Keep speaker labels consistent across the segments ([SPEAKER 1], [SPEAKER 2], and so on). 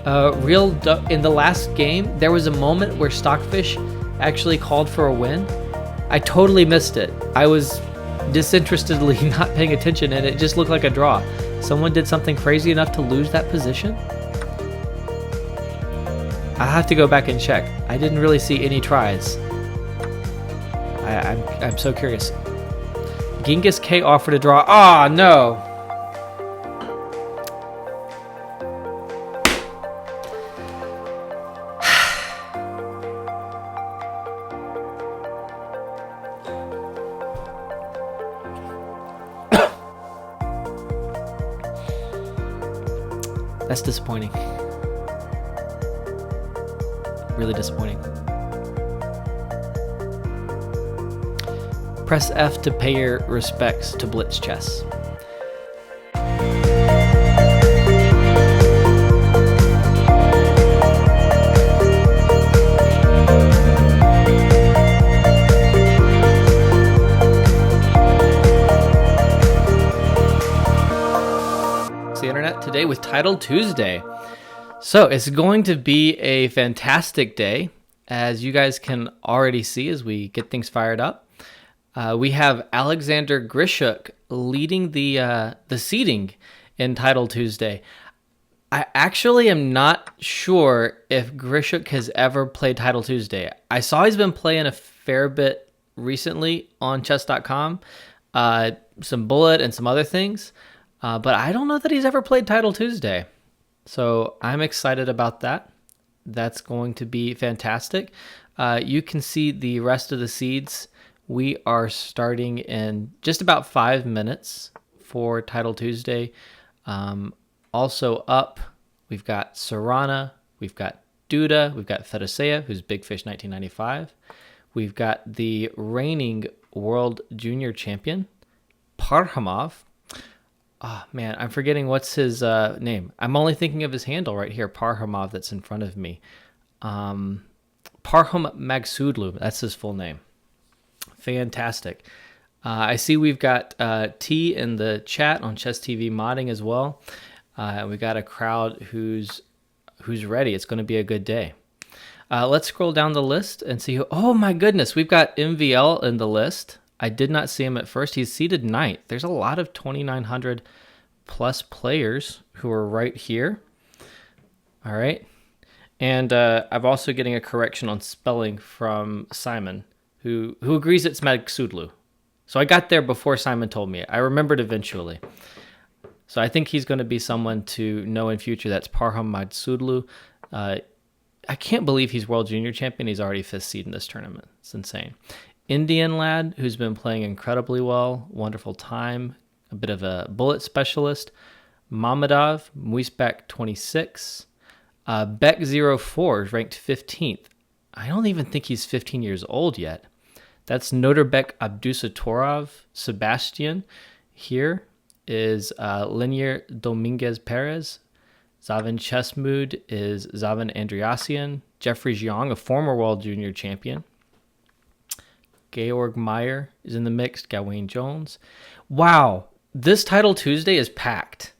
[SPEAKER 1] In the last game, there was a moment where Stockfish actually called for a win. I totally missed it. I was disinterestedly not paying attention, and it just looked like a draw. Someone did something crazy enough to lose that position? I'll have to go back and check. I didn't really see any tries. I'm so curious. Genghis K offered a draw. Ah, no. That's disappointing. Really disappointing. Press F to pay your respects to Blitz Chess. Today with Title Tuesday. So it's going to be a fantastic day, as you guys can already see as we get things fired up. We have Alexander Grischuk leading the seeding in Title Tuesday. I actually am not sure if Grischuk has ever played Title Tuesday. I saw he's been playing a fair bit recently on Chess.com, some Bullet and some other things. But I don't know that he's ever played Title Tuesday. So I'm excited about that. That's going to be fantastic. You can see the rest of the seeds. We are starting in just about 5 minutes for Title Tuesday. Also up, we've got Sarana, we've got Duda, we've got Fedosea, who's Big Fish 1995. We've got the reigning World Junior Champion, Parhamov. Oh, man, I'm forgetting what's his name. I'm only thinking of his handle right here, Parhamov, that's in front of me. Parham Magsudlu, that's his full name. Fantastic. I see we've got T in the chat on Chess TV modding as well. We got a crowd who's ready. It's going to be a good day. Let's scroll down the list and see who. Oh, my goodness, we've got MVL in the list. I did not see him at first. He's seated 9th. There's a lot of 2,900 plus players who are right here. All right. And I'm also getting a correction on spelling from Simon, who agrees it's Magsudlu. So I got there before Simon told me. I remembered eventually. So I think he's going to be someone to know in future. That's Parham Magsudlu. I can't believe he's World Junior Champion. He's already 5th seed in this tournament. It's insane. Indian lad who's been playing incredibly well, wonderful time, a bit of a bullet specialist. Mamadov, Muisbek 26. Beck 04 is ranked 15th. I don't even think he's 15 years old yet. That's Noterbek Abdusatorov. Sebastian. Here is Linear Dominguez Perez. Zavin Chessmood is Zavin Andreassian. Jeffrey Jiang, a former World Junior Champion. Georg Meyer is in the mix. Gawain Jones. Wow, this Title Tuesday is packed.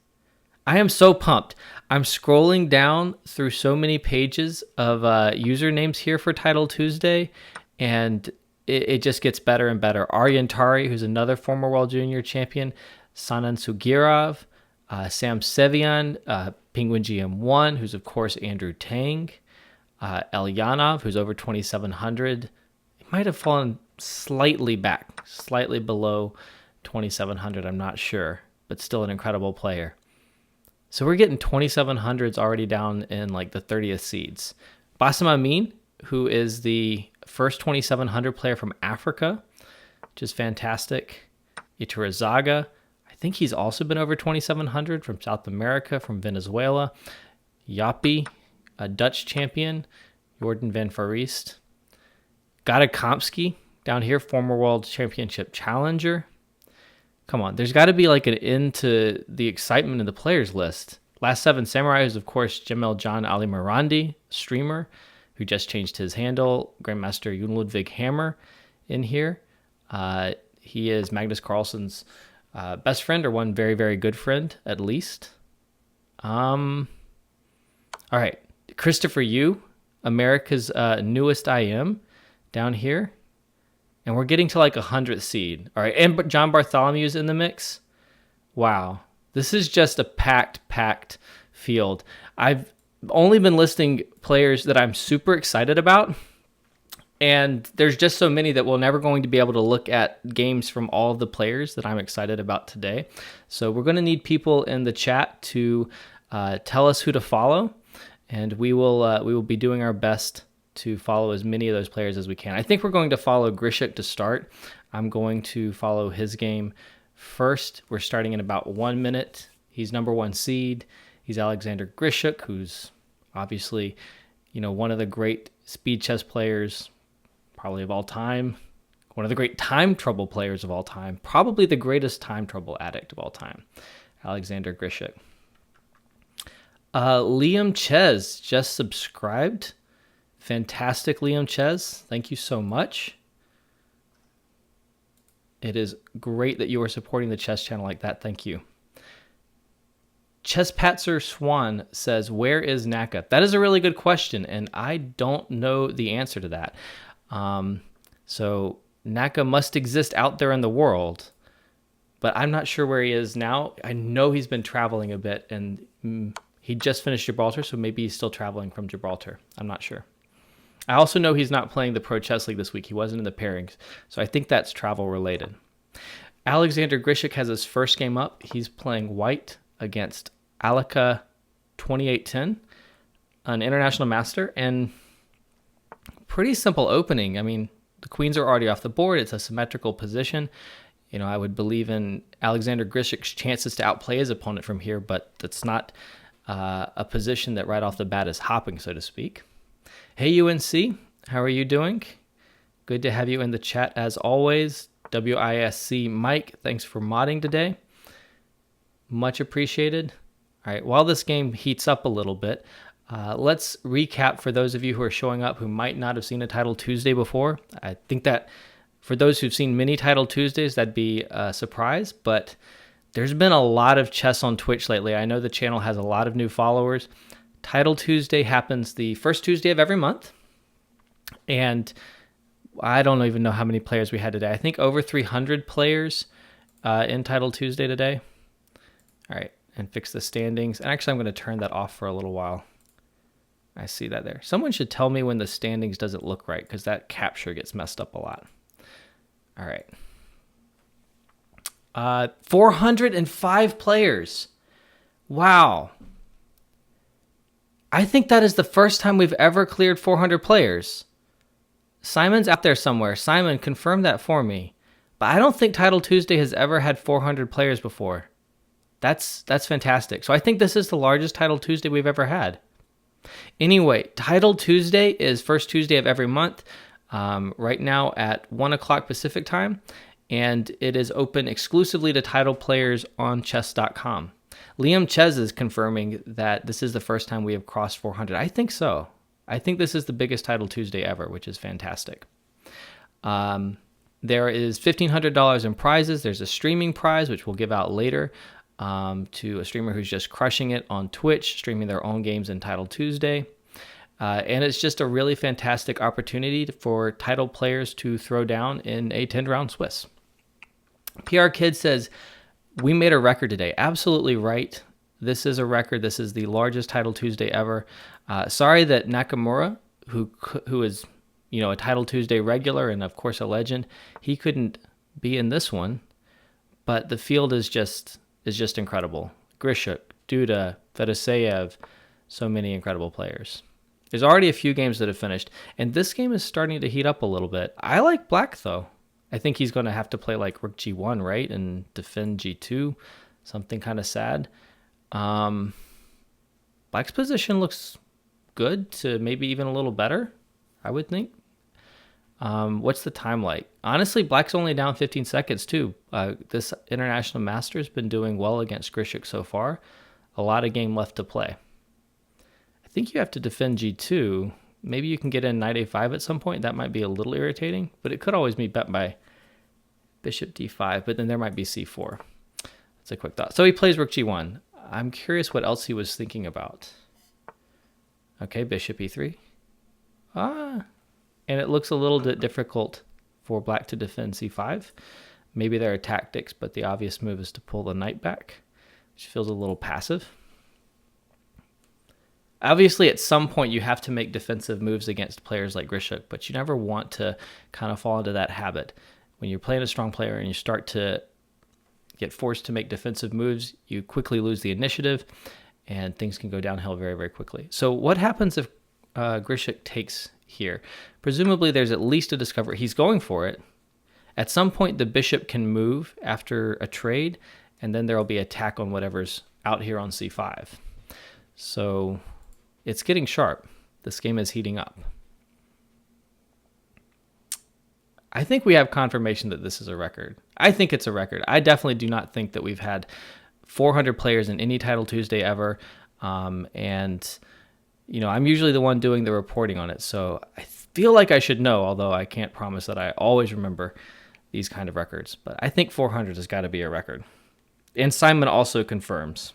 [SPEAKER 1] I am so pumped. I'm scrolling down through so many pages of usernames here for Title Tuesday, and it just gets better and better. Aryan Tari, who's another former World Junior Champion. Sanan Sugirov. Sam Sevian. Penguin GM1, who's, of course, Andrew Tang. Elyanov, who's over 2,700. He might have fallen slightly back, slightly below 2,700, I'm not sure, but still an incredible player. So we're getting 2,700s already down in like the 30th seeds. Bassem Amin, who is the first 2,700 player from Africa, which is fantastic. Iturazaga, I think he's also been over 2,700 from South America, from Venezuela. Yapi, a Dutch champion. Jordan van Farist. Gadakomsky, down here, former World Championship challenger. Come on, there's got to be like an end to the excitement in the players list. Last 7 Samurai is, of course, Jamel John Ali Marandi, streamer, who just changed his handle. Grandmaster Jon Ludvig Hammer in here. He is Magnus Carlsen's best friend, or one very, very good friend, at least. All right, Christopher Yu, America's newest IM down here. And we're getting to like 100th seed. All right, and John Bartholomew's in the mix. Wow. This is just a packed field. I've only been listing players that I'm super excited about. And there's just so many that we're never going to be able to look at games from all of the players that I'm excited about today. So we're going to need people in the chat to tell us who to follow. And we will be doing our best to follow as many of those players as we can. I think we're going to follow Grischuk to start. I'm going to follow his game first. We're starting in about 1 minute. He's number 1 seed. He's Alexander Grischuk, who's obviously, one of the great speed chess players, probably of all time. One of the great time trouble players of all time. Probably the greatest time trouble addict of all time. Alexander Grischuk. Liam Ches just subscribed. Fantastic, Liam Ches. Thank you so much. It is great that you are supporting the chess channel like that. Thank you. Chesspatzer Swan says, where is Naka? That is a really good question, and I don't know the answer to that. So Naka must exist out there in the world, but I'm not sure where he is now. I know he's been traveling a bit, and he just finished Gibraltar, so maybe he's still traveling from Gibraltar. I'm not sure. I also know he's not playing the Pro Chess League this week. He wasn't in the pairings, so I think that's travel related. Alexander Grischuk has his first game up. He's playing white against Alika 2810, an international master, and pretty simple opening. I mean, the queens are already off the board. It's a symmetrical position. I would believe in Alexander Grischuk's chances to outplay his opponent from here, but that's not a position that right off the bat is hopping, so to speak. Hey, UNC, how are you doing? Good to have you in the chat as always. WISC Mike, thanks for modding today. Much appreciated. All right, while this game heats up a little bit, let's recap for those of you who are showing up who might not have seen a Title Tuesday before. I think that for those who've seen many Title Tuesdays, that'd be a surprise, but there's been a lot of chess on Twitch lately. I know the channel has a lot of new followers. Title Tuesday happens the first Tuesday of every month, and I don't even know how many players we had today. I think over 300 players in Title Tuesday today. All right, and fix the standings. And actually, I'm going to turn that off for a little while. I see that there. Someone should tell me when the standings doesn't look right, because that capture gets messed up a lot. All right. 405 players. Wow. I think that is the first time we've ever cleared 400 players. Simon's out there somewhere. Simon, confirm that for me. But I don't think Title Tuesday has ever had 400 players before. That's fantastic. So I think this is the largest Title Tuesday we've ever had. Anyway, Title Tuesday is first Tuesday of every month, right now at 1 o'clock Pacific time, and it is open exclusively to title players on Chess.com. Liam Ches is confirming that this is the first time we have crossed 400. I think so. I think this is the biggest Title Tuesday ever, which is fantastic. There is $1,500 in prizes. There's a streaming prize, which we'll give out later, to a streamer who's just crushing it on Twitch, streaming their own games in Title Tuesday. And it's just a really fantastic opportunity for title players to throw down in a 10-round Swiss. PR Kid says, we made a record today. Absolutely right. This is a record. This is the largest Title Tuesday ever. Sorry that Nakamura, who is a Title Tuesday regular and of course a legend, he couldn't be in this one. But the field is just incredible. Grischuk, Duda, Fedoseev, so many incredible players. There's already a few games that have finished, and this game is starting to heat up a little bit. I like Black, though. I think he's going to have to play like Rook G1, right, and defend G2, something kind of sad. Black's position looks good to maybe even a little better, I would think. What's the time like? Honestly, Black's only down 15 seconds, too. This International Master's been doing well against Grischuk so far. A lot of game left to play. I think you have to defend G2. Maybe you can get in Knight A5 at some point. That might be a little irritating, but it could always be bet by Bishop D5, but then there might be C4. That's a quick thought. So he plays Rook G1. I'm curious what else he was thinking about. Okay, bishop e3. And it looks a little bit difficult for black to defend c5. Maybe there are tactics, but the obvious move is to pull the knight back, which feels a little passive. Obviously, at some point, you have to make defensive moves against players like Grischuk, but you never want to kind of fall into that habit. When you're playing a strong player and you start to get forced to make defensive moves, you quickly lose the initiative, and things can go downhill very, very quickly. So what happens if Grischuk takes here? Presumably, there's at least a discovery. He's going for it. At some point, the bishop can move after a trade, and then there will be attack on whatever's out here on c5. So it's getting sharp. This game is heating up. I think we have confirmation that this is a record. I think it's a record. I definitely do not think that we've had 400 players in any Title Tuesday ever. And, you know, I'm usually the one doing the reporting on it. So I feel like I should know, although I can't promise that I always remember these kind of records. But I think 400 has got to be a record. And Simon also confirms.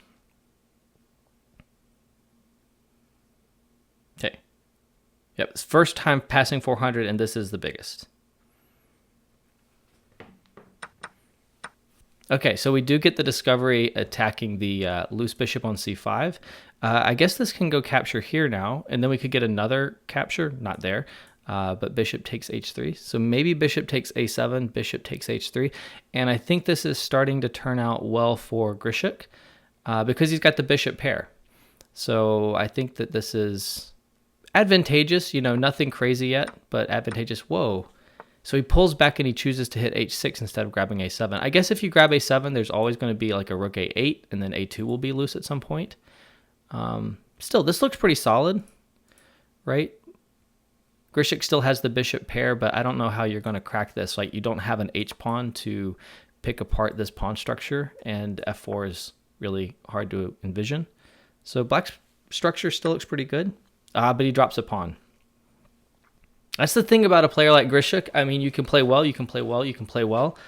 [SPEAKER 1] Okay. Yep, it's first time passing 400, and this is the biggest. Okay, so we do get the discovery attacking the loose bishop on c5. I guess this can go capture here now, and then we could get another capture, not there, but bishop takes h3. So maybe bishop takes a7, bishop takes h3, and I think this is starting to turn out well for Grischuk because he's got the bishop pair. So I think that this is advantageous, you know, nothing crazy yet, but advantageous. Whoa. So he pulls back and he chooses to hit h6 instead of grabbing a7. I guess if you grab a7, there's always going to be like a rook a8, and then a2 will be loose at some point. Still, this looks pretty solid, right? Grischuk still has the bishop pair, but I don't know how you're going to crack this. Like, you don't have an h-pawn to pick apart this pawn structure, and f4 is really hard to envision. So black's structure still looks pretty good, but he drops a pawn. That's the thing about a player like Grischuk. I mean, you can play well, you can play well, you can play well,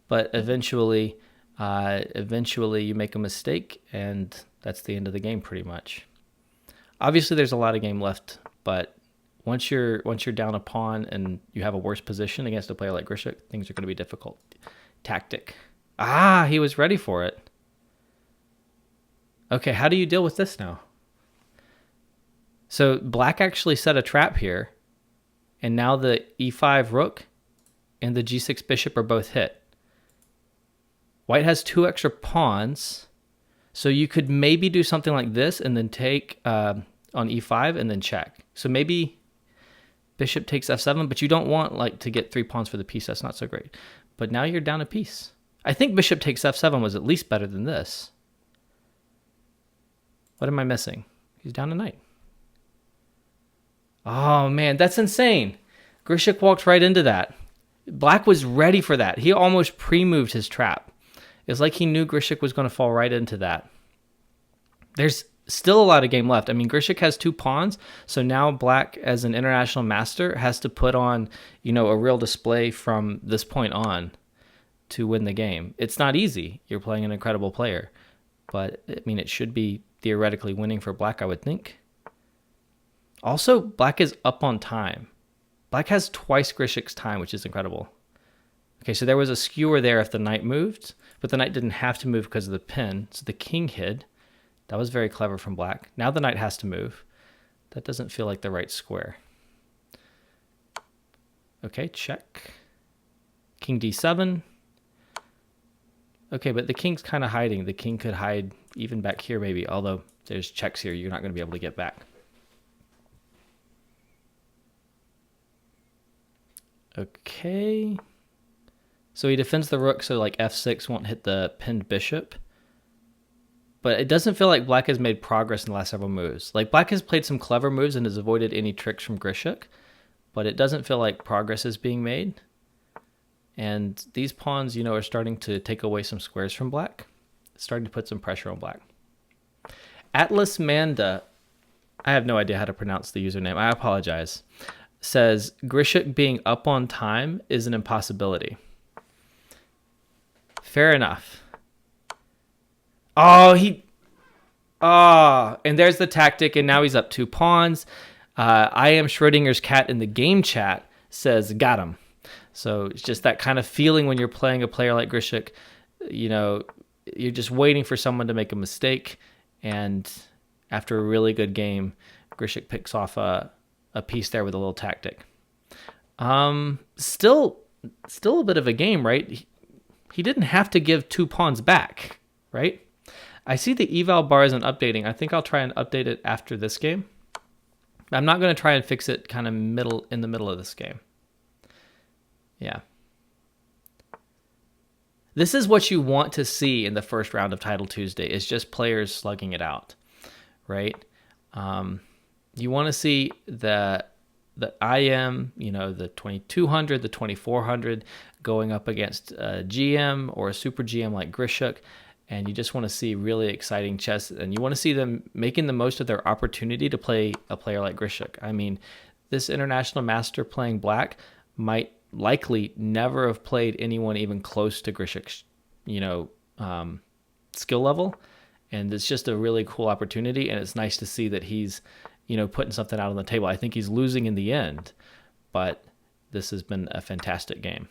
[SPEAKER 1] but eventually you make a mistake, and that's the end of the game pretty much. Obviously, there's a lot of game left, but once you're down a pawn and you have a worse position against a player like Grischuk, things are going to be difficult. Tactic. He was ready for it. Okay, how do you deal with this now? So black actually set a trap here. And now the e5 rook and the g6 bishop are both hit. White has 2 extra pawns, so you could maybe do something like this and then take on e5 and then check. So maybe bishop takes f7, but you don't want like to get 3 pawns for the piece. That's not so great. But now you're down a piece. I think bishop takes f7 was at least better than this. What am I missing? He's down a knight. Oh, man, that's insane. Grischuk walked right into that. Black was ready for that. He almost pre-moved his trap. It's like he knew Grischuk was going to fall right into that. There's still a lot of game left. I mean, Grischuk has 2 pawns, so now black, as an international master, has to put on, you know, a real display from this point on to win the game. It's not easy. You're playing an incredible player. But, I mean, it should be theoretically winning for black, I would think. Also, black is up on time. Black has twice Grischuk's time, which is incredible. Okay, so there was a skewer there if the knight moved, but the knight didn't have to move because of the pin, so the king hid. That was very clever from black. Now the knight has to move. That doesn't feel like the right square. Okay, check. King d7. Okay, but the king's kind of hiding. The king could hide even back here maybe, although there's checks here you're not going to be able to get back. Okay, so he defends the rook so like f6 won't hit the pinned bishop. But it doesn't feel like black has made progress in the last several moves. Like black has played some clever moves and has avoided any tricks from Grischuk, but it doesn't feel like progress is being made. And these pawns, you know, are starting to take away some squares from black. It's starting to put some pressure on black. Atlas Manda, I have no idea how to pronounce the username. I apologize. Says Grischuk being up on time is an impossibility. Fair enough. Oh, Ah, and there's the tactic, and now he's up 2 pawns. I am Schrodinger's cat in the game chat says, got him. So it's just that kind of feeling when you're playing a player like Grischuk, you know, you're just waiting for someone to make a mistake. And after a really good game, Grischuk picks off a piece there with a little tactic. Still a bit of a game, right? He didn't have to give 2 pawns back, right? I see the eval bar isn't updating. I think I'll try and update it after this game. I'm not going to try and fix it kind of in the middle of this game. Yeah. This is what you want to see in the first round of Title Tuesday, is just players slugging it out, right? You want to see the IM, you know, the 2200, the 2400 going up against a GM or a super GM like Grischuk, and you just want to see really exciting chess, and you want to see them making the most of their opportunity to play a player like Grischuk. I mean, this international master playing black might likely never have played anyone even close to Grischuk's, you know, skill level, and it's just a really cool opportunity, and it's nice to see that he's, you know, putting something out on the table. I think he's losing in the end, but this has been a fantastic game.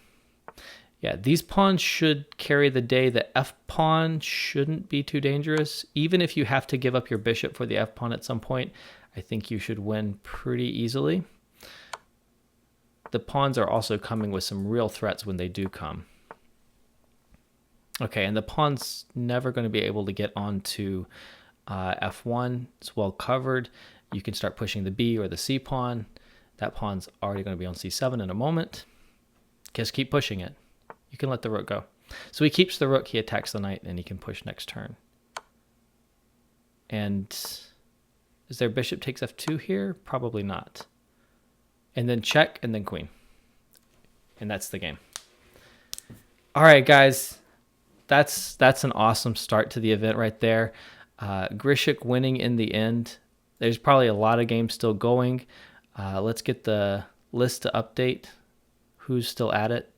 [SPEAKER 1] Yeah, these pawns should carry the day. The F pawn shouldn't be too dangerous. Even if you have to give up your bishop for the F pawn at some point, I think you should win pretty easily. The pawns are also coming with some real threats when they do come. Okay, and the pawn's never going to be able to get onto F1. It's well covered. You can start pushing the B or the C pawn. That pawn's already going to be on C7 in a moment. Just keep pushing it. You can let the rook go. So he keeps the rook, he attacks the knight, and he can push next turn. And is there bishop takes F2 here? Probably not. And then check, and then queen. And that's the game. All right, guys. That's an awesome start to the event right there. Grischuk winning in the end. There's probably a lot of games still going. Let's get the list to update. Who's still at it?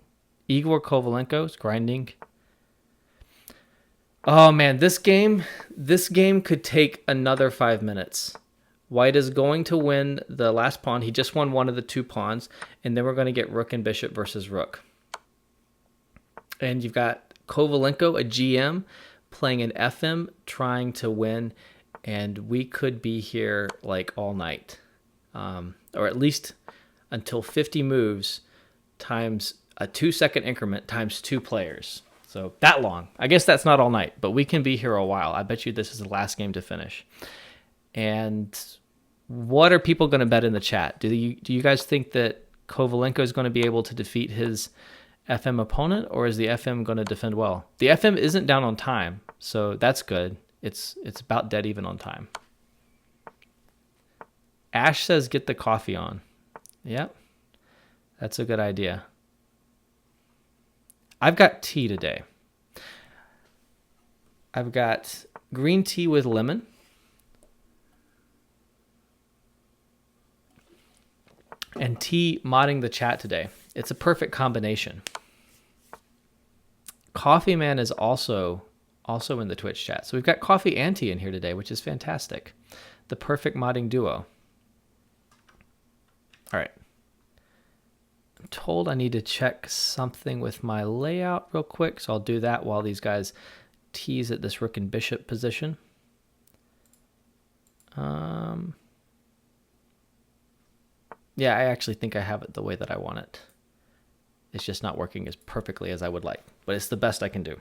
[SPEAKER 1] Igor Kovalenko's grinding. Oh man, this game could take another 5 minutes. White is going to win the last pawn. He just won one of the 2 pawns, and then we're going to get rook and bishop versus rook. And you've got Kovalenko, a GM, playing an FM, trying to win, and we could be here like all night, or at least until 50 moves times a 2-second increment times 2 players. So that long. I guess that's not all night, but we can be here a while. I bet you this is the last game to finish. And what are people going to bet in the chat? Do you guys think that Kovalenko is going to be able to defeat his FM opponent, or is the FM going to defend well? The FM isn't down on time, so that's good. It's about dead even on time. Ash says get the coffee on. Yep, that's a good idea. I've got tea today. I've got green tea with lemon. And tea modding the chat today. It's a perfect combination. Coffee Man is also in the Twitch chat. So we've got coffee and tea in here today, which is fantastic. The perfect modding duo. All right. I'm told I need to check something with my layout real quick, so I'll do that while these guys tease at this rook and bishop position. Yeah, I actually think I have it the way that I want it. It's just not working as perfectly as I would like, but it's the best I can do.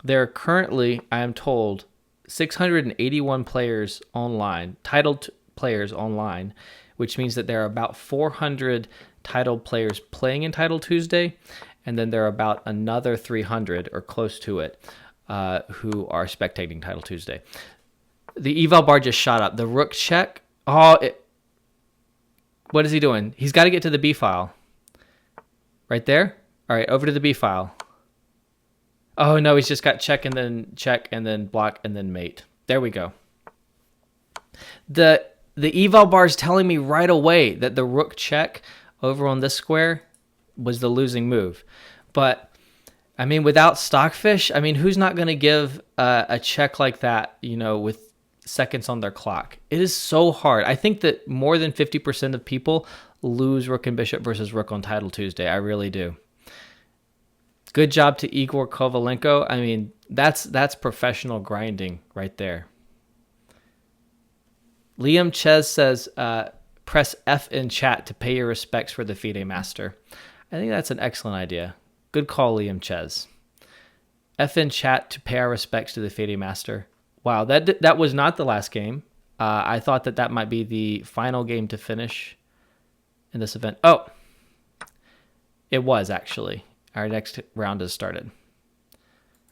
[SPEAKER 1] There are currently, I am told, 681 players online, titled players online, which means that there are about 400 titled players playing in Title Tuesday, and then there are about another 300 or close to it who are spectating Title Tuesday. The eval bar just shot up. The rook check. What is he doing? He's got to get to the B file. Right there? All right, over to the B file. Oh, no, he's just got check and then block and then mate. There we go. The eval bar is telling me right away that the rook check over on this square was the losing move. But I mean, without Stockfish, I mean, who's not going to give a check like that, with seconds on their clock? It is so hard. I think that more than 50% of people lose Rook and Bishop versus Rook on Title Tuesday. I really do. Good job to Igor Kovalenko. I mean, that's professional grinding right there. Liam Ches says, press F in chat to pay your respects for the FIDE Master. I think that's an excellent idea. Good call, Liam Ches. F in chat to pay our respects to the FIDE Master. Wow, that was not the last game. I thought that might be the final game to finish in this event. Oh, it was actually. Our next round has started.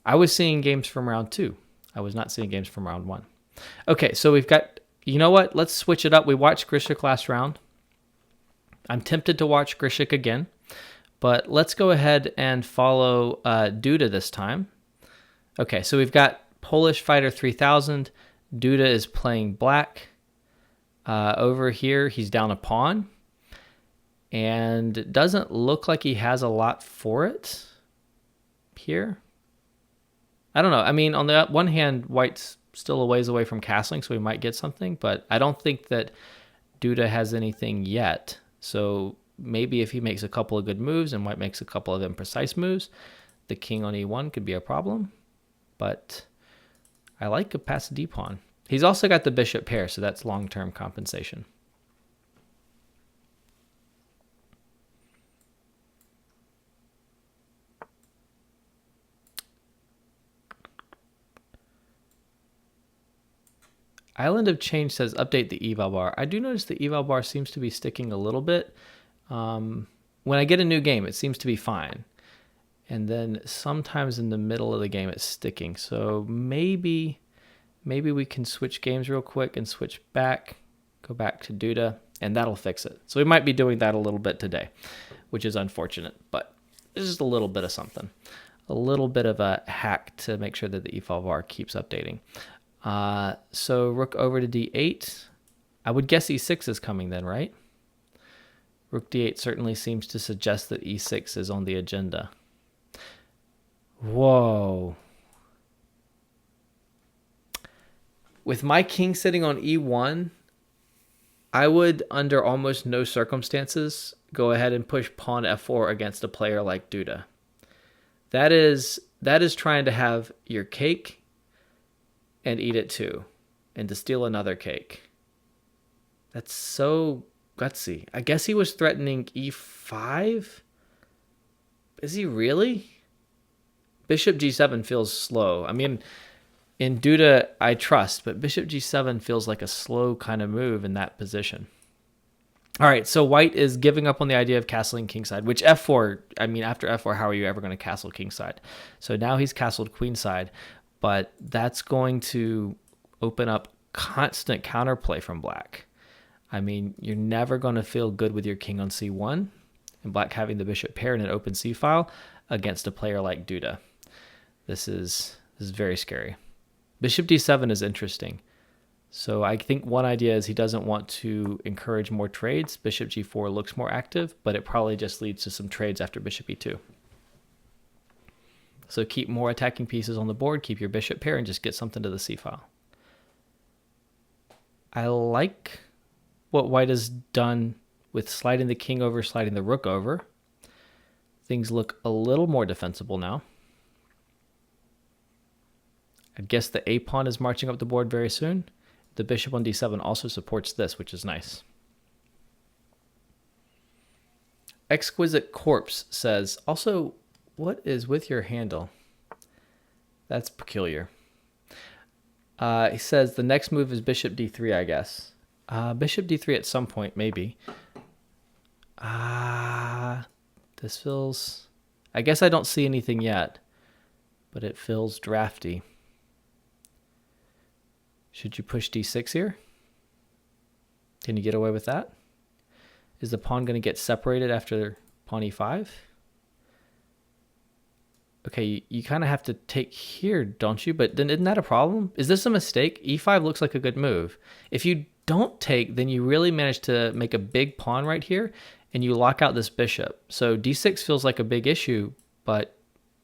[SPEAKER 1] I was seeing games from round 2. I was not seeing games from round 1. Okay, so we've got, you know what? Let's switch it up. We watched Grischuk last round. I'm tempted to watch Grischuk again, but let's go ahead and follow Duda this time. Okay, so we've got Polish Fighter 3000. Duda is playing black. Over here, he's down a pawn. And it doesn't look like he has a lot for it here. I don't know. I mean, on the one hand, White's still a ways away from castling, so we might get something. But I don't think that Duda has anything yet. So maybe if he makes a couple of good moves and White makes a couple of imprecise moves, the king on e1 could be a problem. But I like a pass d pawn. He's also got the bishop pair, so that's long-term compensation. Island of Change says update the eval bar. I do notice the eval bar seems to be sticking a little bit. When I get a new game, it seems to be fine. And then sometimes in the middle of the game, it's sticking. So maybe we can switch games real quick and switch back, go back to Duda, and that'll fix it. So we might be doing that a little bit today, which is unfortunate, but it's just a little bit of something. A little bit of a hack to make sure that the eval bar keeps updating. So rook over to d8. I would guess e6 is coming then, right? Rook d8 certainly seems to suggest that e6 is on the agenda. Whoa. With my king sitting on e1, I would, under almost no circumstances, go ahead and push pawn f4 against a player like Duda. That is trying to have your cake and eat it too, and to steal another cake. That's so gutsy. I guess he was threatening e5? Is he really? Bishop g7 feels slow. I mean, in Duda, I trust, but bishop g7 feels like a slow kind of move in that position. All right, so White is giving up on the idea of castling kingside, which f4, I mean, after f4, how are you ever going to castle kingside? So now he's castled queenside, but that's going to open up constant counterplay from Black. I mean, you're never going to feel good with your king on c1, and Black having the bishop pair in an open c-file against a player like Duda. This is very scary. Bishop d7 is interesting. So I think one idea is he doesn't want to encourage more trades. Bishop g4 looks more active, but it probably just leads to some trades after bishop e2. So keep more attacking pieces on the board, keep your bishop pair, and just get something to the c-file. I like what White has done with sliding the king over, sliding the rook over. Things look a little more defensible now. I guess the a pawn is marching up the board very soon. The bishop on d7 also supports this, which is nice. Exquisite Corpse says, also, what is with your handle? That's peculiar. He says the next move is bishop d3, I guess. Bishop d3 at some point, maybe. This feels... I guess I don't see anything yet, but it feels drafty. Should you push d6 here? Can you get away with that? Is the pawn going to get separated after pawn e5? Okay, you kind of have to take here, don't you? But then isn't that a problem? Is this a mistake? e5 looks like a good move. If you don't take, then you really manage to make a big pawn right here, and you lock out this bishop. So d6 feels like a big issue, but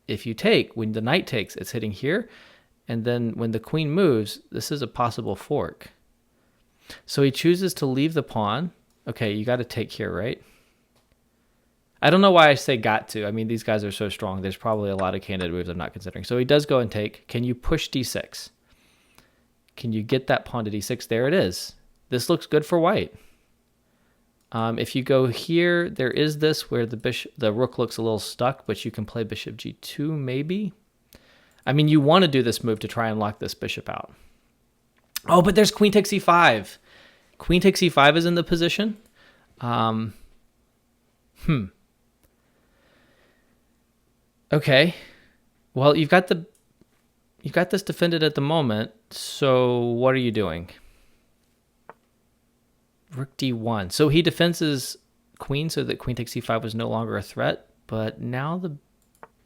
[SPEAKER 1] if you take, when the knight takes, it's hitting here, and then when the queen moves, this is a possible fork. So he chooses to leave the pawn. Okay, you got to take here, right? I don't know why I say got to. I mean, these guys are so strong. There's probably a lot of candidate moves I'm not considering. So he does go and take. Can you push d6? Can you get that pawn to d6? There it is. This looks good for white. If you go here, there is this where the rook looks a little stuck, but you can play bishop g2 maybe. I mean, you want to do this move to try and lock this bishop out. Oh, but there's queen takes e5. Queen takes e5 is in the position. Okay. Well, you've got this defended at the moment. So what are you doing? Rook d1. So he defends his queen so that queen takes e5 was no longer a threat, but now the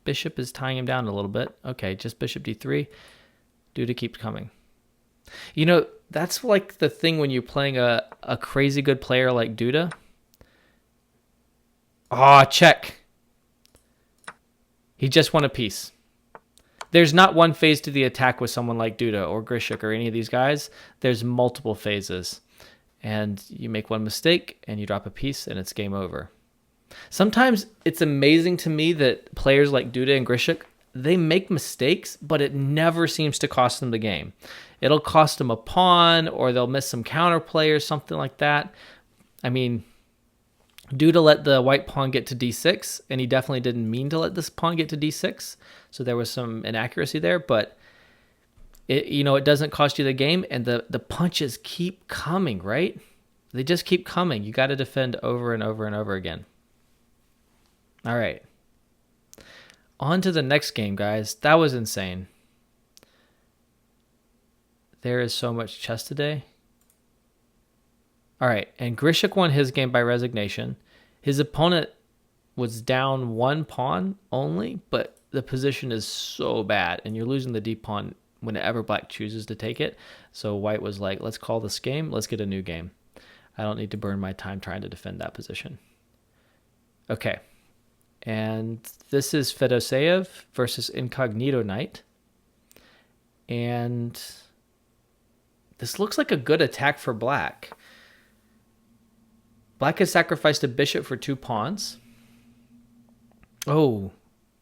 [SPEAKER 1] bishop is tying him down a little bit. Okay, just bishop d3. Duda keeps coming. You know, that's like the thing when you're playing a crazy good player like Duda. Oh, check. He just won a piece. There's not one phase to the attack with someone like Duda or Grischuk or any of these guys. There's multiple phases. And you make one mistake and you drop a piece and it's game over. Sometimes it's amazing to me that players like Duda and Grischuk, they make mistakes, but it never seems to cost them the game. It'll cost them a pawn or they'll miss some counterplay or something like that. I mean, Duda let the white pawn get to d6, and he definitely didn't mean to let this pawn get to d6, so there was some inaccuracy there, but it doesn't cost you the game, and the punches keep coming, right? They just keep coming. You got to defend over and over and over again. All right. On to the next game, guys. That was insane. There is so much chess today. All right, and Grischuk won his game by resignation. His opponent was down one pawn only, but the position is so bad, and you're losing the d pawn whenever black chooses to take it. So white was like, let's call this game. Let's get a new game. I don't need to burn my time trying to defend that position. Okay, and this is Fedoseev versus Incognito Knight. And this looks like a good attack for black. Black has sacrificed a bishop for 2 pawns. Oh,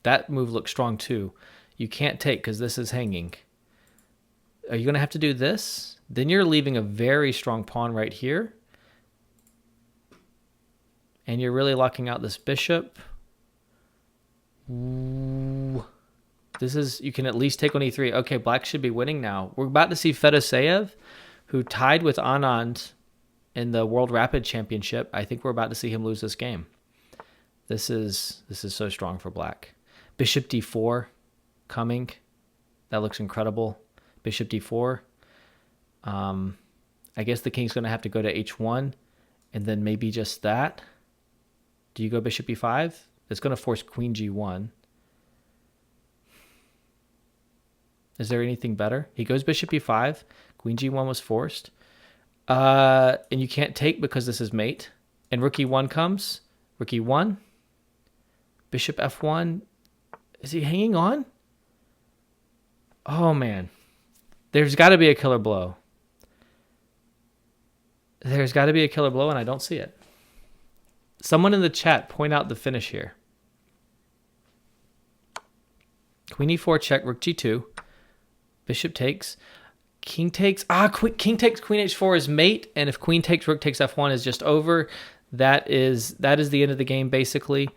[SPEAKER 1] that move looks strong too. You can't take because this is hanging. Are you going to have to do this? Then you're leaving a very strong pawn right here. And you're really locking out this bishop. Ooh. You can at least take on e3. Okay, black should be winning now. We're about to see Fedoseev, who tied with Anand in the World Rapid Championship. I think we're about to see him lose this game. This is so strong for black. Bishop d4 coming. That looks incredible. Bishop d4. I guess the king's going to have to go to h1 and then maybe just that. Do you go bishop e5? It's going to force queen g1. Is there anything better? He goes bishop e5. Queen g1 was forced. And you can't take because this is mate. And rook e1 comes. Rook e1. Bishop f1. Is he hanging on? Oh, man. There's got to be a killer blow. There's got to be a killer blow, and I don't see it. Someone in the chat point out the finish here. Queen e4 check, rook g2. Bishop takes. King takes. King takes, queen h4 is mate, and if queen takes, rook takes f1 is just over. That is the end of the game, basically.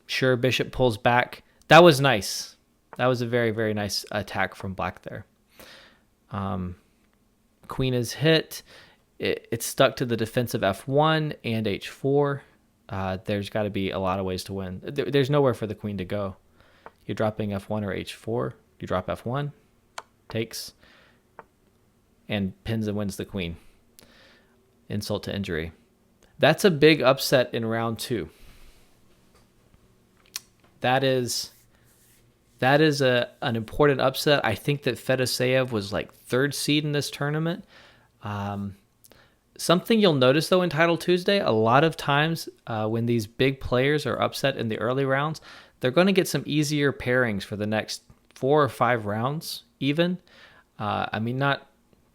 [SPEAKER 1] Sure, bishop pulls back. That was nice. That was a very, very nice attack from black there. Queen is hit. It's stuck to the defensive f1 and h4. There's got to be a lot of ways to win. There's nowhere for the queen to go. You're dropping f1 or h4. You drop f1, takes, and pins and wins the queen. Insult to injury. That's a big upset in round 2. That is an important upset. I think that Fedoseev was like 3rd seed in this tournament. Something you'll notice, though, in Title Tuesday, a lot of times when these big players are upset in the early rounds, they're going to get some easier pairings for the next 4 or 5 rounds, even. I mean, not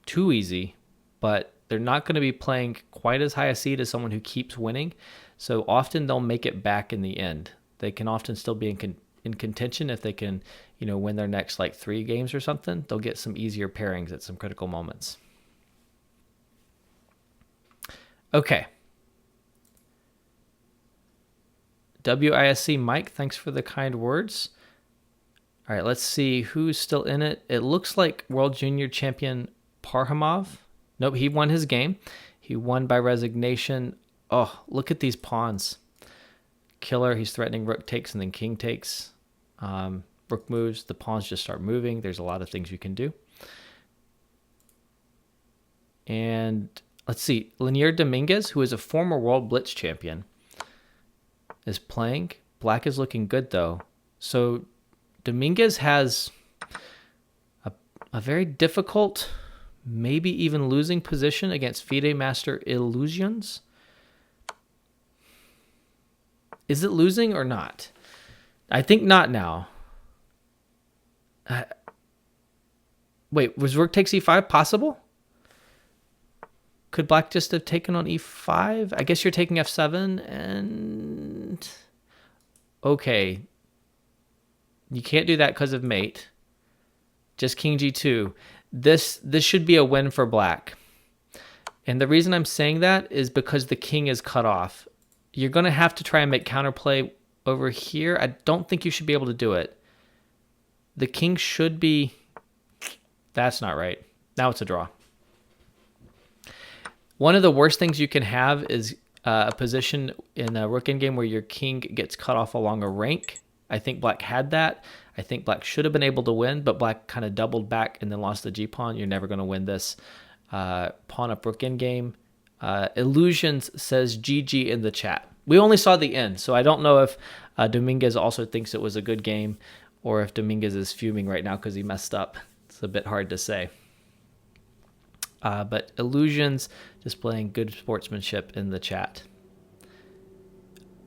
[SPEAKER 1] too easy, but they're not going to be playing quite as high a seed as someone who keeps winning. So often they'll make it back in the end. They can often still be in contention if they can, win their next like 3 games or something. They'll get some easier pairings at some critical moments. Okay. WISC Mike, thanks for the kind words. All right, let's see who's still in it. It looks like World Junior Champion Parhamov. Nope, he won his game. He won by resignation. Oh, look at these pawns. Killer, he's threatening rook takes and then king takes. Rook moves, the pawns just start moving. There's a lot of things you can do. And let's see, Linier Dominguez, who is a former World Blitz champion, is playing. Black is looking good, though. So Dominguez has a very difficult, maybe even losing position against FIDE Master Illusions. Is it losing or not? I think not now. Wait, was rook takes e5 possible? Could black just have taken on e5? I guess you're taking f7 and... Okay. You can't do that because of mate. Just king g2. This should be a win for black. And the reason I'm saying that is because the king is cut off. You're going to have to try and make counterplay over here. I don't think you should be able to do it. The king should be... That's not right. Now it's a draw. One of the worst things you can have is a position in a rook endgame where your king gets cut off along a rank. I think black had that. I think black should have been able to win, but black kind of doubled back and then lost the g-pawn. You're never going to win this. Pawn up rook endgame. Illusions says GG in the chat. We only saw the end, so I don't know if Dominguez also thinks it was a good game or if Dominguez is fuming right now because he messed up. It's a bit hard to say. But Illusions displaying good sportsmanship in the chat.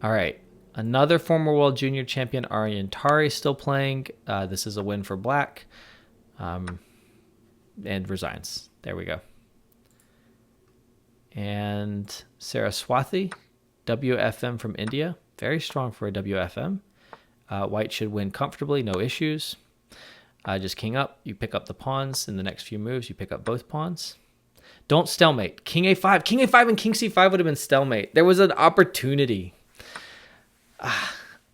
[SPEAKER 1] All right. Another former World Junior Champion, Aryan Tari, still playing. This is a win for black. And resigns. There we go. And Saraswati, WFM from India. Very strong for a WFM. White should win comfortably, no issues. Just king up. You pick up the pawns. In the next few moves, you pick up both pawns. Don't stalemate. King a5. King a5 and king c5 would have been stalemate. There was an opportunity.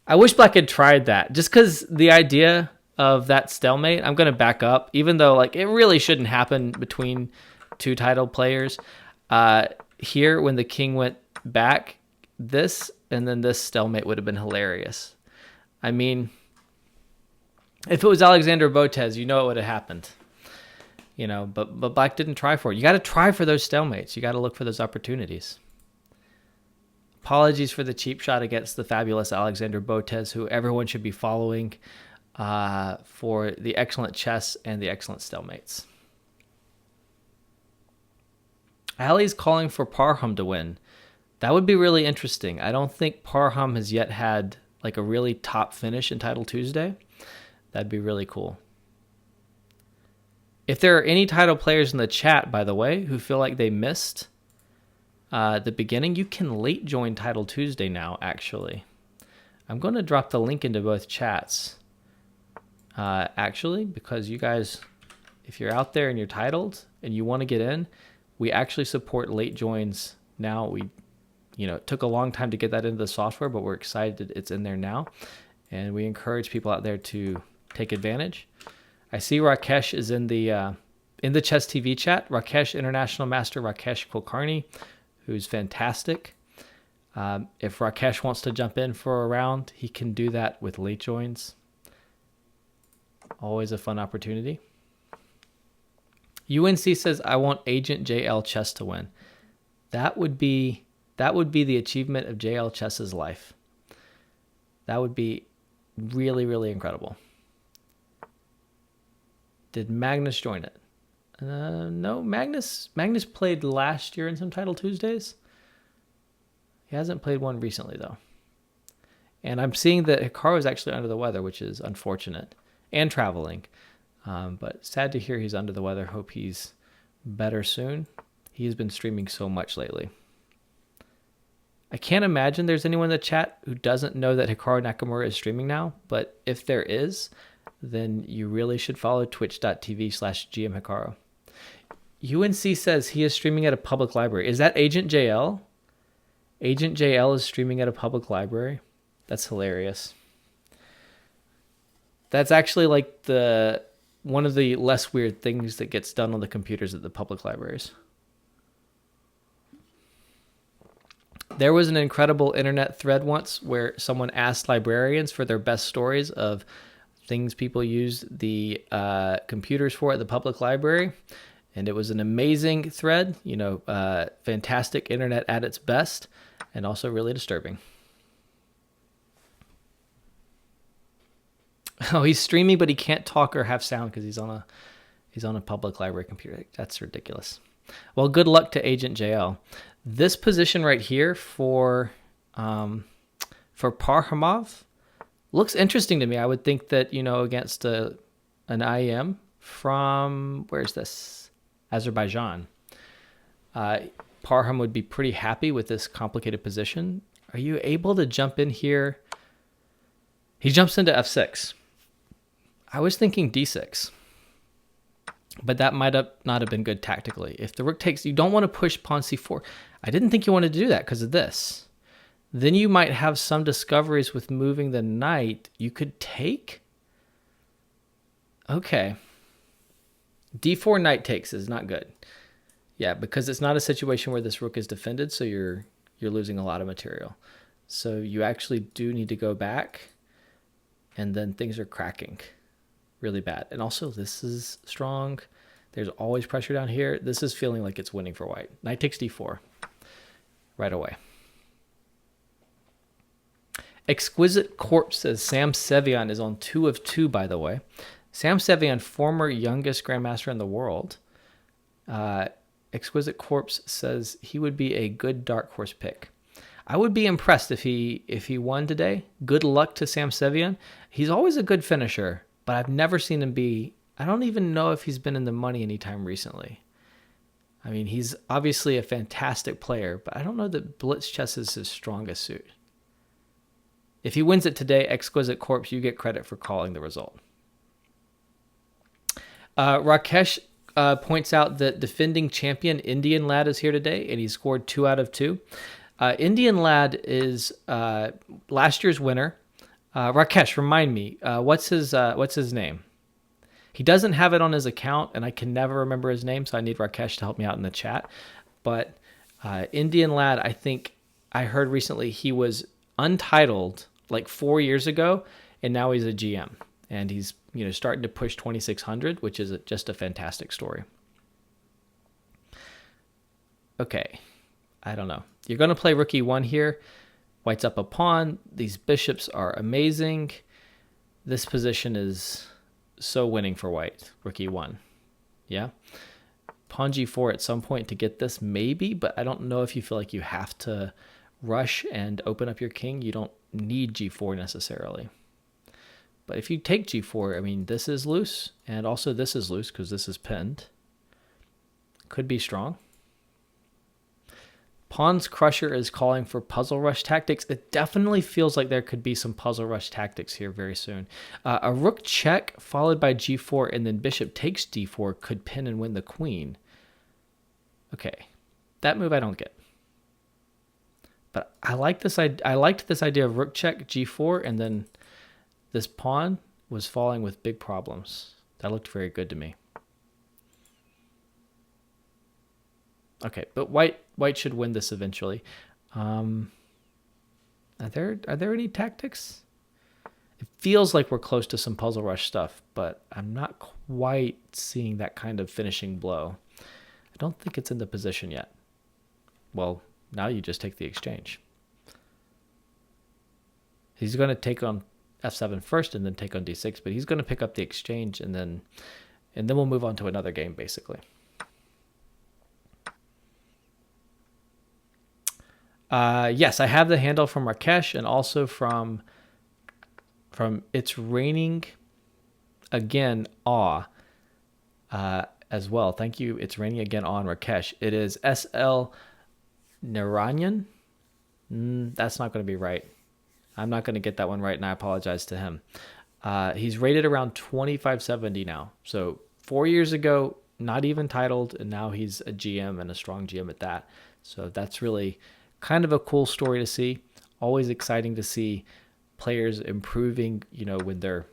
[SPEAKER 1] I wish black had tried that. Just because the idea of that stalemate, I'm going to back up. Even though it really shouldn't happen between two title players. Here, when the king went back, this and then this stalemate would have been hilarious. I mean, if it was Alexander Botez, it would have happened. But black didn't try for it. You got to try for those stalemates. You got to look for those opportunities. Apologies for the cheap shot against the fabulous Alexander Botez, who everyone should be following for the excellent chess and the excellent stalemates. Ali's calling for Parham to win. That would be really interesting. I don't think Parham has yet had a really top finish in Title Tuesday. That'd be really cool. If there are any title players in the chat, by the way, who feel like they missed the beginning, you can late join Title Tuesday now, actually. I'm going to drop the link into both chats, actually, because you guys, if you're out there and you're titled and you want to get in, we actually support late joins now. It took a long time to get that into the software, but we're excited it's in there now. And we encourage people out there to take advantage. I see Rakesh is in the Chess TV chat. Rakesh, International Master Rakesh Kulkarni, who's fantastic. If Rakesh wants to jump in for a round, he can do that with late joins. Always a fun opportunity. UNC says, I want Agent JL Chess to win. That would be the achievement of JL Chess's life. That would be really, really incredible. Did Magnus join it? No, Magnus played last year in some Title Tuesdays. He hasn't played one recently, though. And I'm seeing that Hikaru is actually under the weather, which is unfortunate, and traveling. But sad to hear he's under the weather. Hope he's better soon. He has been streaming so much lately. I can't imagine there's anyone in the chat who doesn't know that Hikaru Nakamura is streaming now. But if there is, then you really should follow twitch.tv/GMHikaru. UNC says he is streaming at a public library. Is that Agent JL? Agent JL is streaming at a public library? That's hilarious. That's actually like one of the less weird things that gets done on the computers at the public libraries. There was an incredible internet thread once where someone asked librarians for their best stories of things people use the computers for at the public library. And it was an amazing thread, fantastic internet at its best, and also really disturbing. Oh, he's streaming, but he can't talk or have sound because he's on a public library computer. That's ridiculous. Well, good luck to Agent JL. This position right here for Parhamov looks interesting to me. I would think that, against an IEM from, where's this? Azerbaijan. Parham would be pretty happy with this complicated position. Are you able to jump in here? He jumps into f6. I was thinking d6. But that might not have been good tactically. If the rook takes, you don't want to push pawn c4. I didn't think you wanted to do that because of this. Then you might have some discoveries with moving the knight. You could take? Okay. d4 knight takes is not good. Yeah, because it's not a situation where this rook is defended, so you're losing a lot of material. So you actually do need to go back, and then things are cracking really bad. And also, this is strong. There's always pressure down here. This is feeling like it's winning for white. Knight takes d4 right away. Exquisite Corpse says Sam Sevian is on 2 of 2, by the way. Sam Sevian, former youngest grandmaster in the world. Exquisite Corpse says he would be a good dark horse pick. I would be impressed if he won today. Good luck to Sam Sevian. He's always a good finisher, but I've never seen him be... I don't even know if he's been in the money anytime recently. I mean, he's obviously a fantastic player, but I don't know that Blitz chess is his strongest suit. If he wins it today, Exquisite Corpse, you get credit for calling the result. Rakesh points out that defending champion Indian Lad is here today, and he scored 2 out of 2. Indian Lad is last year's winner. Rakesh, remind me, what's his name? He doesn't have it on his account, and I can never remember his name, so I need Rakesh to help me out in the chat. But Indian Lad, I think I heard recently he was untitled like 4 years ago, and now he's a GM. And he's starting to push 2,600, which is just a fantastic story. Okay, I don't know. You're going to play rook e1 here. White's up a pawn. These bishops are amazing. This position is so winning for white. Rook e1. Yeah? Pawn g4 at some point to get this, maybe, but I don't know if you feel like you have to rush and open up your king. You don't need g4 necessarily. But if you take g4, I mean, this is loose, and also this is loose because this is pinned. Could be strong. Pawn's Crusher is calling for puzzle rush tactics. It definitely feels like there could be some puzzle rush tactics here very soon. A rook check followed by g4 and then bishop takes d4 could pin and win the queen. Okay, that move I don't get. But I like this. I liked this idea of rook check g4 and then this pawn was falling with big problems. That looked very good to me. Okay, but white should win this eventually. Are there any tactics? It feels like we're close to some puzzle rush stuff, but I'm not quite seeing that kind of finishing blow. I don't think it's in the position yet. Well, now you just take the exchange. He's going to take on f7 first and then take on d6, but he's going to pick up the exchange and then and then we'll move on to another game, basically. Yes, I have the handle from Rakesh and also from It's Raining Again Awe as well. Thank you. It's Raining Again on Rakesh. It is SL Naranyan. That's not going to be right. I'm not going to get that one right, and I apologize to him. He's rated around 2570 now. So 4 years ago, not even titled, and now he's a GM and a strong GM at that. So that's really kind of a cool story to see. Always exciting to see players improving, when they're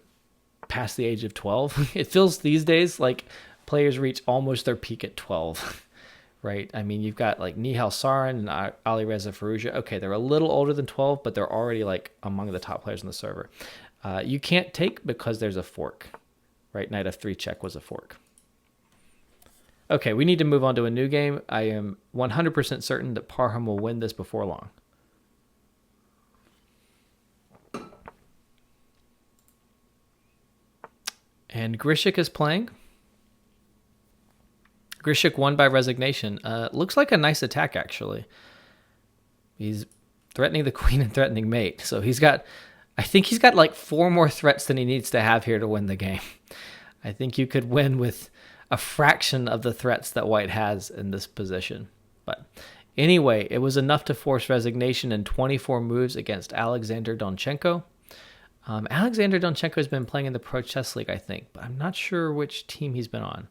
[SPEAKER 1] past the age of 12. It feels these days like players reach almost their peak at 12. Right? I mean, you've got like Nihal Sarin and Ali Reza Farouja. Okay, they're a little older than 12, but they're already like among the top players on the server. You can't take because there's a fork, right? Knight f3 check was a fork. Okay, we need to move on to a new game. I am 100% certain that Parham will win this before long. And Grischuk is playing. Grischuk won by resignation. Looks like a nice attack, actually. He's threatening the queen and threatening mate. So I think he's got like 4 more threats than he needs to have here to win the game. I think you could win with a fraction of the threats that white has in this position. But anyway, it was enough to force resignation in 24 moves against Alexander Donchenko. Alexander Donchenko has been playing in the Pro Chess League, I think, but I'm not sure which team he's been on.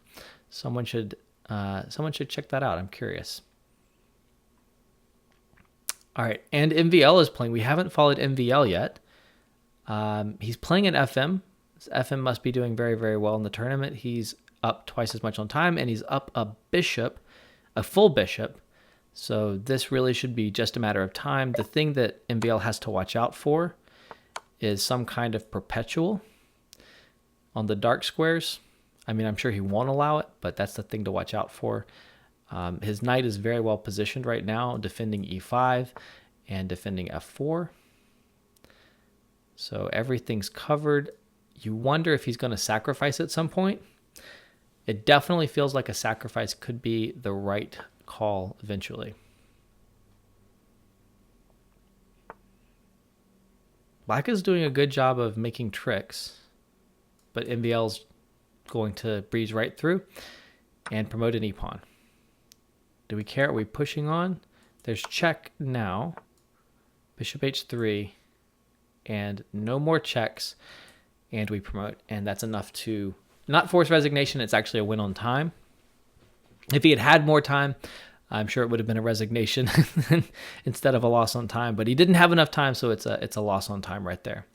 [SPEAKER 1] Someone should check that out. I'm curious. All right, and MVL is playing. We haven't followed MVL yet. He's playing in FM. FM must be doing very, very well in the tournament. He's up twice as much on time, and he's up a full bishop. So this really should be just a matter of time. The thing that MVL has to watch out for is some kind of perpetual on the dark squares. I mean, I'm sure he won't allow it, but that's the thing to watch out for. His knight is very well positioned right now, defending e5 and defending f4. So everything's covered. You wonder if he's going to sacrifice at some point. It definitely feels like a sacrifice could be the right call eventually. Black is doing a good job of making tricks, but MVL's going to breeze right through and promote an e-pawn. Do we care? Are we pushing on? There's check now. Bishop h3 and no more checks, and we promote, and that's enough to not force resignation. It's actually a win on time. If he had had more time, I'm sure it would have been a resignation instead of a loss on time, but he didn't have enough time, so it's a loss on time right there.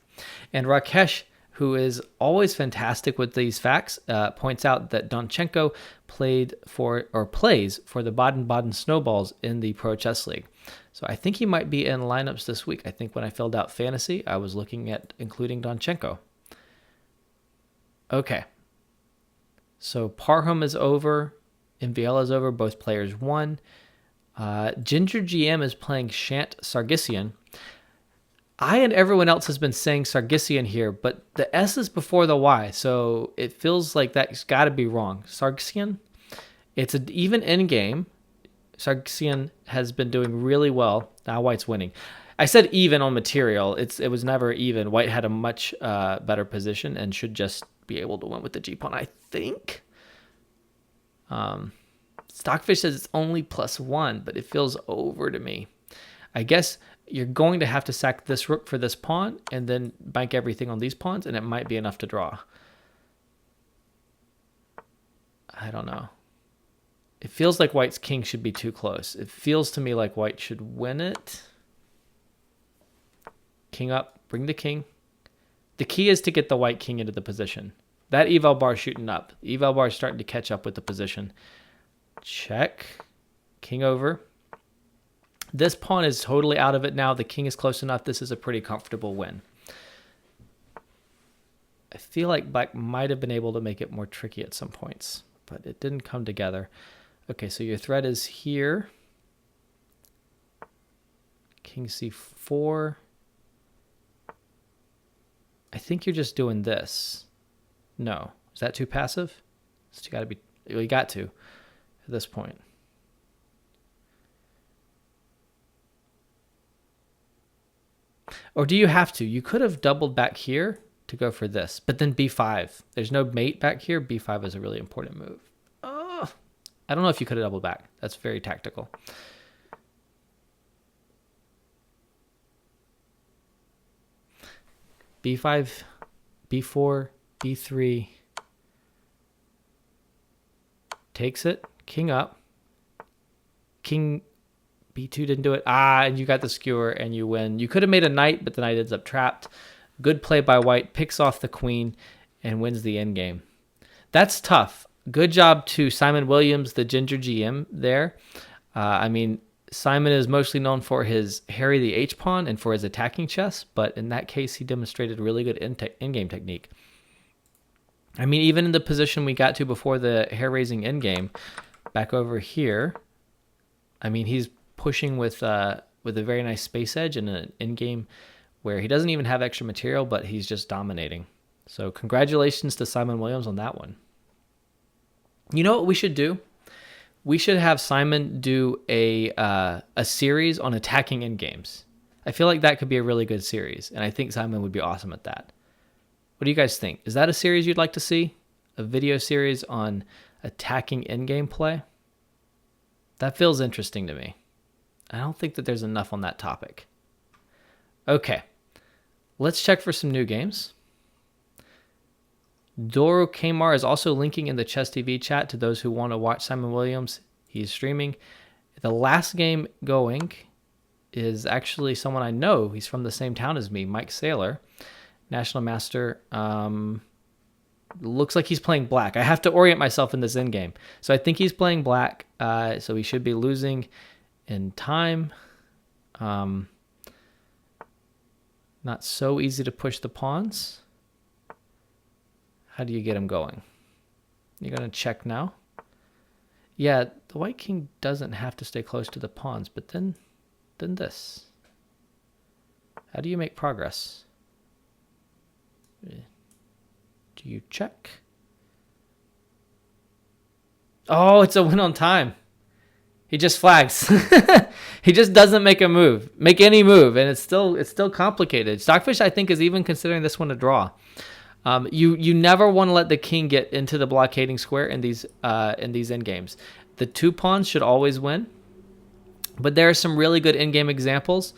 [SPEAKER 1] And Rakesh, who is always fantastic with these facts, points out that Donchenko plays for the Baden-Baden Snowballs in the Pro Chess League. So I think he might be in lineups this week. I think when I filled out Fantasy, I was looking at including Donchenko. Okay. So Parham is over. MVL is over. Both players won. Ginger GM is playing Shant Sargsyan. I and everyone else has been saying Sargsyan here, but the S is before the Y, so it feels like that's got to be wrong. Sargsyan? It's an even endgame. Sargsyan has been doing really well. Now white's winning. I said even on material. It was never even. White had a much better position and should just be able to win with the G-pawn, I think. Stockfish says it's only +1, but it feels over to me. I guess you're going to have to sack this rook for this pawn and then bank everything on these pawns, and it might be enough to draw. I don't know. It feels like white's king should be too close. It feels to me like white should win it. King up, bring the king. The key is to get the white king into the position. That eval bar shooting up. Eval bar is starting to catch up with the position. Check. King over. This pawn is totally out of it now. The king is close enough. This is a pretty comfortable win. I feel like black might have been able to make it more tricky at some points, but it didn't come together. Okay, so your threat is here. King c4. I think you're just doing this. No. Is that too passive? So you got to at this point. Or do you have to? You could have doubled back here to go for this, but then b5. There's no mate back here. b5 is a really important move. Oh, I don't know if you could have doubled back. That's very tactical. b5, b4, b3. Takes it. King up. King b2 didn't do it. And you got the skewer and you win. You could have made a knight, but the knight ends up trapped. Good play by white. Picks off the queen and wins the endgame. That's tough. Good job to Simon Williams, the Ginger GM there. I mean, Simon is mostly known for his Harry the H pawn and for his attacking chess, but in that case, he demonstrated really good endgame technique. I mean, even in the position we got to before the hair-raising endgame, back over here, I mean, he's pushing with a very nice space edge in an endgame where he doesn't even have extra material, but he's just dominating. So congratulations to Simon Williams on that one. You know what we should do? We should have Simon do a series on attacking endgames. I feel like that could be a really good series, and I think Simon would be awesome at that. What do you guys think? Is that a series you'd like to see? A video series on attacking endgame play? That feels interesting to me. I don't think that there's enough on that topic. Okay, let's check for some new games. Doro Kmar is also linking in the Chess TV chat to those who want to watch Simon Williams. He's streaming. The last game going is actually someone I know. He's from the same town as me, Mike Saylor, National Master. Looks like he's playing black. I have to orient myself in this endgame. So I think he's playing black, so he should be losing in time. Not so easy to push the pawns. How do you get him going? You're going to check now? Yeah, the white king doesn't have to stay close to the pawns, but then this. How do you make progress? Do you check? Oh, it's a win on time. He just flags. He just doesn't make any move, and it's still complicated. Stockfish, I think, is even considering this one a draw. You never want to let the king get into the blockading square in these endgames. The two pawns should always win, but there are some really good endgame examples.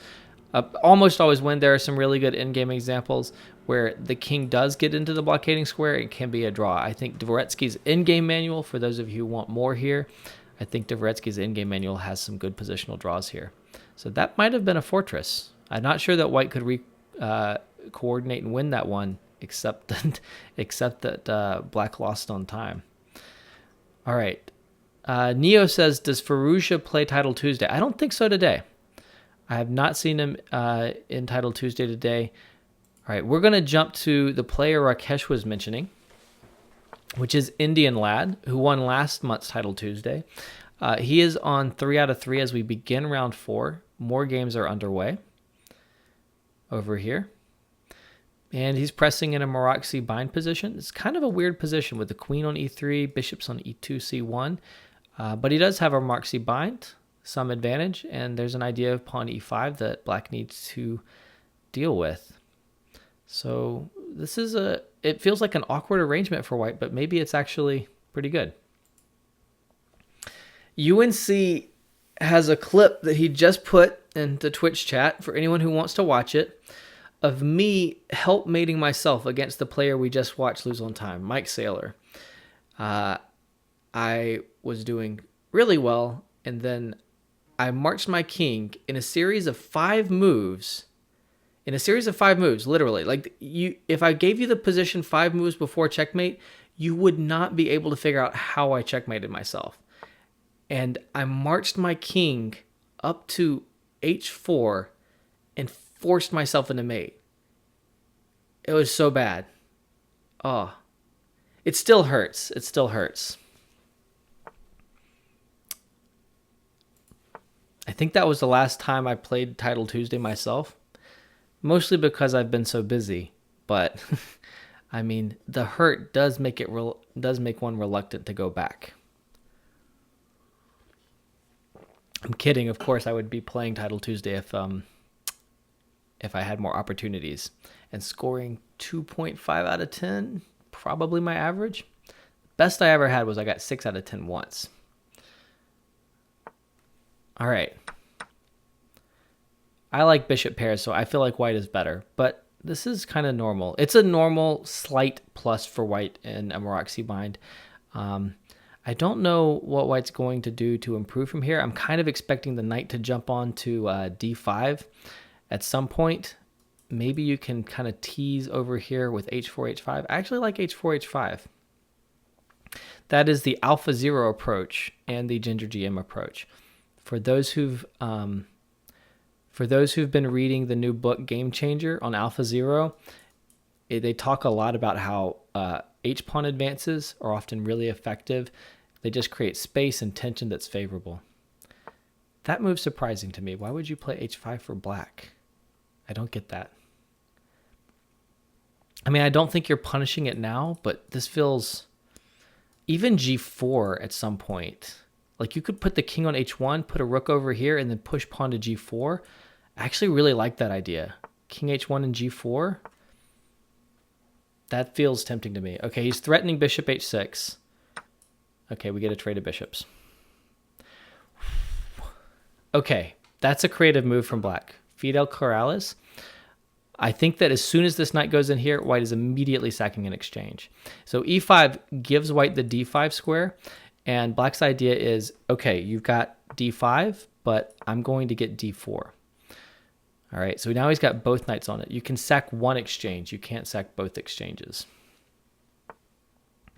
[SPEAKER 1] Almost always win. There are some really good endgame examples where the king does get into the blockading square and can be a draw. I think Dvoretsky's endgame manual, for those of you who want more here, I think Dvoretsky's endgame manual has some good positional draws here. So that might have been a fortress. I'm not sure that white could coordinate and win that one, except that black lost on time. All right. Neo says, does Fallujah play Title Tuesday? I don't think so today. I have not seen him in Title Tuesday today. All right, we're going to jump to the player Rakesh was mentioning, which is Indian Lad, who won last month's Title Tuesday. He is on 3 out of 3 as we begin round 4. More games are underway over here. And he's pressing in a Maroczy bind position. It's kind of a weird position with the queen on e3, bishops on e2, c1. But he does have a Maroczy bind, some advantage, and there's an idea of pawn e5 that black needs to deal with. So this is it feels like an awkward arrangement for white, but maybe it's actually pretty good. UNC has a clip that he just put into Twitch chat for anyone who wants to watch it, of me helpmating myself against the player we just watched lose on time, Mike Saylor. I was doing really well, and then I marched my king in a series of 5 moves. Literally. Like, if I gave you the position 5 moves before checkmate, you would not be able to figure out how I checkmated myself. And I marched my king up to h4 and forced myself into mate. It was so bad. Oh, it still hurts. I think that was the last time I played Title Tuesday myself, mostly because I've been so busy. But I mean, the hurt does make one reluctant to go back. I'm kidding. Of course, I would be playing Title Tuesday if I had more opportunities. And scoring 2.5 out of 10, probably my average. Best I ever had was I got 6 out of 10 once. All right. I like bishop pairs, so I feel like white is better. But this is kind of normal. It's a normal slight plus for white in a Maroczy bind. I don't know what white's going to do to improve from here. I'm kind of expecting the knight to jump on to d5 at some point. Maybe you can kind of tease over here with h4, h5. I actually like h4, h5. That is the Alpha Zero approach and the Ginger GM approach. For those who've been reading the new book Game Changer on Alpha Zero, they talk a lot about how H-pawn advances are often really effective. They just create space and tension that's favorable. That move's surprising to me. Why would you play H5 for black? I don't get that. I mean, I don't think you're punishing it now, but this feels... Even G4 at some point. Like, you could put the king on H1, put a rook over here, and then push pawn to G4. I actually really like that idea. King H1 and G4. That feels tempting to me. Okay, he's threatening bishop H6. Okay, we get a trade of bishops. Okay, that's a creative move from black. Fidel Corrales. I think that as soon as this knight goes in here, white is immediately sacking an exchange. So E5 gives white the D5 square, and black's idea is, okay, you've got D5, but I'm going to get D4. All right, so now he's got both knights on it. You can sack one exchange. You can't sack both exchanges.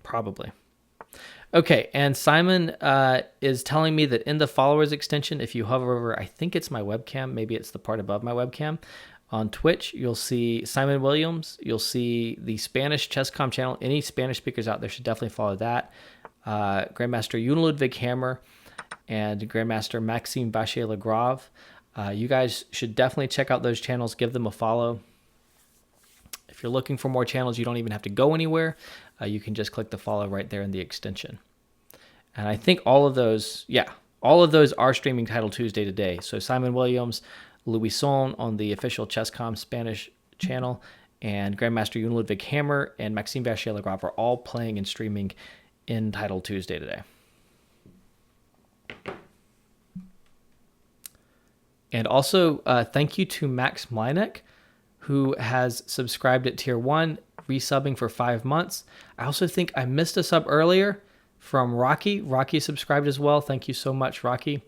[SPEAKER 1] Probably. Okay, and Simon is telling me that in the followers extension, if you hover over, I think it's my webcam, maybe it's the part above my webcam, on Twitch, you'll see Simon Williams. You'll see the Spanish Chess.com channel. Any Spanish speakers out there should definitely follow that. Grandmaster Jan-Ludwig Hammer and Grandmaster Maxime Vachier-Lagrave. You guys should definitely check out those channels. Give them a follow. If you're looking for more channels, you don't even have to go anywhere. You can just click the follow right there in the extension. And I think all of those are streaming Title Tuesday today. So Simon Williams, Louison on the official Chess.com Spanish channel, and Grandmaster Jan-Ludwig Hammer and Maxime Vachier-Lagrave are all playing and streaming in Title Tuesday today. And also, thank you to Max Mleinek, who has subscribed at Tier 1, resubbing for 5 months. I also think I missed a sub earlier from Rocky. Rocky subscribed as well. Thank you so much, Rocky.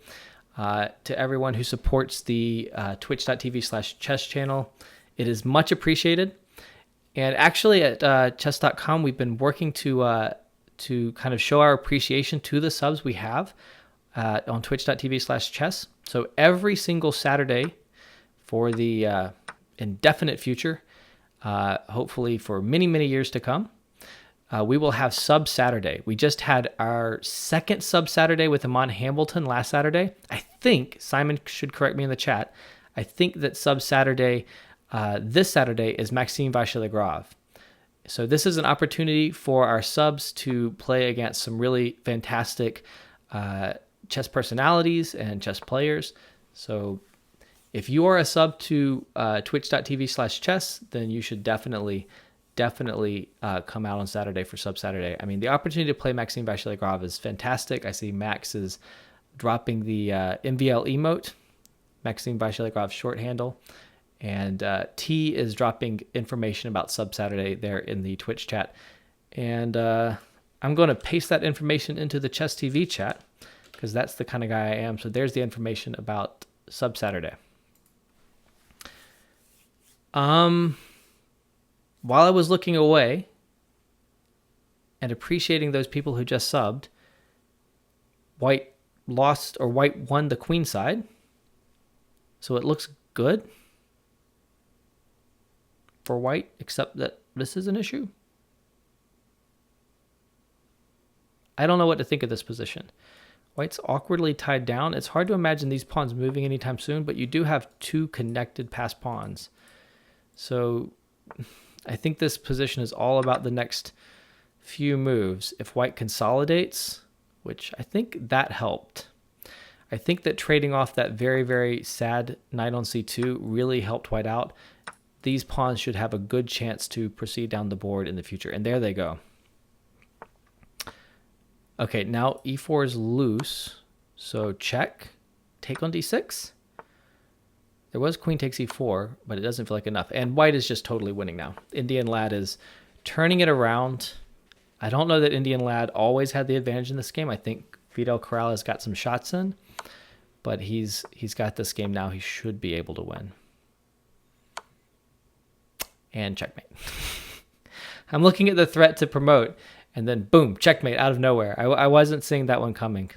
[SPEAKER 1] To everyone who supports the twitch.tv/chess channel. It is much appreciated. And actually at Chess.com, we've been working to kind of show our appreciation to the subs we have on twitch.tv/chess. So every single Saturday for the indefinite future, hopefully for many, many years to come, we will have Sub Saturday. We just had our second Sub Saturday with Amon Hamilton last Saturday. I think, Simon should correct me in the chat, I think that Sub Saturday, this Saturday, is Maxime Vachier-Lagrave. So this is an opportunity for our subs to play against some really fantastic chess personalities and chess players. So if you are a sub to twitch.tv/chess, then you should definitely come out on Saturday for Sub Saturday. I mean, the opportunity to play Maxime Vachier-Lagrave is fantastic. I see Max is dropping the MVL emote, Maxime Vachier-Lagrave short handle, and T is dropping information about Sub Saturday there in the Twitch chat. And I'm going to paste that information into the Chess TV chat because that's the kind of guy I am. So there's the information about Sub Saturday. While I was looking away and appreciating those people who just subbed, white won the queen side. So it looks good for white, except that this is an issue. I don't know what to think of this position. White's awkwardly tied down. It's hard to imagine these pawns moving anytime soon, but you do have two connected passed pawns. So I think this position is all about the next few moves. If white consolidates, which I think that helped. I think that trading off that very, very sad knight on c2 really helped white out. These pawns should have a good chance to proceed down the board in the future. And there they go. Okay, now e4 is loose. So check. Take on d6. There was queen takes e4, but it doesn't feel like enough. And white is just totally winning now. Indian Lad is turning it around. I don't know that Indian Lad always had the advantage in this game. I think Fidel Corral has got some shots in, but he's got this game now. He should be able to win. And checkmate. I'm looking at the threat to promote, and then boom, checkmate out of nowhere. I wasn't seeing that one coming.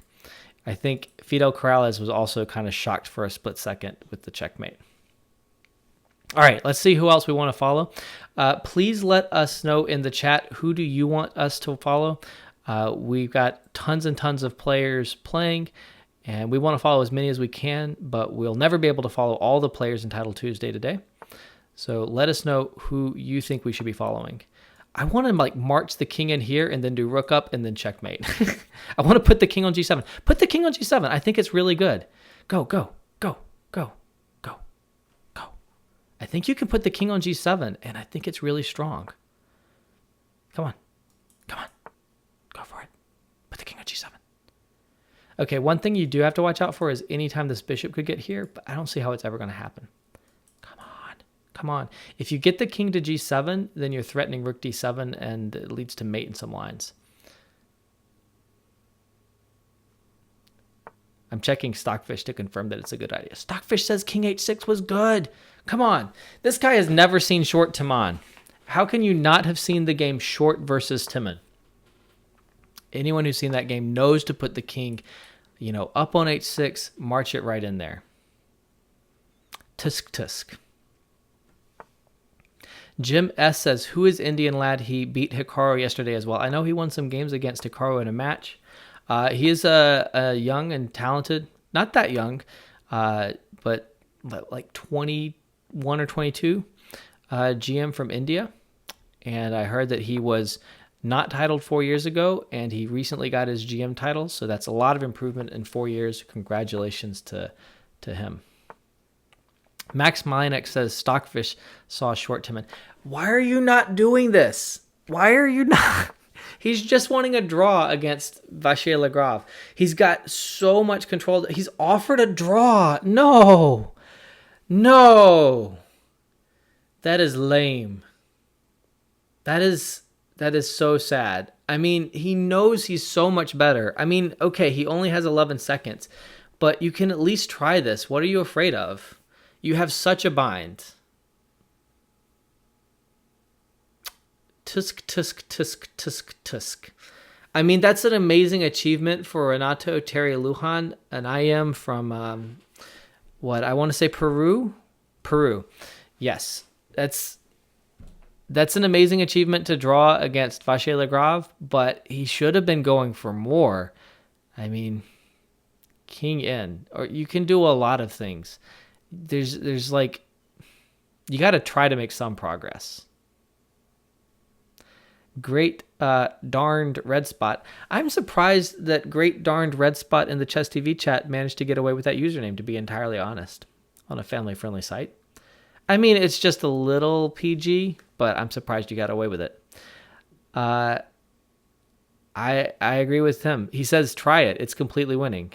[SPEAKER 1] I think Fidel Corrales was also kind of shocked for a split second with the checkmate. All right, let's see who else we want to follow. Please let us know in the chat, who do you want us to follow? We've got tons and tons of players playing, and we want to follow as many as we can, but we'll never be able to follow all the players in Title Tuesday today. So let us know who you think we should be following. I want to like march the king in here and then do rook up and then checkmate. I want to put the king on g7. Put the king on g7. I think it's really good. Go, go, go, go, go, go. I think you can put the king on g7, and I think it's really strong. Come on. Come on. Go for it. Put the king on g7. Okay, one thing you do have to watch out for is anytime this bishop could get here, but I don't see how it's ever going to happen. Come on. If you get the king to g7, then you're threatening rook d7, and it leads to mate in some lines. I'm checking Stockfish to confirm that it's a good idea. Stockfish says king h6 was good. Come on. This guy has never seen short Timon. How can you not have seen the game short versus Timon? Anyone who's seen that game knows to put the king, up on h6, march it right in there. Tusk, tusk. Jim S. says, who is Indian Lad? He beat Hikaru yesterday as well. I know he won some games against Hikaru in a match. He is a young and talented, not that young, but like 21 or 22 GM from India. And I heard that he was not titled 4 years ago, and he recently got his GM title. So that's a lot of improvement in 4 years. Congratulations to him. Max Malinek says Stockfish saw short Timon. Why are you not doing this? Why are you not? He's just wanting a draw against Vachier-Lagrave. He's got so much control. He's offered a draw. No. That is lame. That is so sad. I mean, he knows he's so much better. I mean, okay, he only has 11 seconds, but you can at least try this. What are you afraid of? You have such a bind. Tusk, tusk, tusk, tusk, tusk. I mean, that's an amazing achievement for Renato Terry-Lujan, an IM from, I want to say Peru? Peru. Yes, that's an amazing achievement to draw against Vachier-Lagrave, but he should have been going for more. I mean, king in. Or you can do a lot of things. There's like, you got to try to make some progress. Great darned red spot. I'm surprised that great darned red spot in the Chess TV chat managed to get away with that username, to be entirely honest, on a family-friendly site. I mean, it's just a little PG, but I'm surprised you got away with it. I agree with him. He says, try it. It's completely winning.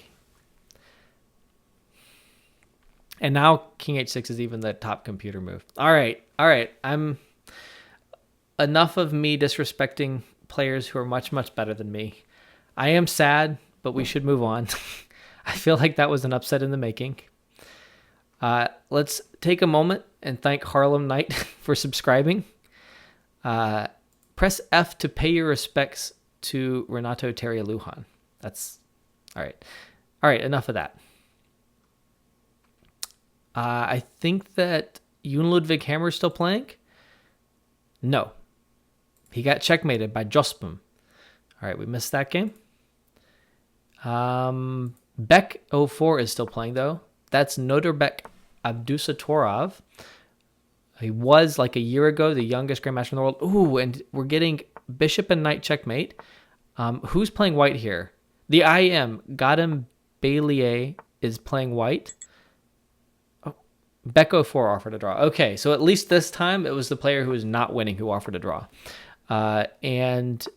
[SPEAKER 1] And now king h6 is even the top computer move. All right. I'm enough of me disrespecting players who are much, much better than me. I am sad, but we should move on. I feel like that was an upset in the making. Let's take a moment and thank Harlem Knight for subscribing. Press F to pay your respects to Renato Terry-Lujan. That's all right. All right, enough of that. I think that Yoon Ludwig Hammer is still playing. No. He got checkmated by Jospin. All right, we missed that game. Beck04 is still playing, though. That's Noderbek Abdusatorov. He was like a year ago the youngest grandmaster in the world. Ooh, and we're getting bishop and knight checkmate. Who's playing white here? The IM, Gadam Baillier, is playing white. Oh, Beko 4 offered a draw. Okay, so at least this time it was the player who was not winning who offered a draw. And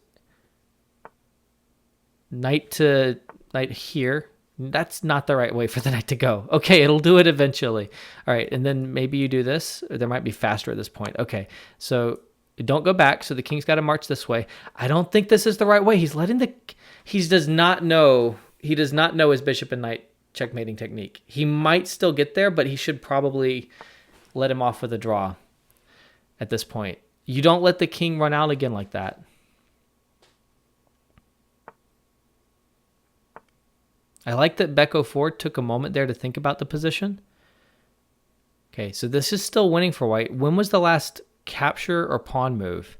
[SPEAKER 1] knight to knight here. That's not the right way for the knight to go. Okay, it'll do it eventually. All right, and then maybe you do this. There might be faster at this point. Okay, so don't go back. So the king's got to march this way. I don't think this is the right way. He does not know his bishop and knight checkmating technique. He might still get there, but he should probably let him off with a draw at this point. You don't let the king run out again like that. I like that Beko 4 took a moment there to think about the position. Okay, so this is still winning for white. When was the last capture or pawn move?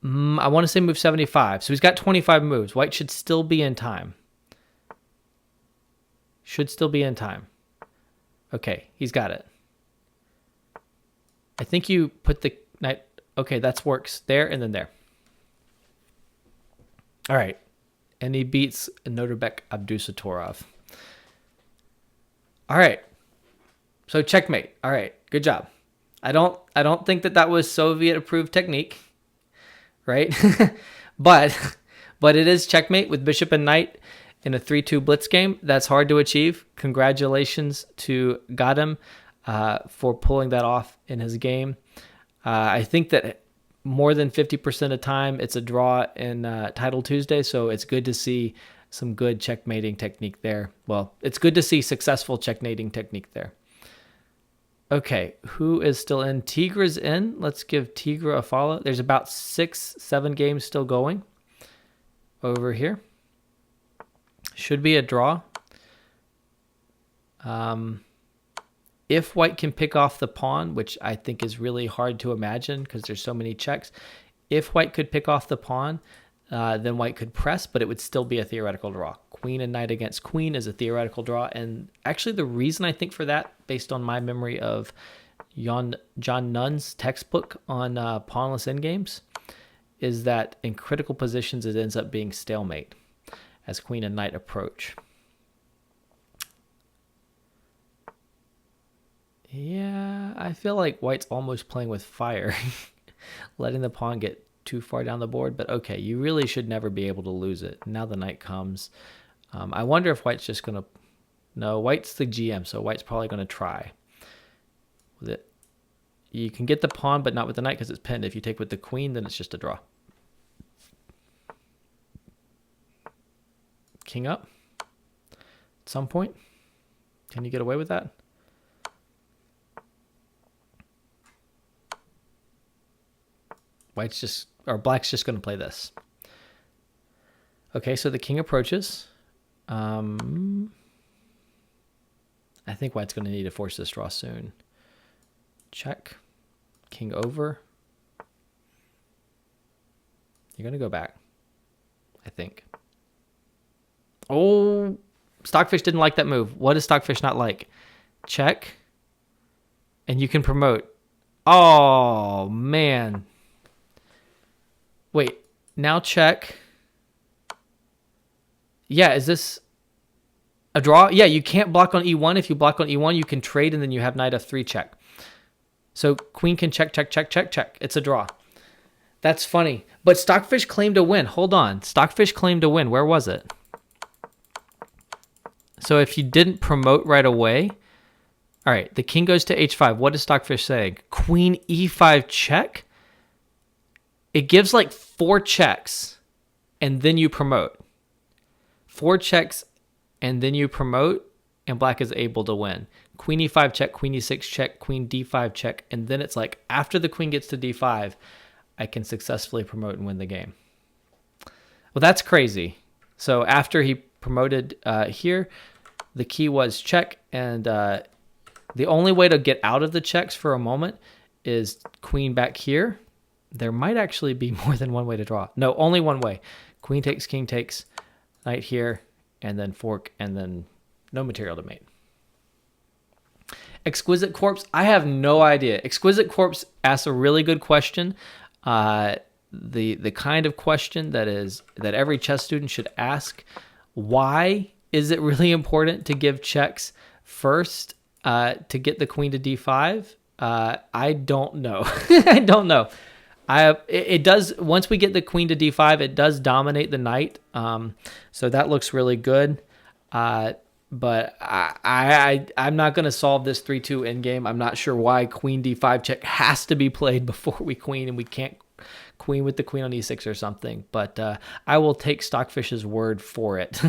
[SPEAKER 1] I want to say move 75. So he's got 25 moves. White should still be in time. Should still be in time. Okay, he's got it. I think you put the knight... Okay, that works there and then there. All right. And he beats Norbek Abdusatorov. All right. So checkmate. All right. Good job. I don't think that was Soviet approved technique, right? but it is checkmate with bishop and knight in a 3-2 blitz game. That's hard to achieve. Congratulations to Gadam for pulling that off in his game. I think that more than 50% of the time it's a draw in Title Tuesday, so it's good to see some good checkmating technique there. Well, it's good to see successful checkmating technique there. Okay, who is still in? Tigra's in. Let's give Tigra a follow. There's about 6-7 games still going over here. Should be a draw. If white can pick off the pawn, which I think is really hard to imagine because there's so many checks, if white could pick off the pawn, then white could press, but it would still be a theoretical draw. Queen and knight against queen is a theoretical draw. And actually the reason I think for that, based on my memory of John Nunn's textbook on pawnless endgames, is that in critical positions it ends up being stalemate as queen and knight approach. Yeah, I feel like white's almost playing with fire, letting the pawn get too far down the board. But okay, you really should never be able to lose it. Now the knight comes. I wonder if white's just going to... No, white's the GM, so white's probably going to try with it. You can get the pawn, but not with the knight because it's pinned. If you take with the queen, then it's just a draw. King up at some point. Can you get away with that? Black's just going to play this. Okay, so the king approaches. I think white's going to need to force this draw soon. Check. King over. You're going to go back, I think. Oh, Stockfish didn't like that move. What does Stockfish not like? Check. And you can promote. Oh, man. Wait, now check. Yeah, is this a draw? Yeah, you can't block on e1. If you block on e1, you can trade, and then you have knight f3 check. So queen can check, check, check, check, check. It's a draw. That's funny. But Stockfish claimed a win. Hold on. Stockfish claimed a win. Where was it? So if you didn't promote right away... All right, the king goes to h5. What is Stockfish saying? Queen e5 check? It gives like 4 checks, and then you promote. 4 checks, and then you promote, and black is able to win. Queen e5 check, queen e6 check, queen d5 check, and then it's like after the queen gets to d5, I can successfully promote and win the game. Well, that's crazy. So after he promoted here, the key was check, and the only way to get out of the checks for a moment is queen back here. There might actually be more than one way to draw. No, only one way. Queen takes, king takes, knight here, and then fork, and then no material to mate. Exquisite Corpse, I have no idea. Exquisite Corpse asks a really good question. The kind of question that every chess student should ask. Why is it really important to give checks first to get the queen to d5? I don't know. I don't know. It does, once we get the queen to d5, it does dominate the knight. So that looks really good. But I'm not going to solve this 3-2 endgame. I'm not sure why queen d5 check has to be played before we queen, and we can't queen with the queen on e6 or something. But I will take Stockfish's word for it.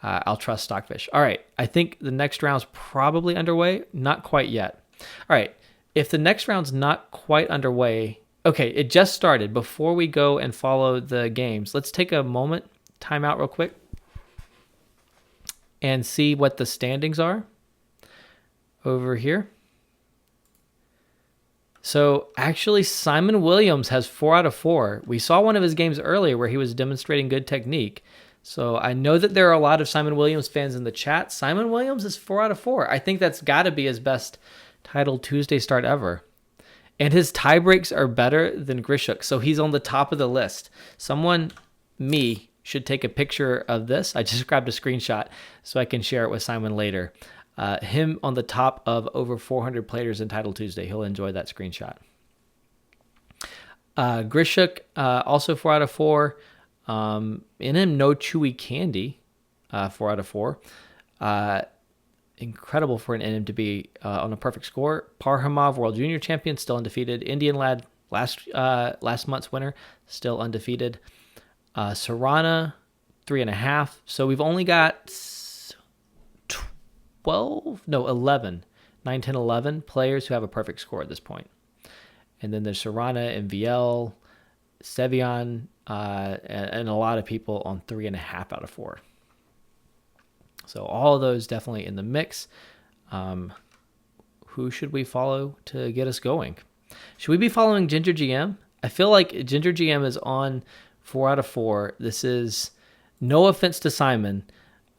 [SPEAKER 1] I'll trust Stockfish. All right, I think the next round's probably underway. Not quite yet. All right, if the next round's not quite underway, okay, it just started. Before we go and follow the games, let's take a moment, time out real quick, and see what the standings are over here. So actually, Simon Williams has 4 out of 4. We saw one of his games earlier where he was demonstrating good technique. So I know that there are a lot of Simon Williams fans in the chat. Simon Williams is 4 out of 4. I think that's got to be his best Title Tuesday start ever. And his tie breaks are better than Grischuk, so he's on the top of the list. Someone, me, should take a picture of this. I just grabbed a screenshot so I can share it with Simon later. Him on the top of over 400 players in Title Tuesday. He'll enjoy that screenshot. Grischuk, also 4 out of 4. In him, no chewy candy, 4 out of 4. Incredible for an NM to be on a perfect score. Parhamov, World Junior Champion, still undefeated. Indian Lad, last month's winner, still undefeated. Serrana, 3.5. So we've only got 11, 9, 10, 11 players who have a perfect score at this point. And then there's Serrana, MVL, Sevian, and a lot of people on 3.5 out of 4. So all of those definitely in the mix. Who should we follow to get us going? Should we be following Ginger GM? I feel like Ginger GM is on 4 out of 4. This is, no offense to Simon.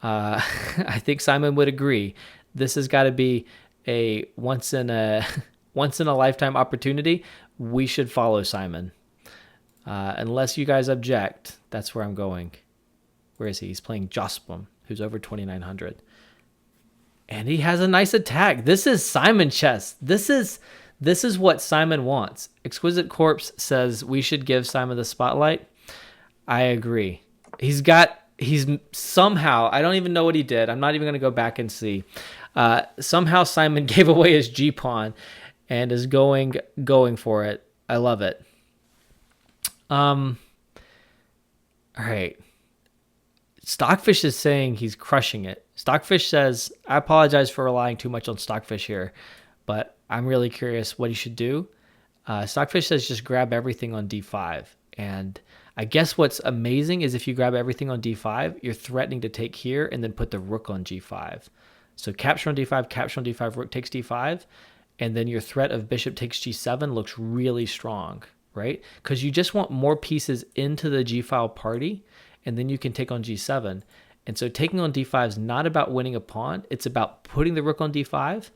[SPEAKER 1] I think Simon would agree. This has got to be a once in a lifetime opportunity. We should follow Simon. Unless you guys object, that's where I'm going. Where is he? He's playing Jospum, who's over 2,900. And he has a nice attack. This is Simon chess. This is what Simon wants. Exquisite Corpse says we should give Simon the spotlight. I agree. He's somehow, I don't even know what he did. I'm not even going to go back and see. Somehow Simon gave away his G-pawn and is going for it. I love it. All right. Stockfish is saying he's crushing it. Stockfish says, I apologize for relying too much on Stockfish here, but I'm really curious what he should do. Stockfish says just grab everything on d5. And I guess what's amazing is if you grab everything on d5, you're threatening to take here and then put the rook on g5. So capture on d5, rook takes d5, and then your threat of bishop takes g7 looks really strong, right? Because you just want more pieces into the g-file party, and then you can take on g7. And so taking on d5 is not about winning a pawn. It's about putting the rook on d5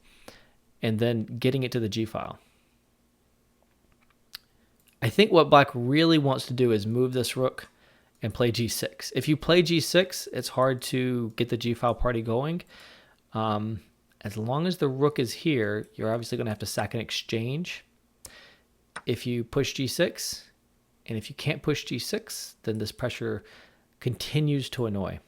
[SPEAKER 1] and then getting it to the g-file. I think what black really wants to do is move this rook and play g6. If you play g6, it's hard to get the g-file party going. As long as the rook is here, you're obviously going to have to sack an exchange. If you push g6, and if you can't push g6, then this pressure continues to annoy.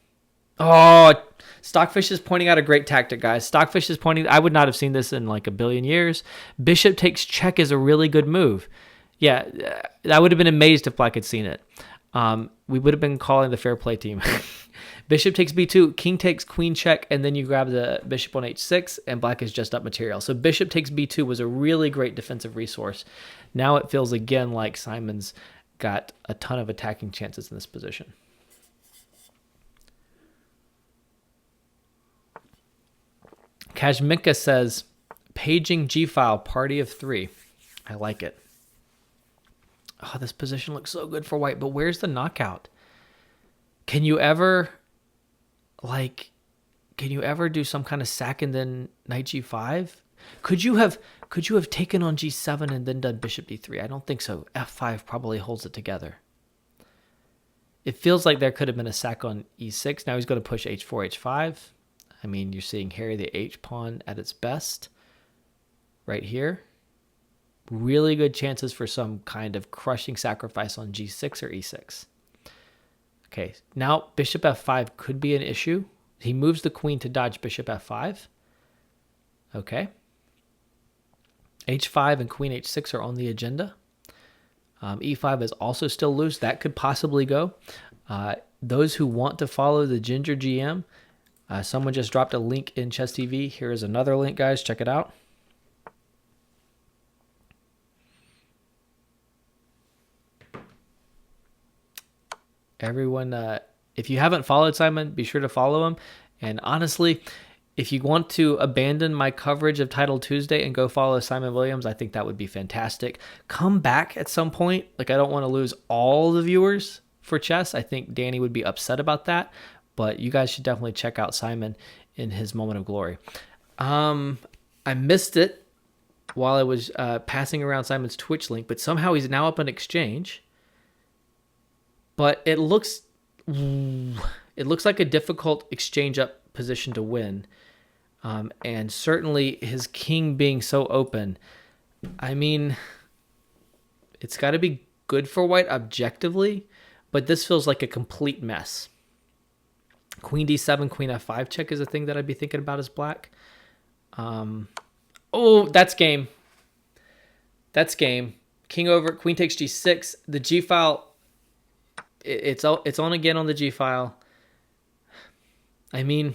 [SPEAKER 1] Oh, Stockfish is pointing out a great tactic, guys. Stockfish is pointing, I would not have seen this in like a billion years. Bishop takes check is a really good move. Yeah, I would have been amazed if black had seen it. We would have been calling the fair play team. Bishop takes b2, king takes queen check, and then you grab the bishop on h6, and black is just up material. So bishop takes b2 was a really great defensive resource. Now it feels again like Simon's got a ton of attacking chances in this position. Kazminka says, paging g-file, party of 3. I like it. Oh, this position looks so good for white, but where's the knockout? Can you ever do some kind of sack and then knight g5? Could you have taken on g7 and then done bishop d3? I don't think so. f5 probably holds it together. It feels like there could have been a sack on e6. Now he's going to push h4, h5. I mean, you're seeing Harry the h pawn at its best right here. Really good chances for some kind of crushing sacrifice on g6 or e6. Okay, now bishop f5 could be an issue. He moves the queen to dodge bishop f5. Okay. h5 and queen h6 are on the agenda. e5 is also still loose. That could possibly go. Those who want to follow the Ginger GM, someone just dropped a link in Chess TV. Here is another link, guys. Check it out. Everyone, if you haven't followed Simon, be sure to follow him. And honestly, if you want to abandon my coverage of Title Tuesday and go follow Simon Williams, I think that would be fantastic. Come back at some point. Like, I don't want to lose all the viewers for chess. I think Danny would be upset about that. But you guys should definitely check out Simon in his moment of glory. I missed it while I was passing around Simon's Twitch link, but somehow he's now up on exchange. But it looks like a difficult exchange up position to win. And certainly his king being so open, I mean, it's got to be good for white objectively, but this feels like a complete mess. Queen d7, queen f5 check is a thing that I'd be thinking about as black. Oh, that's game. That's game. King over, queen takes g6. The g file, it's on again on the g file. I mean,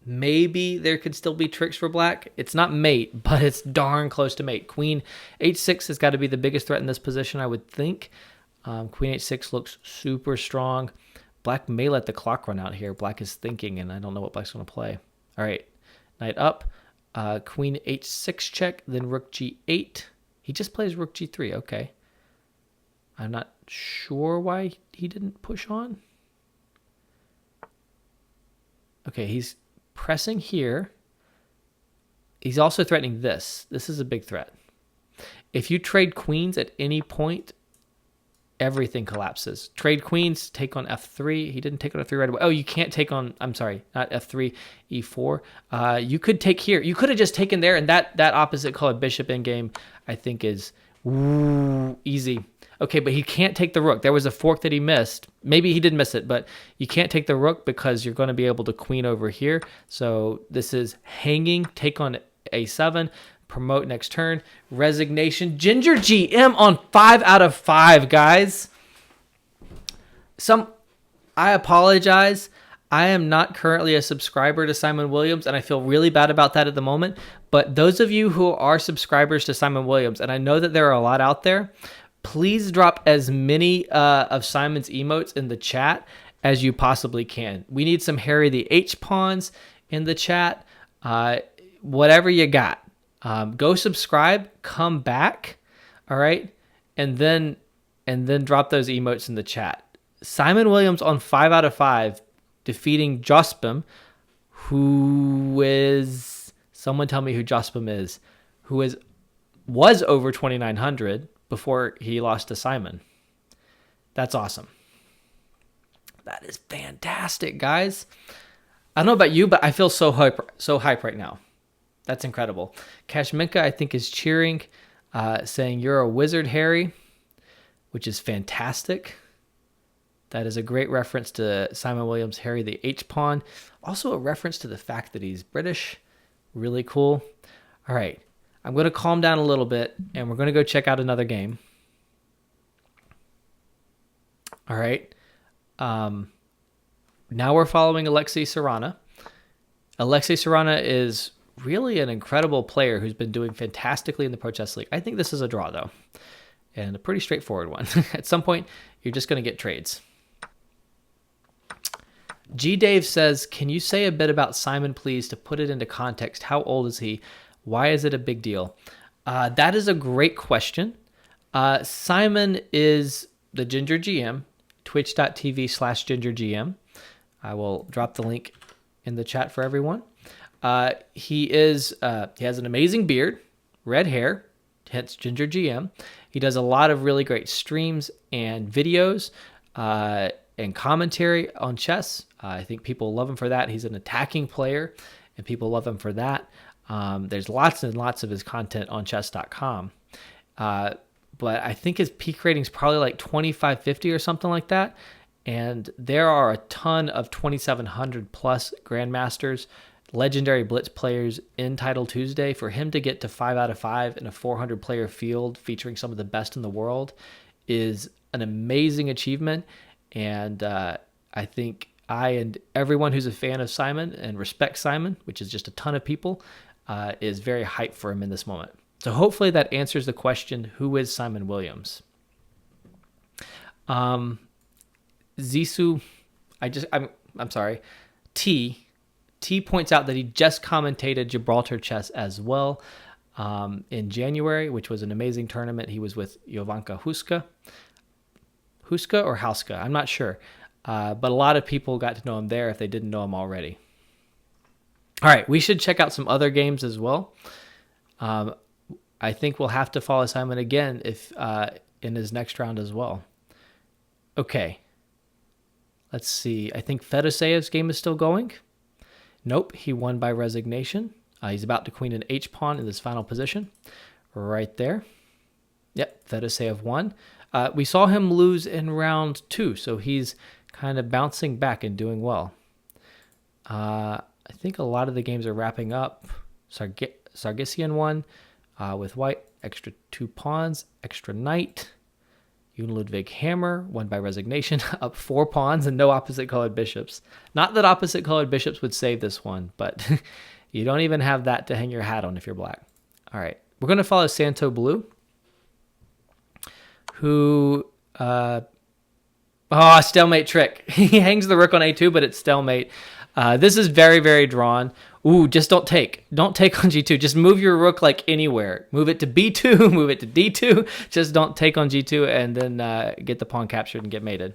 [SPEAKER 1] maybe there could still be tricks for black. It's not mate, but it's darn close to mate. Queen h6 has got to be the biggest threat in this position, I would think. Queen h6 looks super strong. Black may let the clock run out here. Black is thinking, and I don't know what black's going to play. All right, knight up. Queen h6 check, then rook g8. He just plays rook g3. Okay. I'm not sure why he didn't push on. Okay, he's pressing here. He's also threatening this. This is a big threat. If you trade queens at any point, everything collapses. Trade queens, take on f3. He didn't take on f3 right away. Oh, you can't take on, I'm sorry, not f3, e4. You could take here. You could have just taken there, and that opposite color bishop endgame, I think, is easy. Okay, but he can't take the rook. There was a fork that he missed. Maybe he did miss it, but you can't take the rook because you're going to be able to queen over here. So this is hanging, take on a7, promote next turn, resignation. Ginger GM on 5 out of 5, guys. I apologize. I am not currently a subscriber to Simon Williams, and I feel really bad about that at the moment. But those of you who are subscribers to Simon Williams, and I know that there are a lot out there, please drop as many of Simon's emotes in the chat as you possibly can. We need some Harry the H pawns in the chat. Whatever you got. Go subscribe, come back, all right? And then drop those emotes in the chat. Simon Williams on 5 out of 5, defeating Jospim, who is, someone tell me who Jospim is, was over 2,900 before he lost to Simon. That's awesome. That is fantastic, guys. I don't know about you, but I feel so hype right now. That's incredible. Kashminka, I think, is cheering, saying, "You're a wizard, Harry," which is fantastic. That is a great reference to Simon Williams' Harry the H-Pawn. Also a reference to the fact that he's British. Really cool. All right. I'm going to calm down a little bit, and we're going to go check out another game. All right. Now we're following Alexei Sarana. Alexei Sarana is really an incredible player who's been doing fantastically in the Pro Chess League. I think this is a draw, though, and a pretty straightforward one. At some point, you're just going to get trades. G. Dave says, "Can you say a bit about Simon, please, to put it into context? How old is he? Why is it a big deal?" That is a great question. Simon is the Ginger GM, twitch.tv/GingerGM. I will drop the link in the chat for everyone. He has an amazing beard, red hair, hence Ginger GM. He does a lot of really great streams and videos and commentary on chess. I think people love him for that. He's an attacking player, and people love him for that. There's lots and lots of his content on Chess.com. But I think his peak rating is probably like 2550 or something like that. And there are a ton of 2700 plus grandmasters, legendary Blitz players in Title Tuesday. For him to get to 5 out of 5 in a 400 player field featuring some of the best in the world is an amazing achievement. And I think I and everyone who's a fan of Simon and respects Simon, which is just a ton of people, is very hyped for him in this moment. So hopefully that answers the question, who is Simon Williams? Zissou, I'm sorry. T points out that he just commentated Gibraltar Chess as well in January, which was an amazing tournament. He was with Jovanka Huska or Hauska, I'm not sure. But a lot of people got to know him there if they didn't know him already. All right, we should check out some other games as well. I think we'll have to follow Simon again if in his next round as well. Okay. Let's see. I think Fedoseyev's game is still going. Nope, he won by resignation. He's about to queen an H-pawn in this final position. Right there. Yep, Fedoseyev won. We saw him lose in round 2, so he's kind of bouncing back and doing well. I think a lot of the games are wrapping up. Sargsyan won with white, extra 2 pawns, extra knight. Jun Ludwig Hammer won by resignation, up 4 pawns and no opposite-colored bishops. Not that opposite-colored bishops would save this one, but you don't even have that to hang your hat on if you're black. All right, we're going to follow Santo Blue, who... stalemate trick. He hangs the rook on a2, but it's stalemate. This is very, very drawn. Ooh, just don't take. Don't take on g2. Just move your rook like anywhere. Move it to b2, move it to d2. Just don't take on g2 and then get the pawn captured and get mated.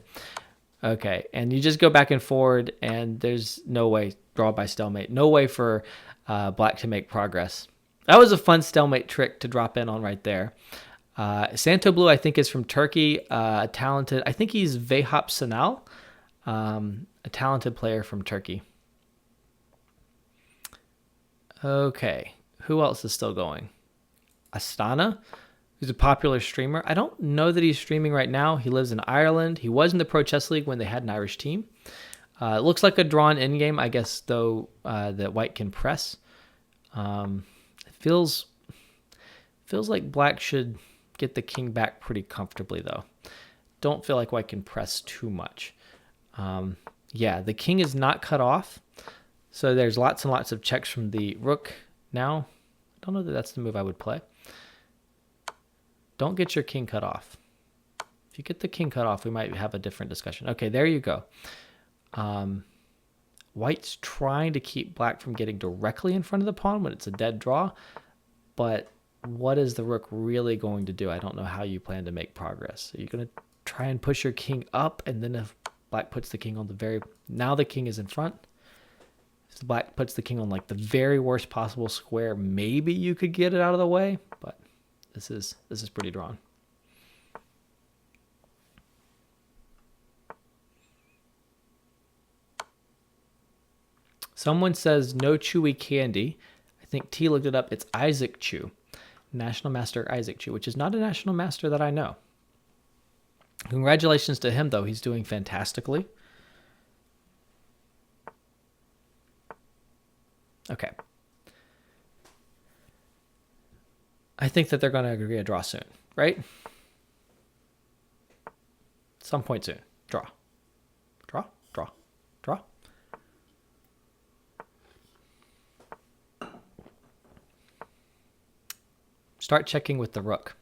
[SPEAKER 1] Okay, and you just go back and forward, and there's no way, draw by stalemate. No way for black to make progress. That was a fun stalemate trick to drop in on right there. Santo Blue, I think, is from Turkey. Talented. I think he's Vehap Sanal, a talented player from Turkey. Okay, who else is still going? Astana, who's a popular streamer. I don't know that he's streaming right now. He lives in Ireland. He was in the Pro Chess League when they had an Irish team. It looks like a drawn endgame, I guess, though, that white can press. It feels like black should get the king back pretty comfortably, though. Don't feel like white can press too much. Yeah, the king is not cut off. So there's lots and lots of checks from the rook now. I don't know that that's the move I would play. Don't get your king cut off. If you get the king cut off, we might have a different discussion. Okay, there you go. White's trying to keep black from getting directly in front of the pawn when it's a dead draw. But what is the rook really going to do? I don't know how you plan to make progress. Are you going to try and push your king up? And then if black puts the king on the very... Now the king is in front. If the black puts the king on like the very worst possible square, maybe you could get it out of the way. But this is pretty drawn. Someone says no chewy candy. I think T looked it up. It's Isaac Chew. National Master Isaac Chew, which is not a national master that I know. Congratulations to him, though. He's doing fantastically. Okay. I think that they're going to agree a draw soon, right? Some point soon. Draw. Draw, draw, draw. Start checking with the rook.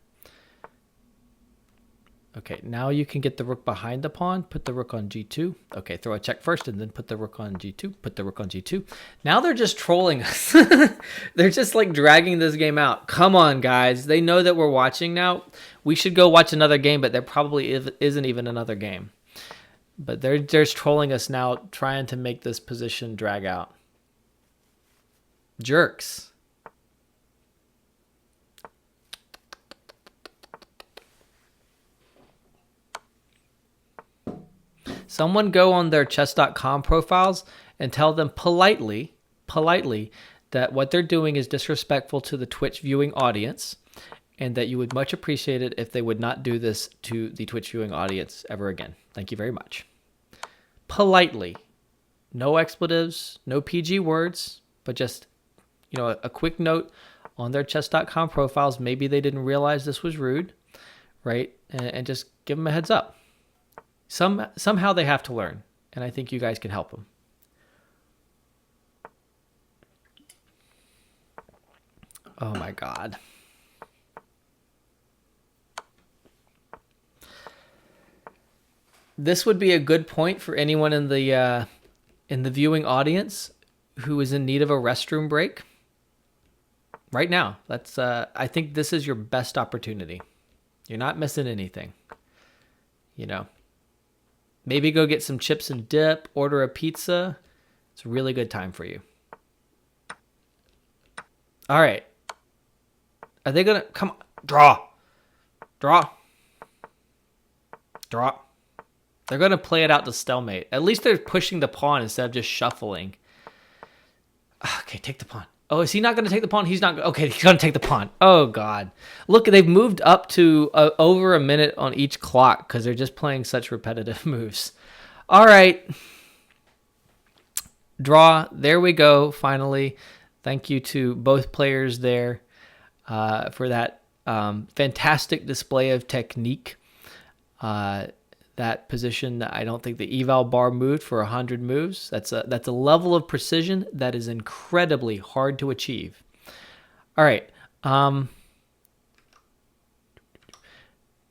[SPEAKER 1] Okay, now you can get the rook behind the pawn, put the rook on g2. Okay, throw a check first and then put the rook on g2, put the rook on g2. Now they're just trolling us. They're just like dragging this game out. Come on, guys. They know that we're watching now. We should go watch another game, but there probably isn't even another game. But they're just trolling us now, trying to make this position drag out. Jerks. Someone go on their Chess.com profiles and tell them politely that what they're doing is disrespectful to the Twitch viewing audience, and that you would much appreciate it if they would not do this to the Twitch viewing audience ever again. Thank you very much. Politely. No expletives, no PG words, but just, a quick note on their Chess.com profiles. Maybe they didn't realize this was rude, right? And just give them a heads up. Somehow they have to learn, and I think you guys can help them. Oh my God. This would be a good point for anyone in the viewing audience who is in need of a restroom break. Right now, I think this is your best opportunity. You're not missing anything. Maybe go get some chips and dip, order a pizza. It's a really good time for you. All right. Are they going to come on? Draw. They're going to play it out to stalemate. At least they're pushing the pawn instead of just shuffling. Okay, take the pawn. Oh, is he not going to take the pawn? He's not. Okay, he's going to take the pawn. Oh, God. Look, they've moved up to over a minute on each clock because they're just playing such repetitive moves. All right. Draw. There we go, finally. Thank you to both players there for that fantastic display of technique. That position that I don't think the eval bar moved for 100 moves. That's a level of precision that is incredibly hard to achieve. All right.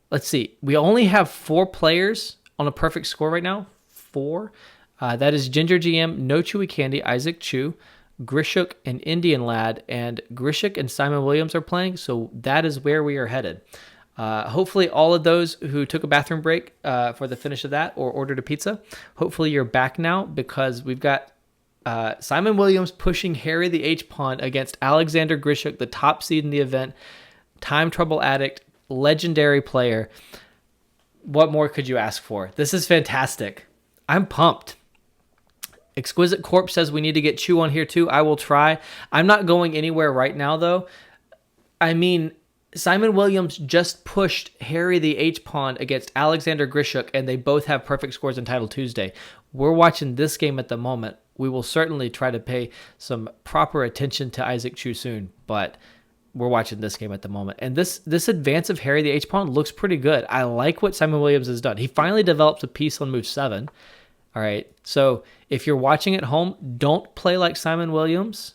[SPEAKER 1] Let's see. We only have 4 players on a perfect score right now. 4. That is Ginger GM, No Chewy Candy, Isaac Chu, Grischuk, and Indian Lad, and Grischuk and Simon Williams are playing, so that is where we are headed. Hopefully all of those who took a bathroom break for the finish of that or ordered a pizza, hopefully you're back now, because we've got Simon Williams pushing Harry the H-Pawn against Alexander Grischuk, the top seed in the event, time trouble addict, legendary player. What more could you ask for? This is fantastic. I'm pumped. Exquisite Corpse says we need to get Chew on here too. I will try. I'm not going anywhere right now, though. I mean, Simon Williams just pushed Harry the H-Pawn against Alexander Grischuk, and they both have perfect scores in Title Tuesday. We're watching this game at the moment. We will certainly try to pay some proper attention to Isaac Chu soon, but we're watching this game at the moment. And this advance of Harry the H-Pawn looks pretty good. I like what Simon Williams has done. He finally develops a piece on move 7. All right, so if you're watching at home, don't play like Simon Williams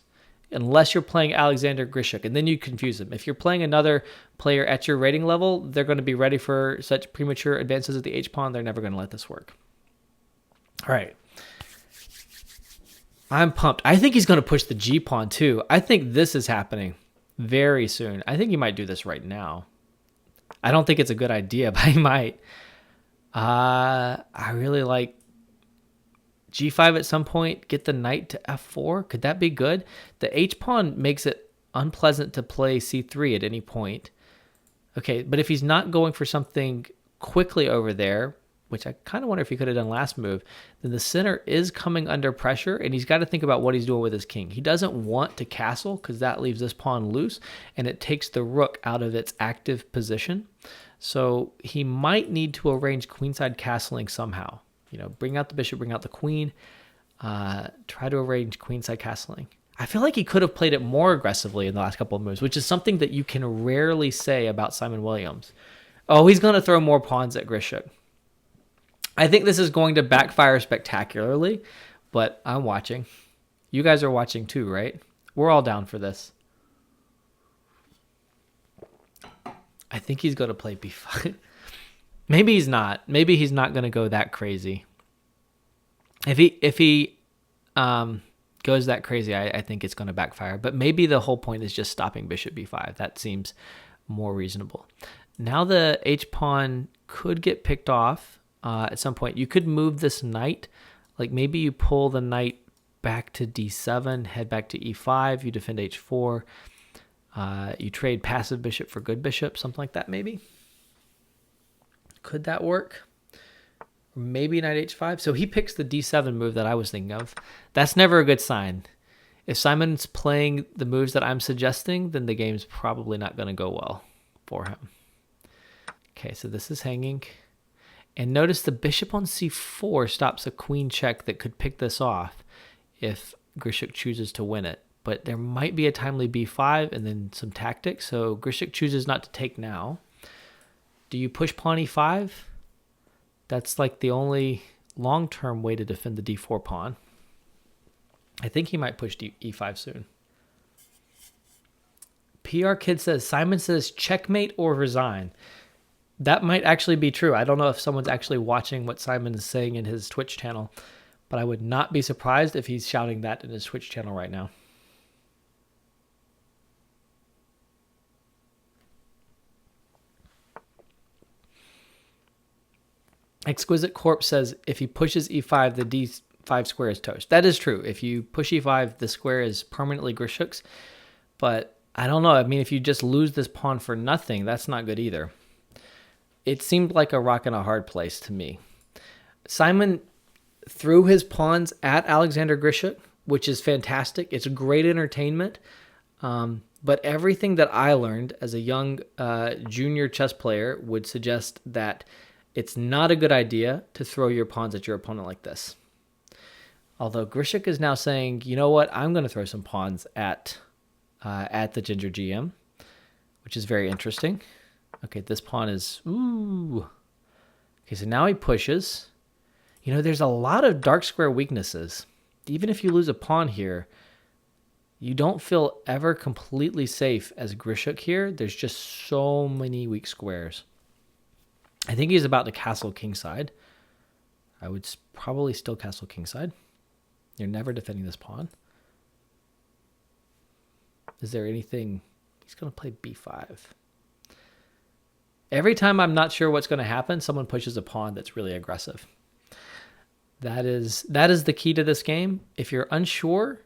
[SPEAKER 1] unless you're playing Alexander Grischuk, and then you confuse them. If you're playing another player at your rating level, they're going to be ready for such premature advances at the H-Pawn. They're never going to let this work. All right. I'm pumped. I think he's going to push the G-Pawn too. I think this is happening very soon. I think he might do this right now. I don't think it's a good idea, but he might. I really like G5 at some point, get the knight to F4. Could that be good? The H-Pawn makes it unpleasant to play C3 at any point. Okay, but if he's not going for something quickly over there, which I kind of wonder if he could have done last move, then the center is coming under pressure, and he's got to think about what he's doing with his king. He doesn't want to castle because that leaves this pawn loose, and it takes the rook out of its active position. So he might need to arrange queenside castling somehow. Bring out the bishop, bring out the queen, try to arrange queenside castling. I feel like he could have played it more aggressively in the last couple of moves, which is something that you can rarely say about Simon Williams. Oh, he's going to throw more pawns at Grischuk. I think this is going to backfire spectacularly, but I'm watching. You guys are watching too, right? We're all down for this. I think he's going to play B5. Maybe he's not. Maybe he's not going to go that crazy. If he goes that crazy, I think it's going to backfire. But maybe the whole point is just stopping bishop b5. That seems more reasonable. Now the h-pawn could get picked off at some point. You could move this knight. Like maybe you pull the knight back to d7, head back to e5, you defend h4, you trade passive bishop for good bishop, something like that maybe. Could that work? Maybe knight h5. So he picks the d7 move that I was thinking of. That's never a good sign. If Simon's playing the moves that I'm suggesting, then the game's probably not going to go well for him. Okay, so this is hanging. And notice the bishop on c4 stops a queen check that could pick this off if Grischuk chooses to win it. But there might be a timely b5 and then some tactics. So Grischuk chooses not to take now. Do you push pawn e5? That's like the only long-term way to defend the d4 pawn. I think he might push e5 soon. PR Kid says, Simon says checkmate or resign. That might actually be true. I don't know if someone's actually watching what Simon is saying in his Twitch channel, but I would not be surprised if he's shouting that in his Twitch channel right now. Exquisite Corpse says, if he pushes e5, the d5 square is toast. That is true. If you push e5, the square is permanently Grischuk's. But I don't know. I mean, if you just lose this pawn for nothing, that's not good either. It seemed like a rock and a hard place to me. Simon threw his pawns at Alexander Grischuk, which is fantastic. It's great entertainment. But everything that I learned as a young junior chess player would suggest that it's not a good idea to throw your pawns at your opponent like this. Although Grischuk is now saying, you know what, I'm going to throw some pawns at the Ginger GM, which is very interesting. Okay, this pawn is, ooh. Okay, so now he pushes. You know, there's a lot of dark square weaknesses. Even if you lose a pawn here, you don't feel ever completely safe as Grischuk here. There's just so many weak squares. I think he's about to castle kingside. I would probably still castle kingside. You're never defending this pawn. Is there anything? He's going to play b5. Every time I'm not sure what's going to happen, someone pushes a pawn that's really aggressive. That is the key to this game. If you're unsure,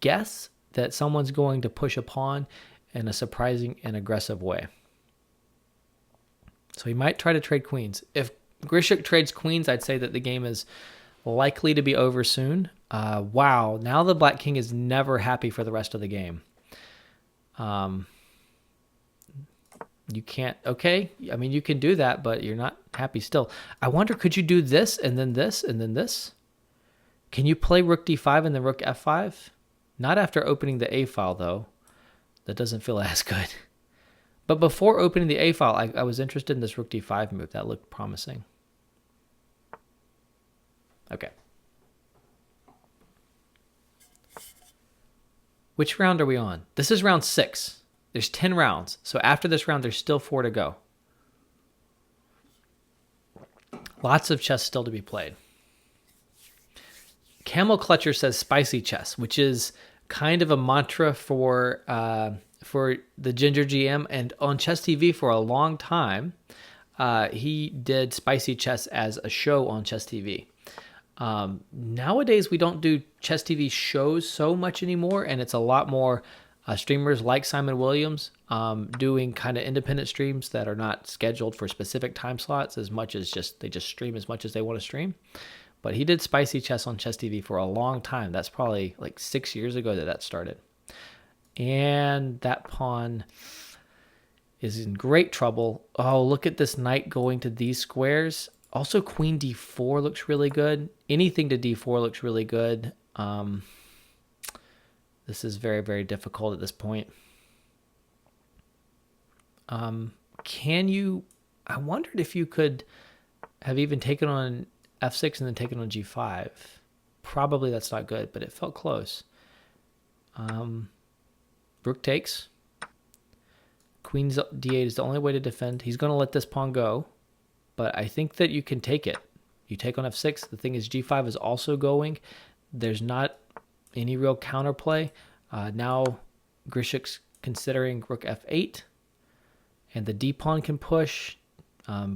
[SPEAKER 1] guess that someone's going to push a pawn in a surprising and aggressive way. So he might try to trade queens. If Grischuk trades queens, I'd say that the game is likely to be over soon. Wow, now the black king is never happy for the rest of the game. You can't, okay, I mean, you can do that, but you're not happy still. I wonder, could you do this and then this and then this? Can you play rook d5 and then rook f5? Not after opening the a file, though. That doesn't feel as good. But before opening the a file, I was interested in this rook d5 move. That looked promising. Okay. Which round are we on? This is round 6. There's 10 rounds. So after this round, there's still 4 to go. Lots of chess still to be played. Camel Clutcher says spicy chess, which is kind of a mantra for the Ginger GM. And on Chess TV for a long time, he did spicy chess as a show on Chess TV. Nowadays, we don't do Chess TV shows so much anymore, and it's a lot more streamers like Simon Williams doing kind of independent streams that are not scheduled for specific time slots as much as they just stream as much as they want to stream. But he did spicy chess on Chess TV for a long time. That's probably like 6 years ago that started. And that pawn is in great trouble. Oh, look at this knight going to these squares. Also, queen d4 looks really good. Anything to d4 looks really good. This is very, very difficult at this point. I wondered if you could have even taken on f6 and then taken on g5. Probably that's not good, but it felt close. Rook takes. Queen d8 is the only way to defend. He's going to let this pawn go, but I think that you can take it. You take on f6. The thing is, g5 is also going. There's not any real counterplay. Now Grischuk's considering rook f8, and the d pawn can push.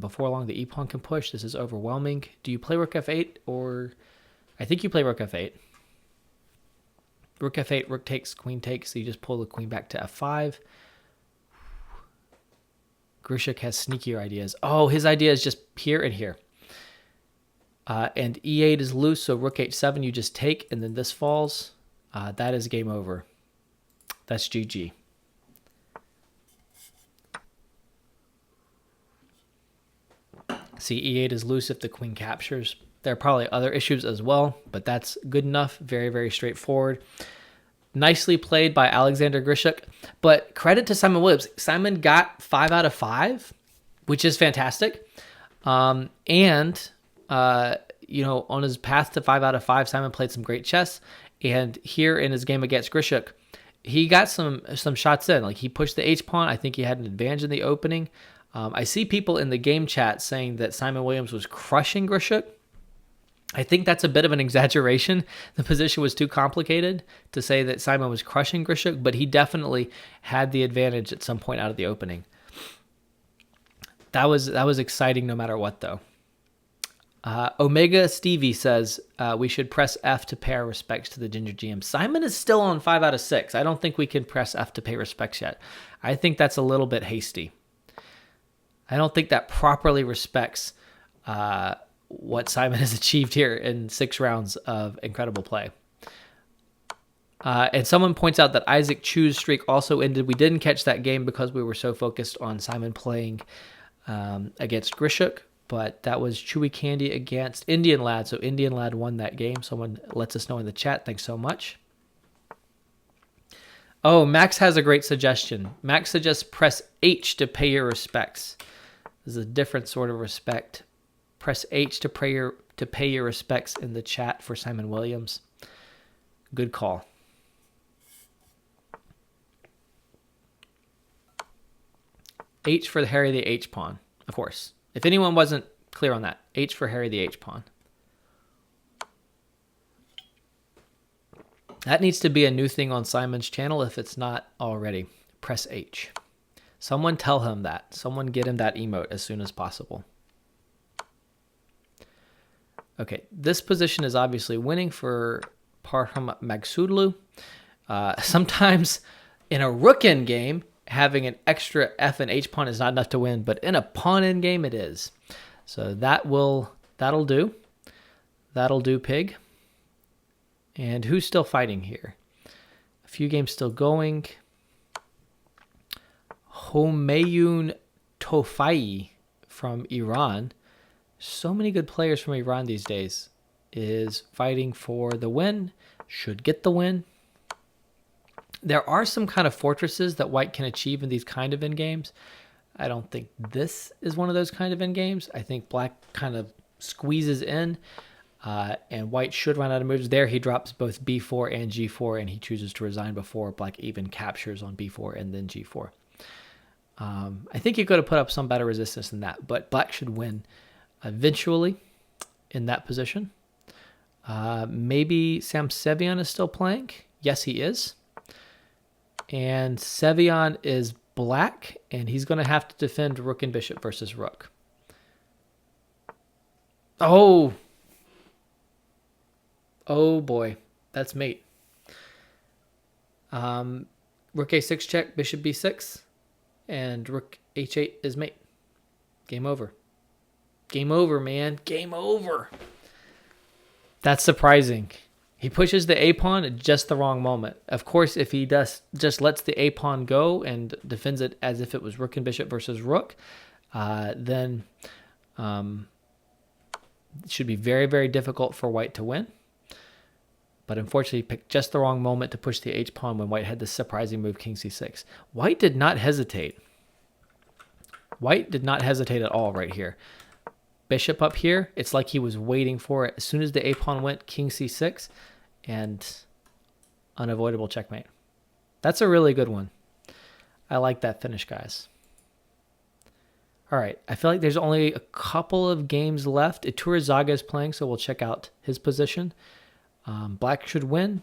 [SPEAKER 1] Before long, the e pawn can push. This is overwhelming. Do you play rook f8 or? I think you play rook f8. Rook f8, rook takes, queen takes. So you just pull the queen back to f5. Grischuk has sneakier ideas. Oh, his idea is just here and here. And e8 is loose, so rook h7, you just take, and then this falls. That is game over. That's GG. See, e8 is loose if the queen captures. There are probably other issues as well, but that's good enough. Very, very straightforward. Nicely played by Alexander Grischuk. But credit to Simon Williams. Simon got 5 out of 5, which is fantastic. On his path to 5 out of 5, Simon played some great chess. And here in his game against Grischuk, he got some shots in. Like, he pushed the H-pawn. I think he had an advantage in the opening. I see people in the game chat saying that Simon Williams was crushing Grischuk. I think that's a bit of an exaggeration. The position was too complicated to say that Simon was crushing Grischuk, but he definitely had the advantage at some point out of the opening. That was exciting no matter what, though. Omega Stevie says we should press F to pay our respects to the Ginger GM. Simon is still on 5 out of 6. I don't think we can press F to pay respects yet. I think that's a little bit hasty. I don't think that properly respects what Simon has achieved here in 6 rounds of incredible play. And someone points out that Isaac Chu's streak also ended. We didn't catch that game because we were so focused on Simon playing against Grischuk, but that was Chewy Candy against Indian Lad. So Indian Lad won that game. Someone lets us know in the chat. Thanks so much. Oh, Max has a great suggestion. Max suggests press H to pay your respects. This is a different sort of respect. Press H to pay your respects in the chat for Simon Williams. Good call. H for Harry the H-pawn, of course. If anyone wasn't clear on that, H for Harry the H-pawn. That needs to be a new thing on Simon's channel if it's not already. Press H. Someone tell him that. Someone get him that emote as soon as possible. Okay, this position is obviously winning for Parham Magsudlu. Sometimes in a rook end game, having an extra F and H pawn is not enough to win, but in a pawn end game, it is. So that'll do. That'll do, pig. And who's still fighting here? A few games still going. Homayun Tofai from Iran. So many good players from Iran these days. Is fighting for the win. Should get the win. There are some kind of fortresses that white can achieve in these kind of endgames. I don't think this is one of those kind of endgames. I think black kind of squeezes in. And white should run out of moves. There he drops both b4 and g4, and he chooses to resign before black even captures on b4 and then g4. I think he could have put up some better resistance than that, but black should win eventually in that position. Maybe Sam Sevian is still playing. Yes, he is. And Sevian is black, and he's going to have to defend rook and bishop versus rook. Oh! Oh boy, that's mate. Rook a6 check, bishop b6, and rook h8 is mate. Game over. Game over, man. Game over. That's surprising. He pushes the a-pawn at just the wrong moment. Of course, if he just lets the a-pawn go and defends it as if it was rook and bishop versus rook, then it should be very, very difficult for white to win. But unfortunately, he picked just the wrong moment to push the h-pawn when white had this surprising move, king c6. White did not hesitate. White did not hesitate at all right here. Bishop up here, it's like he was waiting for it. As soon as the a-pawn went, king c6, and unavoidable checkmate. That's a really good one. I like that finish, guys. All right, I feel like there's only a couple of games left. Iturrizaga is playing, so we'll check out his position. Black should win.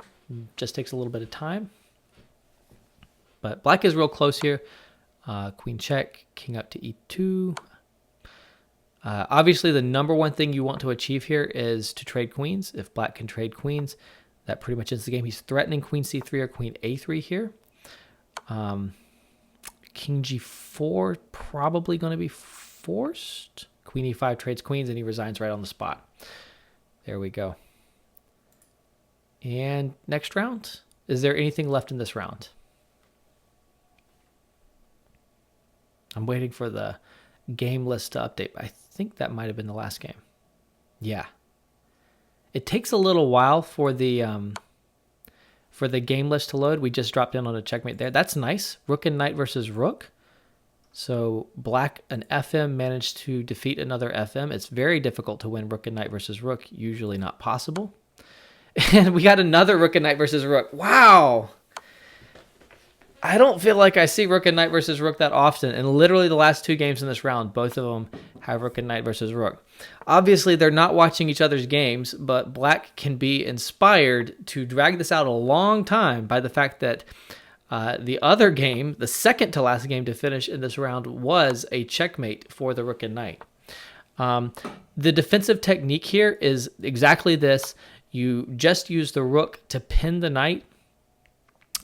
[SPEAKER 1] Just takes a little bit of time. But black is real close here. Queen check, king up to e2. Obviously, the number one thing you want to achieve here is to trade queens. If black can trade queens, That pretty much ends the game. He's threatening queen c3 or queen a3 here. King g4 probably going to be forced. Queen e5 trades queens, and he resigns right on the spot. There we go. And next round. Is there anything left in this round? I'm waiting for the game list to update. I think that might have been the last game. Yeah. It takes a little while for the game list to load. We just dropped in on a checkmate there. That's nice. Rook and knight versus rook. So black, an FM, managed to defeat another FM. It's very difficult to win rook and knight versus rook. Usually not possible. And we got another rook and knight versus rook. Wow. I don't feel like I see rook and knight versus rook that often. And literally the last two games in this round, both of them have rook and knight versus rook. Obviously, they're not watching each other's games, but black can be inspired to drag this out a long time by the fact that the other game, the second to last game to finish in this round, was a checkmate for the rook and knight. The defensive technique here is exactly this. You just use the rook to pin the knight.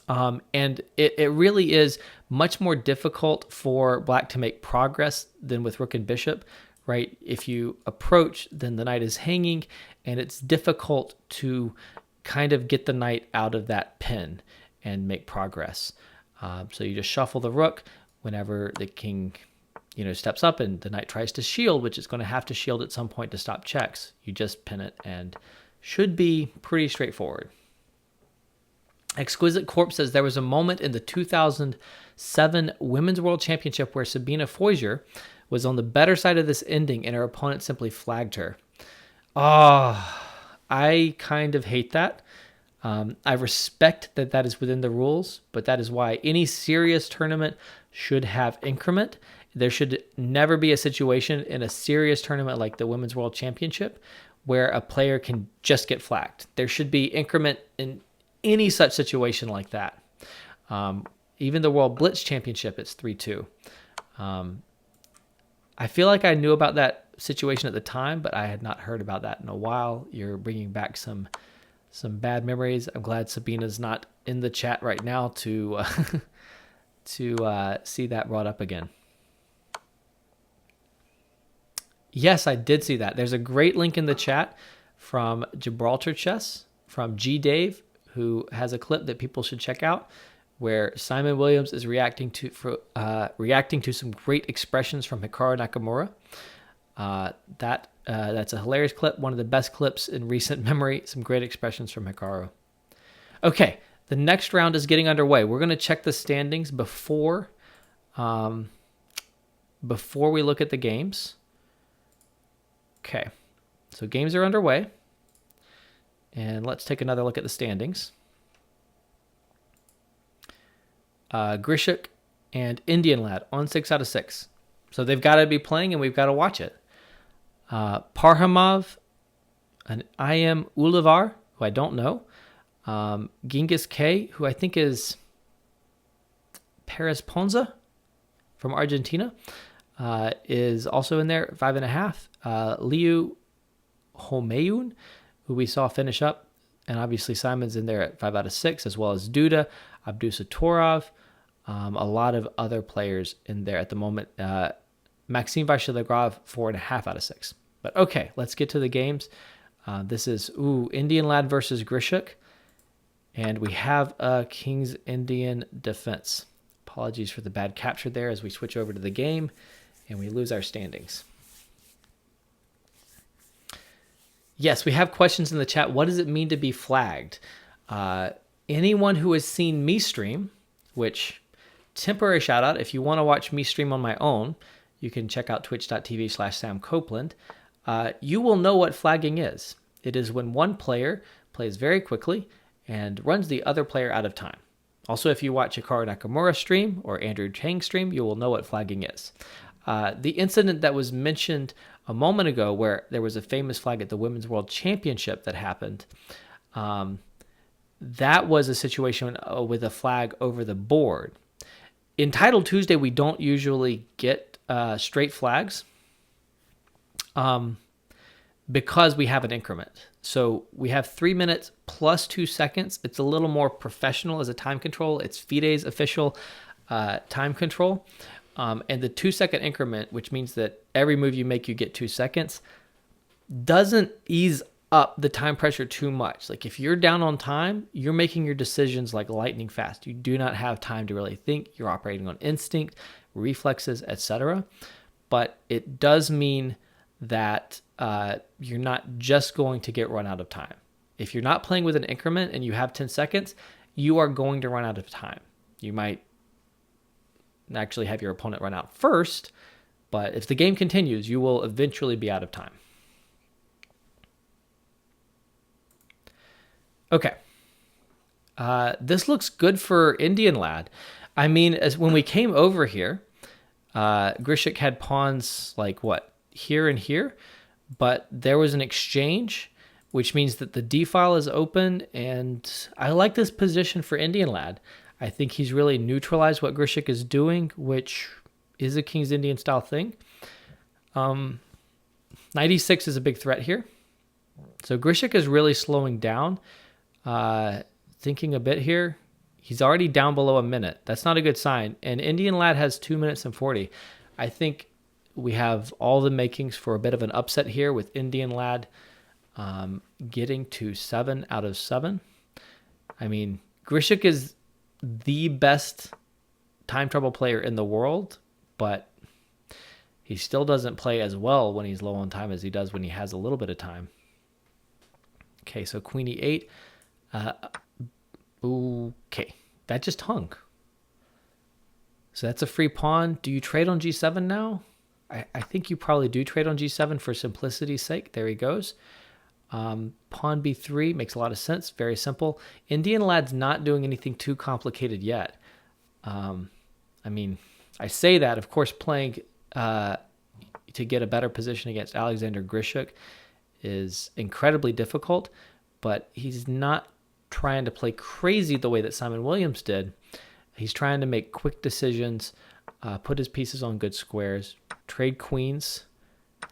[SPEAKER 1] And it really is much more difficult for black to make progress than with rook and bishop, right? If you approach, then the knight is hanging, and it's difficult to kind of get the knight out of that pin and make progress. So you just shuffle the rook whenever the king, steps up and the knight tries to shield, which it's going to have to shield at some point to stop checks. You just pin it and should be pretty straightforward. Exquisite Corpse says there was a moment in the 2007 Women's World Championship where Sabina Foiser was on the better side of this ending and her opponent simply flagged her. Oh, I kind of hate that. I respect that that is within the rules, but that is why any serious tournament should have increment. There should never be a situation in a serious tournament like the Women's World Championship where a player can just get flagged. There should be increment in any such situation like that. Even the World Blitz Championship, it's 3-2. I feel like I knew about that situation at the time, but I had not heard about that in a while. You're bringing back some bad memories. I'm glad Sabina's not in the chat right now to see that brought up again. Yes, I did see that. There's a great link in the chat from Gibraltar Chess, from G Dave, who has a clip that people should check out, where Simon Williams is reacting to some great expressions from Hikaru Nakamura. That's a hilarious clip, one of the best clips in recent memory. Some great expressions from Hikaru. Okay, the next round is getting underway. We're going to check the standings before we look at the games. Okay, so games are underway. And let's take another look at the standings. Grischuk and Indian Lad on 6 out of 6. So they've got to be playing and we've got to watch it. Parhamov and I am Ulivar, who I don't know. Genghis K, who I think is Paris Ponza from Argentina, is also in there, 5.5. Liu Homeyoun, who we saw finish up, and obviously Simon's in there at 5 out of 6, as well as Duda, Abdusatorov, a lot of other players in there at the moment. Maxime Vachier-Lagrave, 4.5 out of 6. But okay, let's get to the games. This is Indian Lad versus Grischuk, and we have a King's Indian defense. Apologies for the bad capture there as we switch over to the game and we lose our standings. Yes, we have questions in the chat. What does it mean to be flagged? Anyone who has seen me stream, which, temporary shout out, if you want to watch me stream on my own, you can check out twitch.tv/Sam Copeland. You will know what flagging is. It is when one player plays very quickly and runs the other player out of time. Also, if you watch Hikaru Nakamura stream or Andrew Chang stream, you will know what flagging is. The incident that was mentioned a moment ago where there was a famous flag at the Women's World Championship that happened, that was a situation with a flag over the board. In Title Tuesday, we don't usually get straight flags because we have an increment. So we have 3 minutes plus 2 seconds. It's a little more professional as a time control. It's FIDE's official time control. And the 2-second increment, which means that every move you make, you get 2 seconds, doesn't ease up the time pressure too much. Like if you're down on time, you're making your decisions like lightning fast. You do not have time to really think. You're operating on instinct, reflexes, etc. But it does mean that you're not just going to get run out of time. If you're not playing with an increment and you have 10 seconds, you are going to run out of time. You might actually have your opponent run out first, but if the game continues, you will eventually be out of time. Okay. This looks good for Indian Lad. I mean, when we came over here, Grischuk had pawns like what? Here and here, but there was an exchange, which means that the D file is open, and I like this position for Indian Lad. I think he's really neutralized what Grischuk is doing, which is a King's Indian style thing. Knight e6 is a big threat here. So Grischuk is really slowing down, thinking a bit here. He's already down below a minute. That's not a good sign. And Indian Lad has 2 minutes and 40. I think we have all the makings for a bit of an upset here with Indian Lad getting to 7 out of 7. I mean, Grischuk is the best time trouble player in the world, but he still doesn't play as well when he's low on time as he does when he has a little bit of time. Okay, so Queen e8. Okay, that just hung. So that's a free pawn. Do you trade on g7 now? I think you probably do trade on g7 for simplicity's sake. There he goes. Pawn b3 makes a lot of sense. Very simple. Indian Lad's not doing anything too complicated yet. I mean, I say that, of course, playing to get a better position against Alexander Grischuk is incredibly difficult, but he's not trying to play crazy the way that Simon Williams did. He's trying to make quick decisions, put his pieces on good squares, trade queens.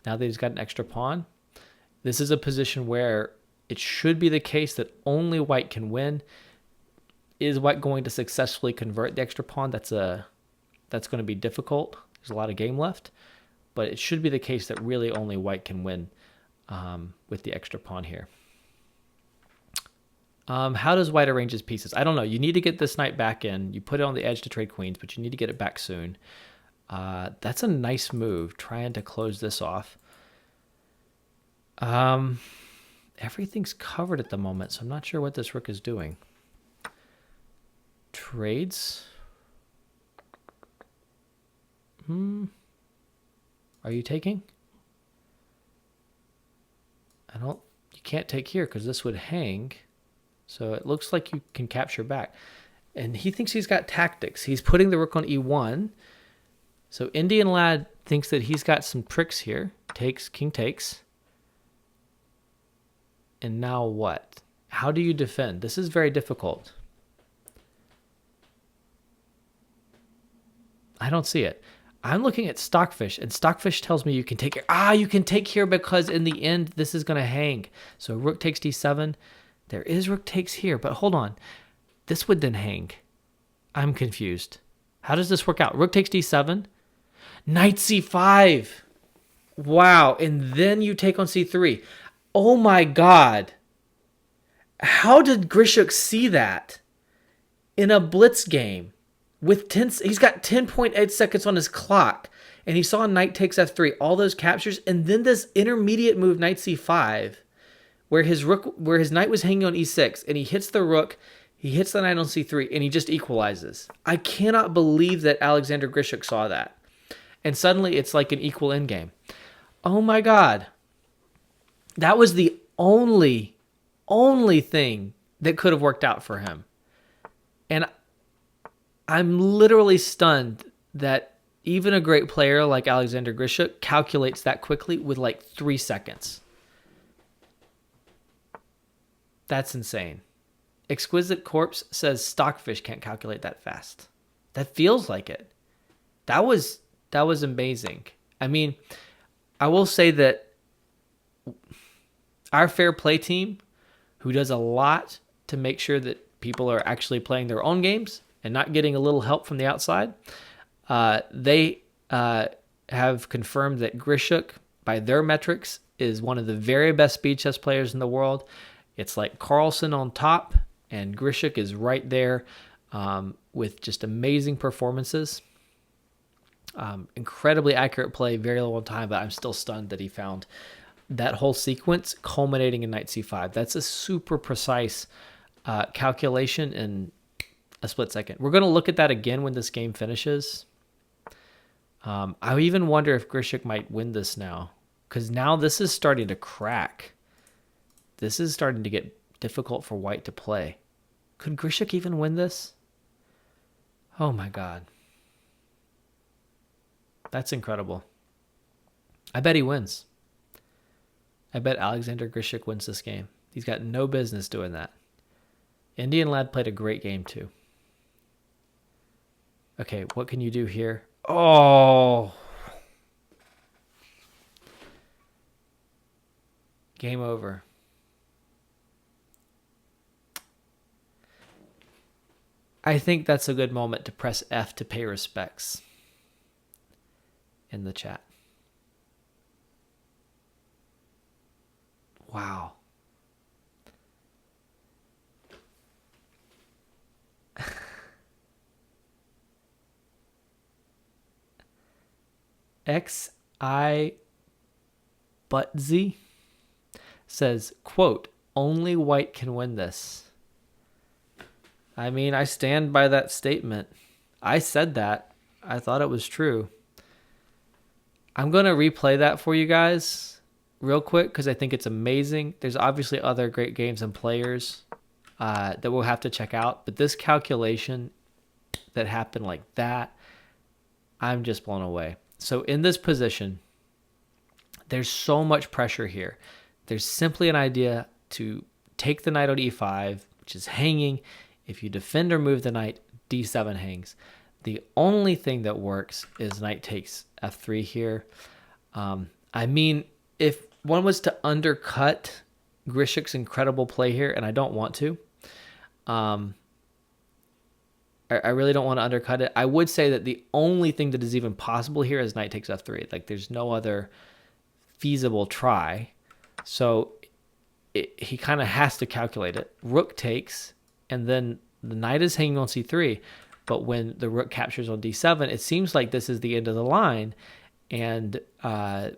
[SPEAKER 1] Now that he's got an extra pawn, this is a position where it should be the case that only white can win. Is white going to successfully convert the extra pawn? That's going to be difficult. There's a lot of game left, but it should be the case that really only white can win with the extra pawn here. How does white arrange his pieces? I don't know. You need to get this knight back in. You put it on the edge to trade queens, but you need to get it back soon. That's a nice move, trying to close this off. Everything's covered at the moment, so I'm not sure what this rook is doing. Trades. Are you taking? You can't take here because this would hang. So it looks like you can capture back. And he thinks he's got tactics. He's putting the rook on e1. So Indian Lad thinks that he's got some tricks here. Takes, king takes. And now what? How do you defend? This is very difficult. I don't see it. I'm looking at Stockfish, and Stockfish tells me you can take here. You can take here because in the end, this is going to hang. So rook takes d7. There is rook takes here, but hold on. This would then hang. I'm confused. How does this work out? Rook takes d7. Knight c5. Wow. And then you take on c3. Oh my God. How did Grischuk see that in a Blitz game? He's got 10.8 seconds on his clock, and he saw knight takes f3, all those captures, and then this intermediate move, knight c5, where his knight was hanging on e6, and he hits the rook, he hits the knight on c3, and he just equalizes. I cannot believe that Alexander Grischuk saw that. And suddenly it's like an equal endgame. Oh my God. That was the only thing that could have worked out for him. And I'm literally stunned that even a great player like Alexander Grischuk calculates that quickly with like 3 seconds. That's insane. Exquisite Corpse says Stockfish can't calculate that fast. That feels like it. That was amazing. I mean, I will say that our fair play team, who does a lot to make sure that people are actually playing their own games and not getting a little help from the outside, they have confirmed that Grischuk, by their metrics, is one of the very best speed chess players in the world. It's like Carlsen on top, and Grischuk is right there with just amazing performances. Incredibly accurate play, very low on time, but I'm still stunned that he found that whole sequence culminating in knight c5. That's a super precise calculation in a split second. We're going to look at that again when this game finishes. I even wonder if Grischuk might win this now, because now this is starting to crack. This is starting to get difficult for white to play. Could Grischuk even win this? Oh my God. That's incredible. I bet he wins. I bet Alexander Grischuk wins this game. He's got no business doing that. Indian lad played a great game too. Okay, what can you do here? Oh! Game over. I think that's a good moment to press F to pay respects in the chat. Wow. XI Butzy says, quote, only white can win this. I mean, I stand by that statement. I said that. I thought it was true. I'm going to replay that for you guys real quick because I think it's amazing. There's obviously other great games and players that we'll have to check out. But this calculation that happened like that, I'm just blown away. So in this position, there's so much pressure here. There's simply an idea to take the knight on e5, which is hanging. If you defend or move the knight, d7 hangs. The only thing that works is knight takes f3 here. I mean, if one was to undercut Grischuk's incredible play here, and I don't want to, I really don't want to undercut it. I would say that the only thing that is even possible here is knight takes f3. Like, there's no other feasible try. So he kind of has to calculate it. Rook takes, and then the knight is hanging on c3. But when the rook captures on d7, it seems like this is the end of the line. And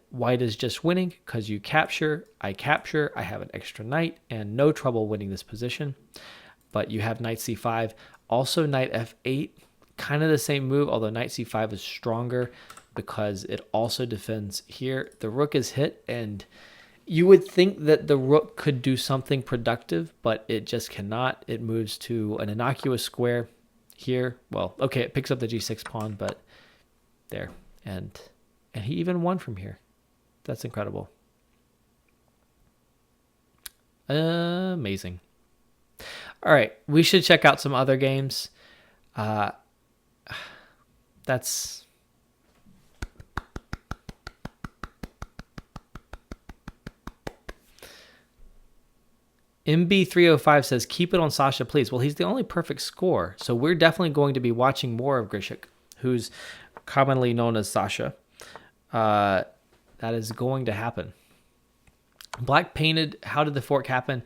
[SPEAKER 1] white is just winning because you capture, I have an extra knight, and no trouble winning this position. But you have knight c5. Also knight f8, kind of the same move, although knight c5 is stronger because it also defends here. The rook is hit, and you would think that the rook could do something productive, but it just cannot. It moves to an innocuous square here. Well, okay, it picks up the g6 pawn, but there. And he even won from here. That's incredible. Amazing. All right, we should check out some other games. That's... MB305 says, keep it on Sasha, please. Well, he's the only perfect score, so we're definitely going to be watching more of Grischuk, who's commonly known as Sasha. That is going to happen. Black painted, how did the fork happen?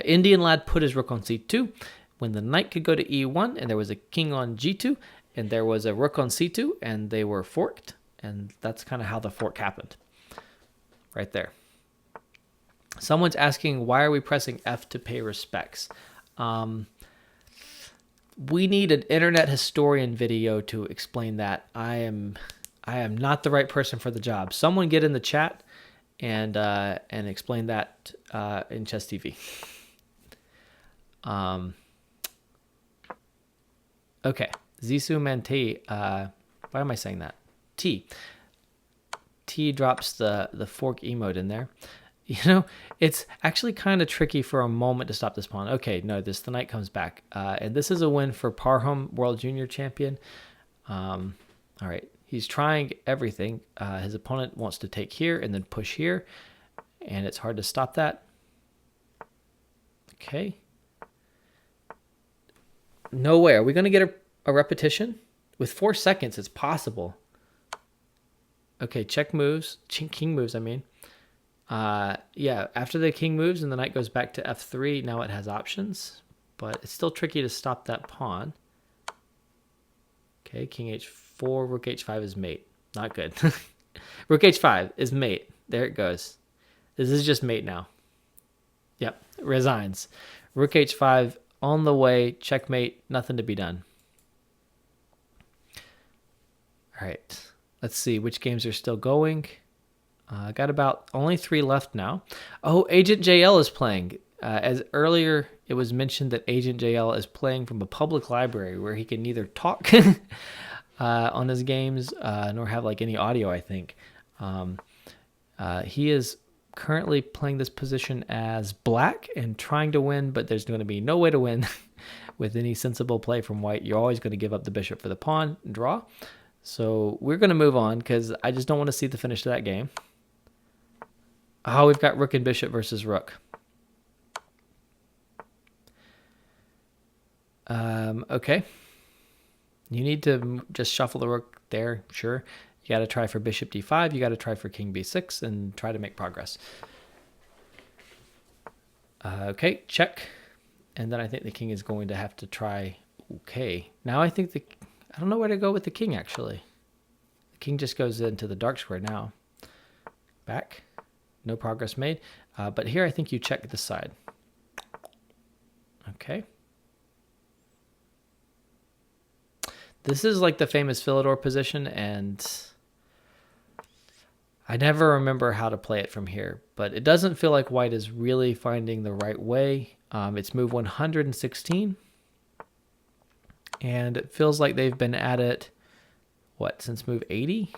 [SPEAKER 1] Indian lad put his rook on c2 when the knight could go to e1, and there was a king on g2, and there was a rook on c2, and they were forked, and that's kind of how the fork happened. Right there. Someone's asking, why are we pressing F to pay respects? We need an internet historian video to explain that. I am not the right person for the job. Someone get in the chat and explain that in Chess TV. Okay, Zizou Manti. Why am I saying that? T drops the fork emote in there. You know, it's actually kind of tricky for a moment to stop this pawn. Okay, no, the knight comes back. And this is a win for Parham, World Junior Champion. All right, he's trying everything. His opponent wants to take here and then push here, and it's hard to stop that. Okay. No way. Are we going to get a repetition? With 4 seconds, it's possible. Okay, check moves. King moves, I mean. Yeah, after the king moves and the knight goes back to f3, now it has options. But it's still tricky to stop that pawn. Okay, king h4, rook h5 is mate. Not good. Rook h5 is mate. There it goes. This is just mate now. Yep, resigns. Rook h5 on the way. Checkmate. Nothing to be done. All right. Let's see which games are still going. Got about only 3 left now. Oh, Agent JL is playing. As earlier, it was mentioned that Agent JL is playing from a public library where he can neither talk on his games nor have like any audio, I think. He is currently playing this position as black and trying to win, but there's going to be no way to win with any sensible play from white. You're always going to give up the bishop for the pawn and draw. So we're going to move on because I just don't want to see the finish to that game. Oh, we've got rook and bishop versus rook. Okay. You need to just shuffle the rook there, sure. You got to try for bishop d5. You got to try for king b6 and try to make progress. Okay, check. And then I think the king is going to have to try. Okay. Now I think I don't know where to go with the king, actually. The king just goes into the dark square now. Back. No progress made. But here I think you check this side. Okay. This is like the famous Philidor position, and I never remember how to play it from here, but it doesn't feel like white is really finding the right way. It's move 116, and it feels like they've been at it, since move 80?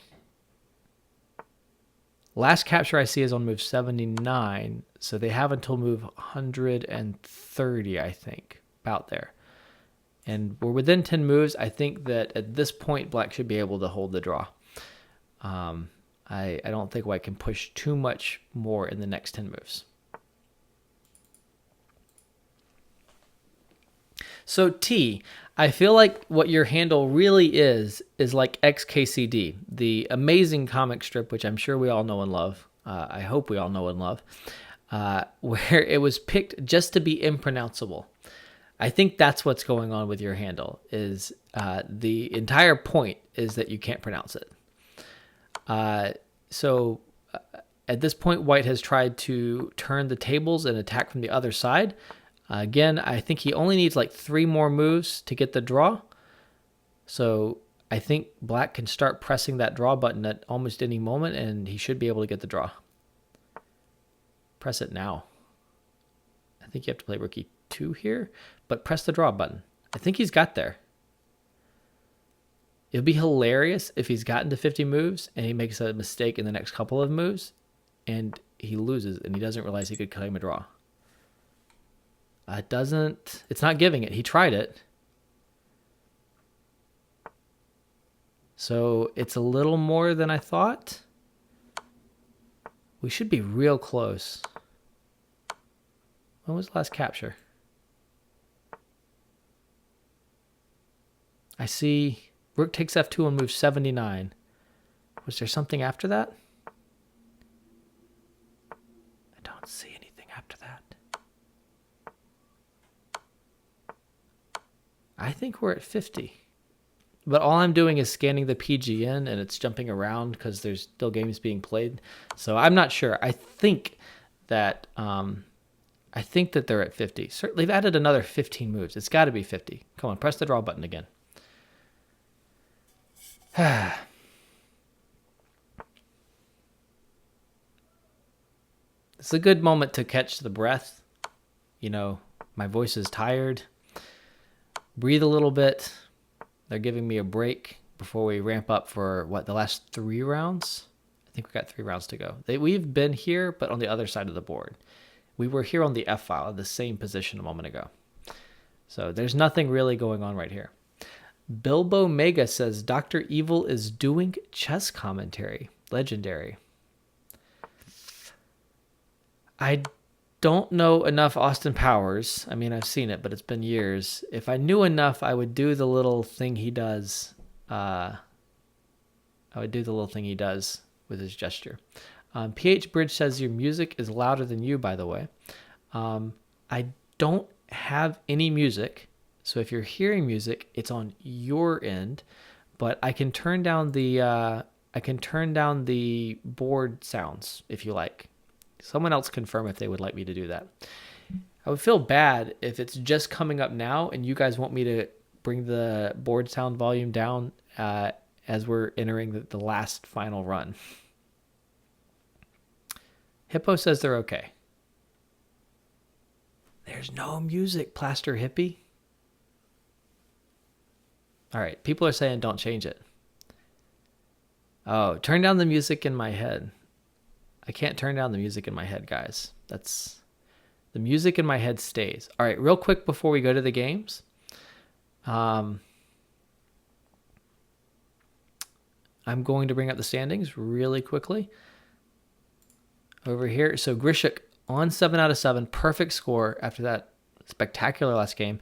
[SPEAKER 1] Last capture I see is on move 79, so they have until move 130, I think, about there. And we're within 10 moves. I think that at this point, black should be able to hold the draw. I don't think white can push too much more in the next 10 moves. So T, I feel like what your handle really is like XKCD, the amazing comic strip, which I'm sure we all know and love. I hope we all know and love, where it was picked just to be impronounceable. I think that's what's going on with your handle, is the entire point is that you can't pronounce it. So at this point, white has tried to turn the tables and attack from the other side. Again, I think he only needs like 3 more moves to get the draw. So I think black can start pressing that draw button at almost any moment, and he should be able to get the draw. Press it now. I think you have to play rook e2 here, but press the draw button. I think he's got there. It'd be hilarious if he's gotten to 50 moves and he makes a mistake in the next couple of moves and he loses and he doesn't realize he could claim a draw. It's not giving it. He tried it. So it's a little more than I thought. We should be real close. When was the last capture? I see rook takes f2 on move 79. Was there something after that? I don't see anything after that. I think we're at 50. But all I'm doing is scanning the PGN and it's jumping around because there's still games being played. So I'm not sure. I think that they're at 50. Certainly they've added another 15 moves. It's got to be 50. Come on, press the draw button again. It's a good moment to catch the breath. You know, my voice is tired. Breathe a little bit. They're giving me a break before we ramp up for, the last 3 rounds? I think we've got 3 rounds to go. We've been here, but on the other side of the board. We were here on the F file, the same position a moment ago. So there's nothing really going on right here. Bilbo Mega says, Dr. Evil is doing chess commentary. Legendary. I don't know enough Austin Powers. I mean, I've seen it, but it's been years. If I knew enough, I would do the little thing he does. I would do the little thing he does with his gesture. PH Bridge says your music is louder than you, by the way. I don't have any music, so if you're hearing music, it's on your end. But I can turn down the board sounds if you like. Someone else confirm if they would like me to do that. I would feel bad if it's just coming up now and you guys want me to bring the board sound volume down as we're entering the last final run. Hippo says they're okay. There's no music, Plaster Hippie. All right, people are saying don't change it. Oh, turn down the music in my head. I can't turn down the music in my head, guys. The music in my head stays. All right, real quick before we go to the games. I'm going to bring up the standings really quickly. Over here, so Grischuk on 7 out of 7, perfect score after that spectacular last game.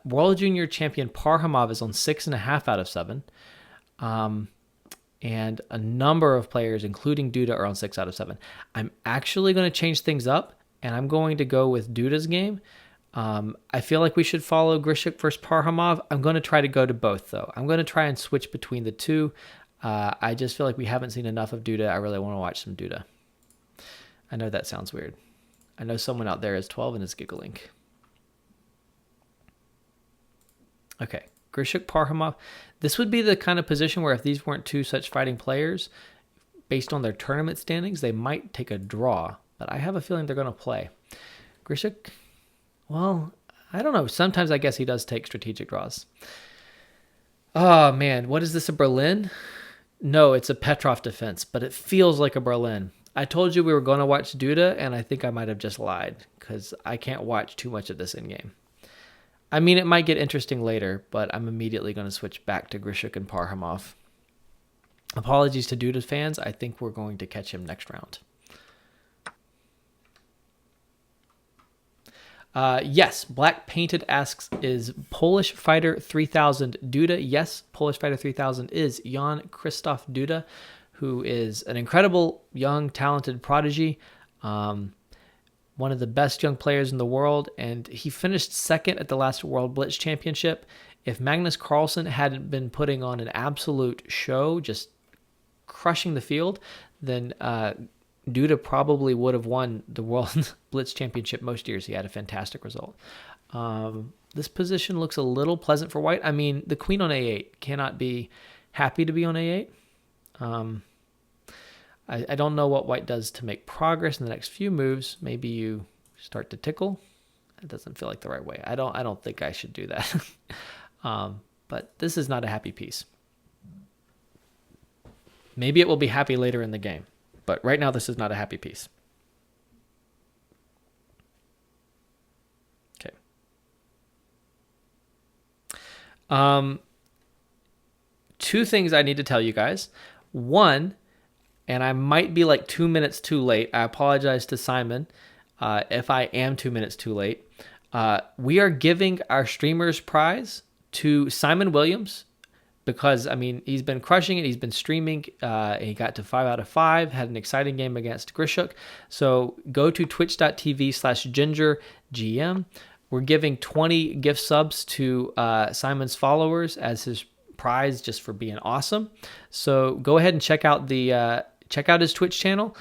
[SPEAKER 1] World Junior Champion Parhamov is on 6.5 out of 7. And a number of players, including Duda, are on 6 out of 7. I'm actually going to change things up, and I'm going to go with Duda's game. I feel like we should follow Grischuk versus Parhamov. I'm going to try to go to both, though. I'm going to try and switch between the two. I just feel like we haven't seen enough of Duda. I really want to watch some Duda. I know that sounds weird. I know someone out there is 12 and is giggling. Okay. Grischuk, Parhamov. This would be the kind of position where if these weren't two such fighting players, based on their tournament standings, they might take a draw. But I have a feeling they're going to play. Grischuk, well, I don't know. Sometimes I guess he does take strategic draws. Oh, man. What is this, a Berlin? No, it's a Petrov defense, but it feels like a Berlin. I told you we were going to watch Duda, and I think I might have just lied because I can't watch too much of this in-game. I mean, it might get interesting later, but I'm immediately going to switch back to Grischuk and Parhamov. Apologies to Duda fans. I think we're going to catch him next round. Yes, Black Painted asks, is Polish Fighter 3000 Duda? Yes, Polish Fighter 3000 is Jan-Krzysztof Duda, who is an incredible, young, talented prodigy. One of the best young players in the world, and he finished second at the last World Blitz Championship. If Magnus Carlsen hadn't been putting on an absolute show, just crushing the field, then Duda probably would have won the World Blitz Championship most years. He had a fantastic result. This position looks a little pleasant for white. I mean, the queen on a8 cannot be happy to be on a8. I don't know what white does to make progress in the next few moves. Maybe you start to tickle. It doesn't feel like the right way. I don't think I should do that. But this is not a happy piece. Maybe it will be happy later in the game. But right now, this is not a happy piece. Okay. Two things I need to tell you guys. One, and I might be like 2 minutes too late. I apologize to Simon if I am 2 minutes too late. We are giving our streamer's prize to Simon Williams because, I mean, he's been crushing it. He's been streaming. He got to 5 out of 5, had an exciting game against Grichuk. So go to twitch.tv/gingergm. We're giving 20 gift subs to Simon's followers as his prize just for being awesome. So go ahead and check out his Twitch channel.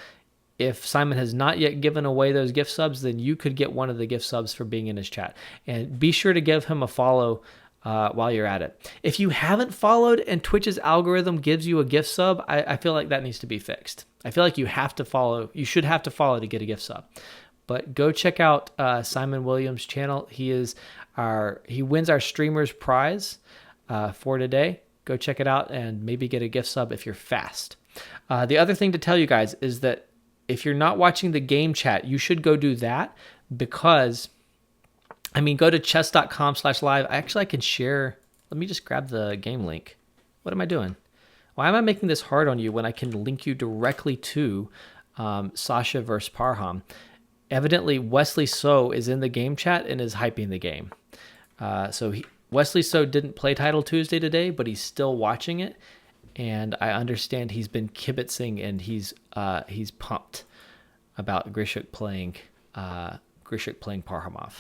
[SPEAKER 1] If Simon has not yet given away those gift subs, then you could get one of the gift subs for being in his chat. And be sure to give him a follow while you're at it. If you haven't followed and Twitch's algorithm gives you a gift sub, I feel like that needs to be fixed. I feel like you should have to follow to get a gift sub. But go check out Simon Williams' channel. He wins our streamer's prize for today. Go check it out and maybe get a gift sub if you're fast. The other thing to tell you guys is that if you're not watching the game chat, you should go do that because, I mean, go to chess.com/live. I can share. Let me just grab the game link. What am I doing? Why am I making this hard on you when I can link you directly to Sasha versus Parham? Evidently, Wesley So is in the game chat and is hyping the game. Wesley So didn't play Title Tuesday today, but he's still watching it, and I understand he's been kibitzing and he's pumped about Grischuk playing Parhamov.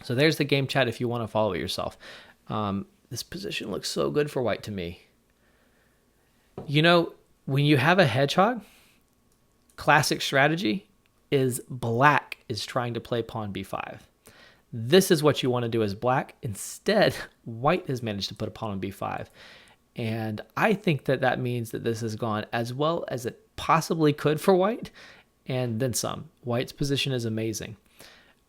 [SPEAKER 1] So there's the game chat if you want to follow it yourself. This position looks so good for white to me. You know, when you have a hedgehog, classic strategy is black is trying to play pawn b5. This is what you want to do as black. Instead, white has managed to put a pawn on b5. And I think that means that this has gone as well as it possibly could for white, and then some. White's position is amazing.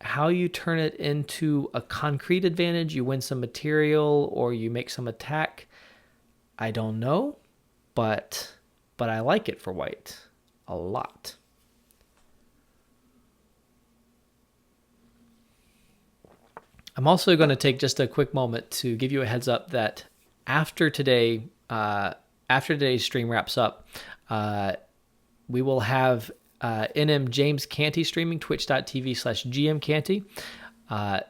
[SPEAKER 1] How you turn it into a concrete advantage, you win some material or you make some attack, I don't know, but I like it for white a lot. I'm also going to take just a quick moment to give you a heads up that after today's stream wraps up, we will have NM James Canty streaming, twitch.tv/GMCanty.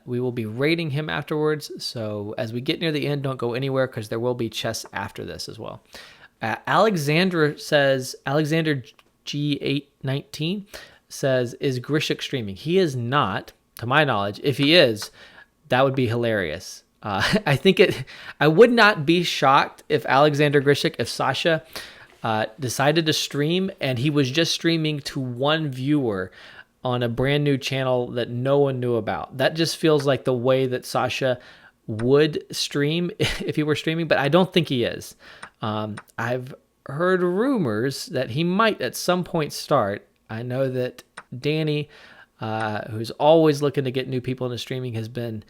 [SPEAKER 1] We will be rating him afterwards. So as we get near the end, don't go anywhere because there will be chess after this as well. Alexander G819 says, is Grischuk streaming? He is not, to my knowledge. If he is, that would be hilarious. I would not be shocked if Alexander Grischuk, if Sasha decided to stream and he was just streaming to one viewer on a brand new channel that no one knew about. That just feels like the way that Sasha would stream if he were streaming, but I don't think he is. I've heard rumors that he might at some point start. I know that Danny, who's always looking to get new people into streaming, has been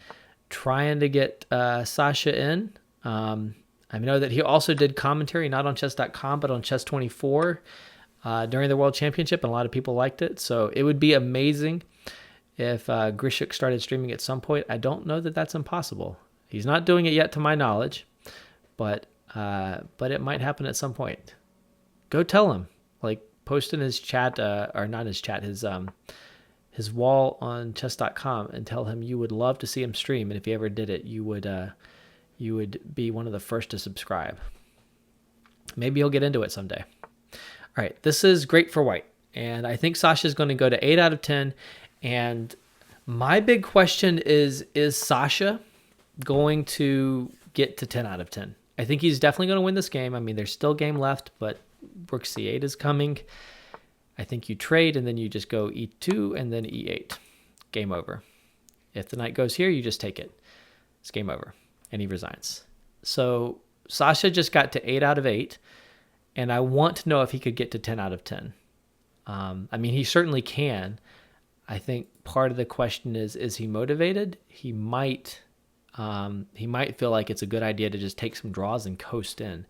[SPEAKER 1] trying to get Sasha in. I know that he also did commentary, not on Chess.com, but on Chess24 during the World Championship, and a lot of people liked it. So it would be amazing if Grischuk started streaming at some point. I don't know that that's impossible. He's not doing it yet, to my knowledge, but it might happen at some point. Go tell him, like post in his chat, or not his chat, his wall on Chess.com, and tell him you would love to see him stream, and if he ever did it, you would be one of the first to subscribe. Maybe he'll get into it someday. All right, this is great for white, and I think Sasha's going to go to 8 out of 10. And my big question is Sasha going to get to 10 out of 10? I think he's definitely going to win this game. I mean, there's still game left, but Rook C8 is coming. I think you trade, and then you just go E2 and then E8. Game over. If the knight goes here, you just take it. It's game over. And he resigns. So Sasha just got to 8 out of 8, and I want to know if he could get to 10 out of 10. I mean, he certainly can. I think part of the question is he motivated? He might feel like it's a good idea to just take some draws and coast in.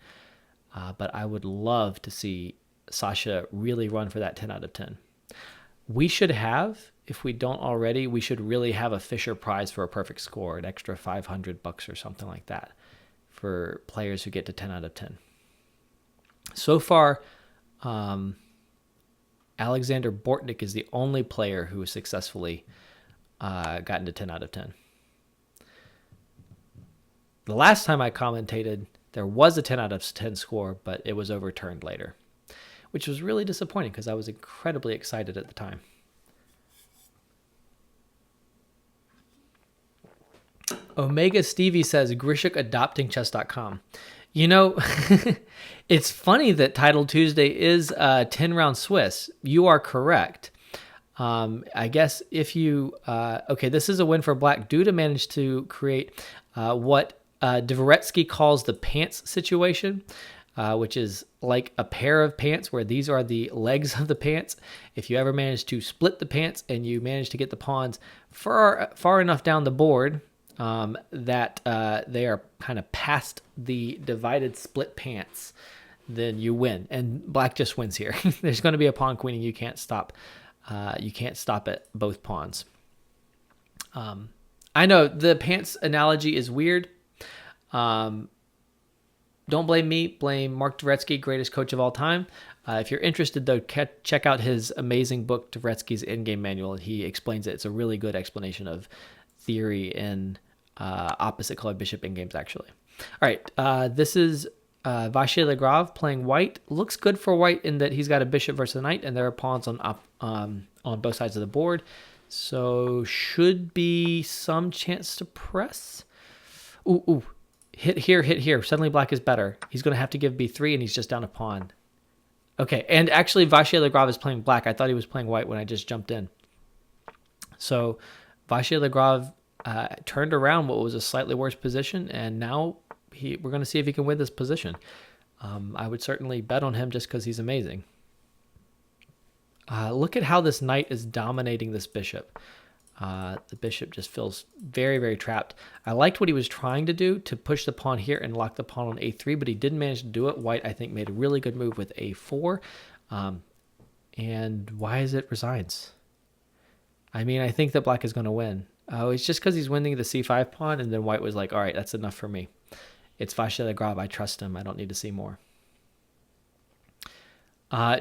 [SPEAKER 1] But I would love to see Sasha really run for that 10 out of 10. We should have, if we don't already, we should really have a Fisher Prize for a perfect score, an extra $500 or something like that for players who get to 10 out of 10. So far, Alexander Bortnik is the only player who has successfully gotten to 10 out of 10. The last time I commentated, there was a 10 out of 10 score, but it was overturned later, which was really disappointing because I was incredibly excited at the time. Omega Stevie says, Grischuk adopting Chess.com. You know, it's funny that Title Tuesday is 10-round Swiss. You are correct. I guess if you... okay, this is a win for Black. Duda managed to create what Dvoretsky calls the pants situation, which is like a pair of pants where these are the legs of the pants. If you ever manage to split the pants and you manage to get the pawns far enough down the board that they are kind of past the divided split pants, then you win. And Black just wins here. There's going to be a pawn queen and you can't stop. You can't stop at both pawns. I know the pants analogy is weird. don't blame me, blame Mark Dvoretsky, greatest coach of all time. If you're interested, though, check out his amazing book, Dvoretsky's Endgame Manual. He explains it. It's a really good explanation of theory in opposite colored bishop endgames, actually. All right, this is Vachier-Lagrave playing white. Looks good for white in that he's got a bishop versus a knight, and there are pawns on both sides of the board. So should be some chance to press. Ooh. Hit here. Suddenly black is better. He's going to have to give b3, and he's just down a pawn. Okay, and actually Vachier-Lagrave is playing black. I thought he was playing white when I just jumped in. So Vachier-Lagrave turned around what was a slightly worse position, and now we're going to see if he can win this position. I would certainly bet on him just because he's amazing. Look at how this knight is dominating this bishop. The bishop just feels very, very trapped. I liked what he was trying to do to push the pawn here and lock the pawn on a3, but he didn't manage to do it. White, I think, made a really good move with a4. And why is it resigns? I mean, I think that black is going to win. Oh, it's just because he's winning the c5 pawn, and then white was like, all right, that's enough for me. It's Vachier-Lagrave. I trust him. I don't need to see more.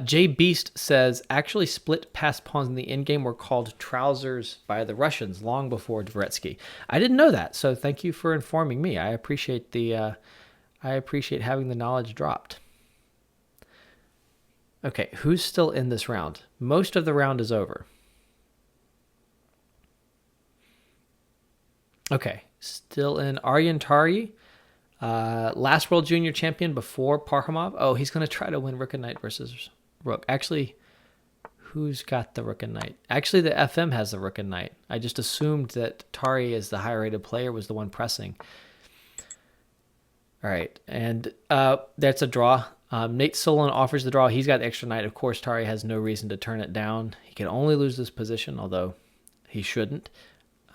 [SPEAKER 1] Jay Beast says, actually split passed pawns in the endgame were called trousers by the Russians long before Dvoretsky. I didn't know that, so thank you for informing me. I appreciate having the knowledge dropped. Okay, who's still in this round? Most of the round is over. Okay, still in Aryan Tari. Last World Junior Champion before Parhamov. Oh, he's going to try to win Rook and Knight versus Rook. Actually, who's got the Rook and Knight? Actually, the FM has the Rook and Knight. I just assumed that Tari, as the higher rated player, was the one pressing. All right, and that's a draw. Nate Solon offers the draw. He's got the extra knight. Of course, Tari has no reason to turn it down. He can only lose this position, although he shouldn't.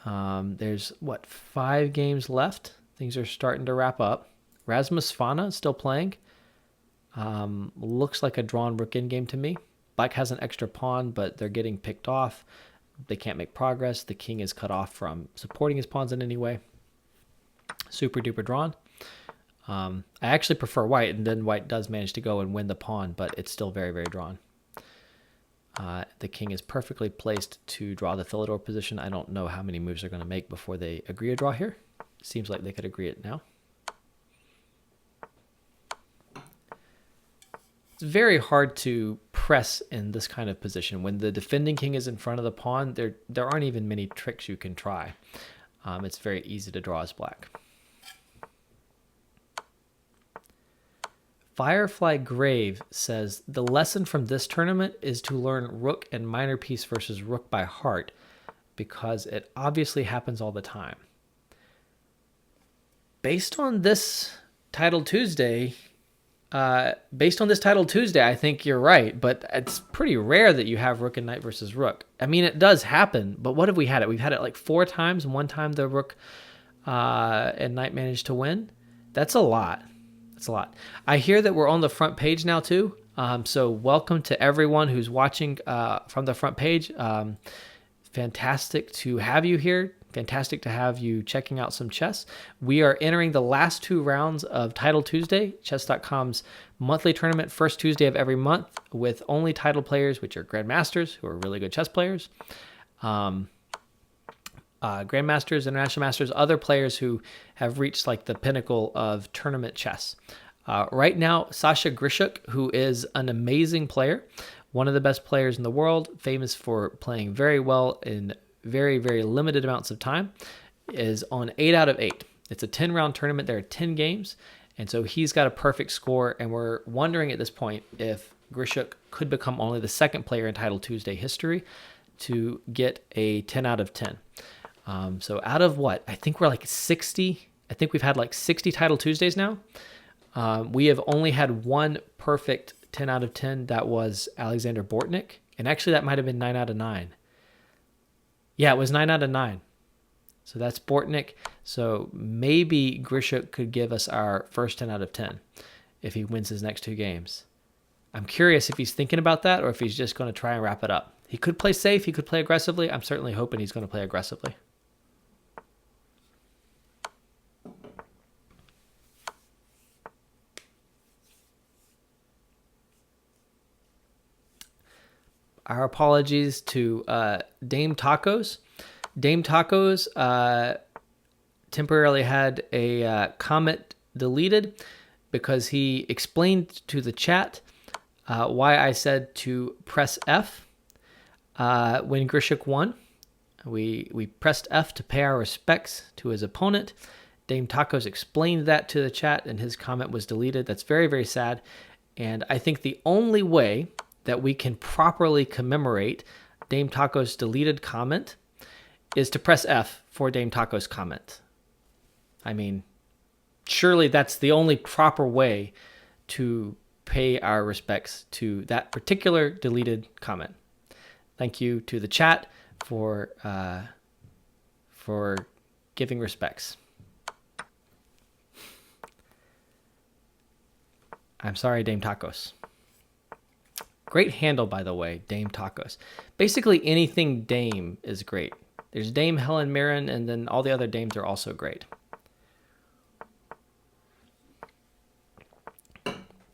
[SPEAKER 1] There's, 5 games left? Things are starting to wrap up. Rasmus Fana still playing. Looks like a drawn rook in game to me. Black has an extra pawn, but they're getting picked off. They can't make progress. The king is cut off from supporting his pawns in any way. Super duper drawn. I actually prefer white, and then white does manage to go and win the pawn, but it's still very, very drawn. The king is perfectly placed to draw the Philidor position. I don't know how many moves they're going to make before they agree a draw here. Seems like they could agree it now. It's very hard to press in this kind of position. When the defending king is in front of the pawn, there aren't even many tricks you can try. It's very easy to draw as black. Firefly Grave says, the lesson from this tournament is to learn rook and minor piece versus rook by heart, because it obviously happens all the time. Based on this Title Tuesday, I think you're right, but it's pretty rare that you have rook and knight versus rook. I mean, it does happen, but what have we had it? We've had it like 4 times, and one time the rook and knight managed to win. That's a lot. That's a lot. I hear that we're on the front page now too, so welcome to everyone who's watching from the front page. Fantastic to have you here. Fantastic to have you checking out some chess. We are entering the last 2 rounds of Title Tuesday, Chess.com's monthly tournament, first Tuesday of every month, with only title players, which are grandmasters, who are really good chess players, grandmasters, international masters, other players who have reached like the pinnacle of tournament chess. Right now, Sasha Grischuk, who is an amazing player, one of the best players in the world, famous for playing very well in very, very limited amounts of time, is on 8 out of 8. It's a 10-round tournament. There are 10 games, and so he's got a perfect score, and we're wondering at this point if Grischuk could become only the 2nd player in Title Tuesday history to get a 10 out of 10. So out of what? I think we're like 60. I think we've had like 60 Title Tuesdays now. We have only had one perfect 10 out of 10. That was Alexander Bortnik, and actually that might have been 9 out of 9. Yeah, it was 9 out of 9. So that's Bortnik. So maybe Grischuk could give us our first 10 out of 10 if he wins his next 2 games. I'm curious if he's thinking about that or if he's just going to try and wrap it up. He could play safe. He could play aggressively. I'm certainly hoping he's going to play aggressively. our apologies to Dame Tacos. Dame Tacos temporarily had a comment deleted because he explained to the chat why I said to press F when Grischuk won. We pressed F to pay our respects to his opponent. Dame Tacos explained that to the chat, and his comment was deleted. That's very, very sad. And I think the only way that we can properly commemorate Dame Tacos' deleted comment is to press F for Dame Tacos' comment. I mean, surely that's the only proper way to pay our respects to that particular deleted comment. Thank you to the chat for giving respects. I'm sorry, Dame Tacos. Great handle, by the way, Dame Tacos. Basically, anything Dame is great. There's Dame Helen Mirren, and then all the other Dames are also great.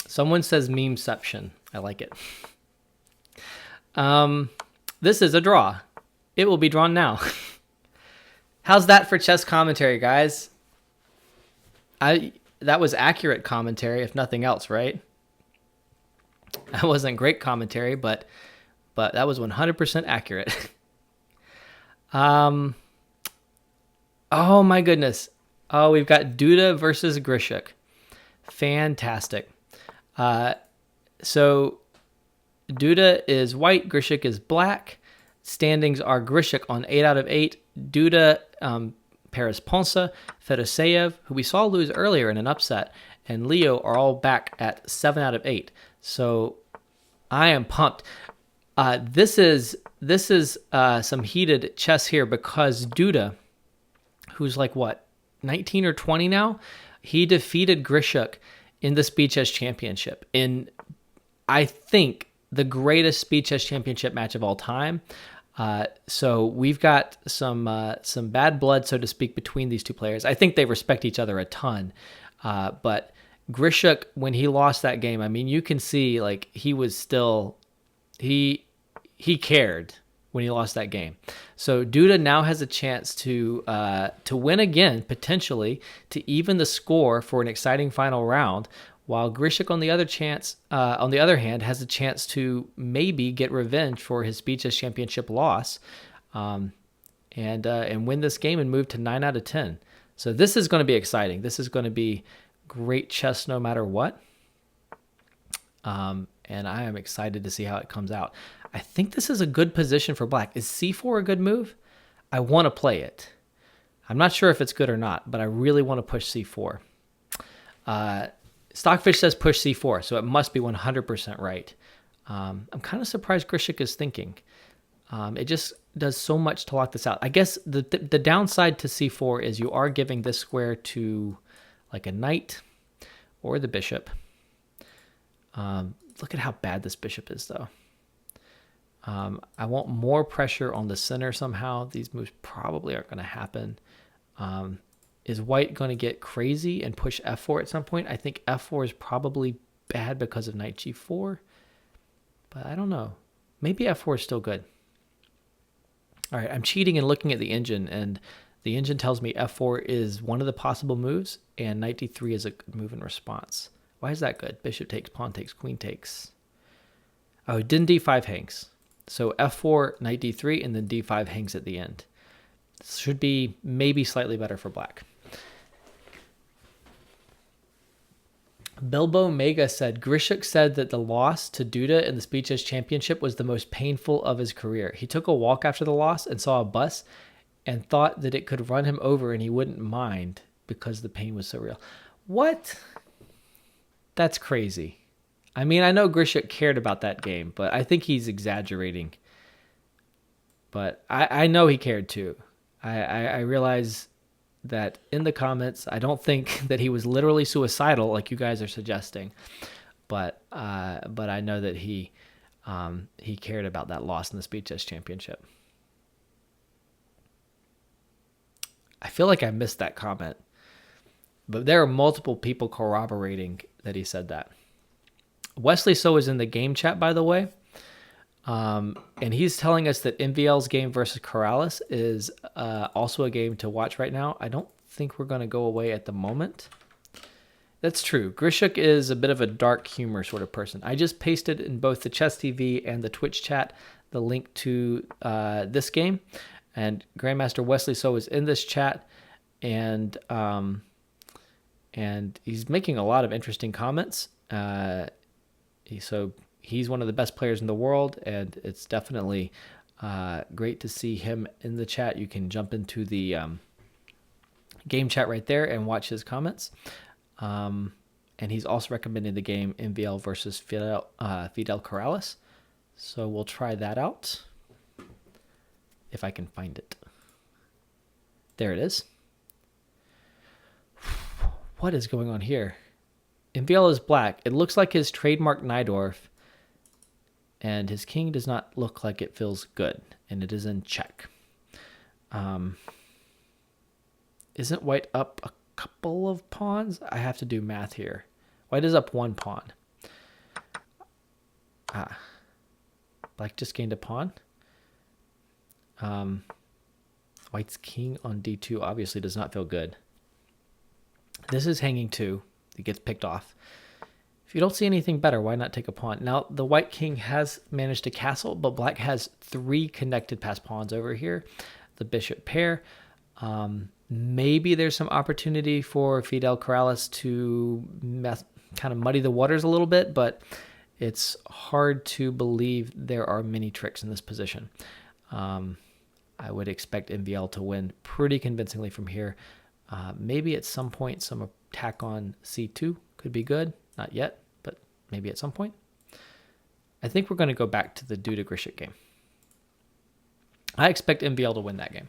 [SPEAKER 1] Someone says memeception. I like it. This is a draw. It will be drawn now. How's that for chess commentary, guys? That was accurate commentary, if nothing else, right? That wasn't great commentary, but that was 100% accurate. Oh my goodness. Oh, we've got Duda versus Grischuk. Fantastic. So Duda is white, Grischuk is black. Standings are Grischuk on 8 out of 8. Duda, Paris Ponce, Fedoseev, who we saw lose earlier in an upset, and Leo are all back at 7 out of 8. So I am pumped. This is some heated chess here because Duda, who's like what, 19 or 20 now, he defeated Grischuk in the Speed Chess Championship in, I think, the greatest Speed Chess Championship match of all time. So we've got some bad blood, so to speak, between these two players. I think they respect each other a ton. But Grischuk, when he lost that game, I mean, you can see like he was still, he cared when he lost that game. So Duda now has a chance to win again, potentially, to even the score for an exciting final round, while Grischuk, on the other hand, has a chance to maybe get revenge for his Speed Chess Championship loss, and win this game and move to 9 out of 10. So this is going to be exciting. This is going to be great chess no matter what. And I am excited to see how it comes out. I think this is a good position for black. Is c4 a good move? I want to play it. I'm not sure if it's good or not, but I really want to push c4. Stockfish says push c4, so it must be 100% right. I'm kind of surprised Grischuk is thinking. It just does so much to lock this out. I guess the downside to c4 is you are giving this square to like a knight or the bishop. Look at how bad this bishop is, though. I want more pressure on the center somehow. These moves probably aren't going to happen. Is white going to get crazy and push f4 at some point? I think f4 is probably bad because of knight g4. But I don't know. Maybe f4 is still good. All right, I'm cheating and looking at the engine, and the engine tells me f4 is one of the possible moves, and knight d3 is a good move in response. Why is that good? Bishop takes, pawn takes, queen takes. Oh, then d5 hangs. So f4, knight d3, and then d5 hangs at the end. This should be maybe slightly better for black. Bilbo Mega said, Grischuk said that the loss to Duda in the Speed Chess Championship was the most painful of his career. He took a walk after the loss and saw a bus and thought that it could run him over and he wouldn't mind because the pain was so real. What? That's crazy. I mean, I know Grischuk cared about that game, but I think he's exaggerating. But I know he cared too. I realize that in the comments, I don't think that he was literally suicidal like you guys are suggesting, but I know that he cared about that loss in the Speed Chess Championship. I feel like I missed that comment, but there are multiple people corroborating that he said that. Wesley So is in the game chat, by the way. And he's telling us that MVL's game versus Corrales is also a game to watch right now. I don't think we're going to go away at the moment. That's true. Grischuk is a bit of a dark humor sort of person. I just pasted in both the Chess TV and the Twitch chat the link to this game. And Grandmaster Wesley So is in this chat. And he's making a lot of interesting comments. So he's one of the best players in the world, and it's definitely great to see him in the chat. You can jump into the game chat right there and watch his comments. And he's also recommending the game MVL versus Fidel Corrales. So we'll try that out if I can find it. There it is. What is going on here? MVL is black. It looks like his trademark Najdorf, and his king does not look like it feels good, and it is in check. Isn't white up a couple of pawns? I have to do math here. White is up one pawn. Black just gained a pawn. White's king on d2 obviously does not feel good. This is hanging 2. It gets picked off. If you don't see anything better, why not take a pawn? Now, the white king has managed to castle, but black has 3 connected passed pawns over here. The bishop pair. Maybe there's some opportunity for Fidel Corrales to kind of muddy the waters a little bit, but it's hard to believe there are many tricks in this position. I would expect MVL to win pretty convincingly from here. Maybe at some point some attack on c2 could be good. Not yet, but maybe at some point. I think we're going to go back to the Duda Grischuk game. I expect MVL to win that game.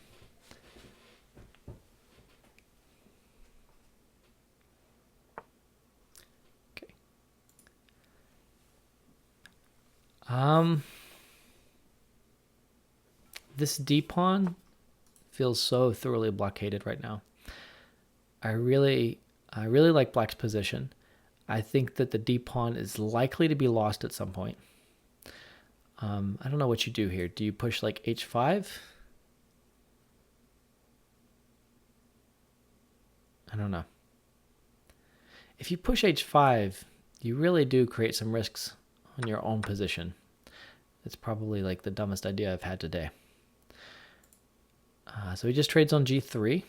[SPEAKER 1] Okay. This D pawn feels so thoroughly blockaded right now. I really like black's position. I think that the D pawn is likely to be lost at some point. I don't know what you do here. Do you push like h5? I don't know. If you push h5, you really do create some risks on your own position. It's probably like the dumbest idea I've had today. So he just trades on g3.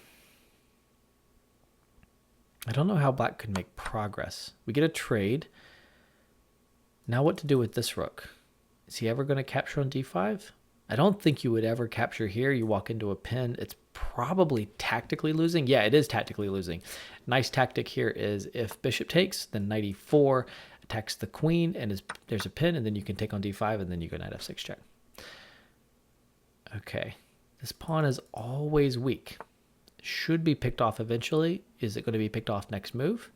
[SPEAKER 1] I don't know how black could make progress. We get a trade. Now what to do with this rook? Is he ever going to capture on d5? I don't think you would ever capture here. You walk into a pin. It's probably tactically losing. Yeah, it is tactically losing. Nice tactic here is if bishop takes, then knight e4 attacks the queen, and there's a pin, and then you can take on d5, and then you go knight f6 check. Okay. This pawn is always weak. Should be picked off eventually. Is it going to be picked off next move?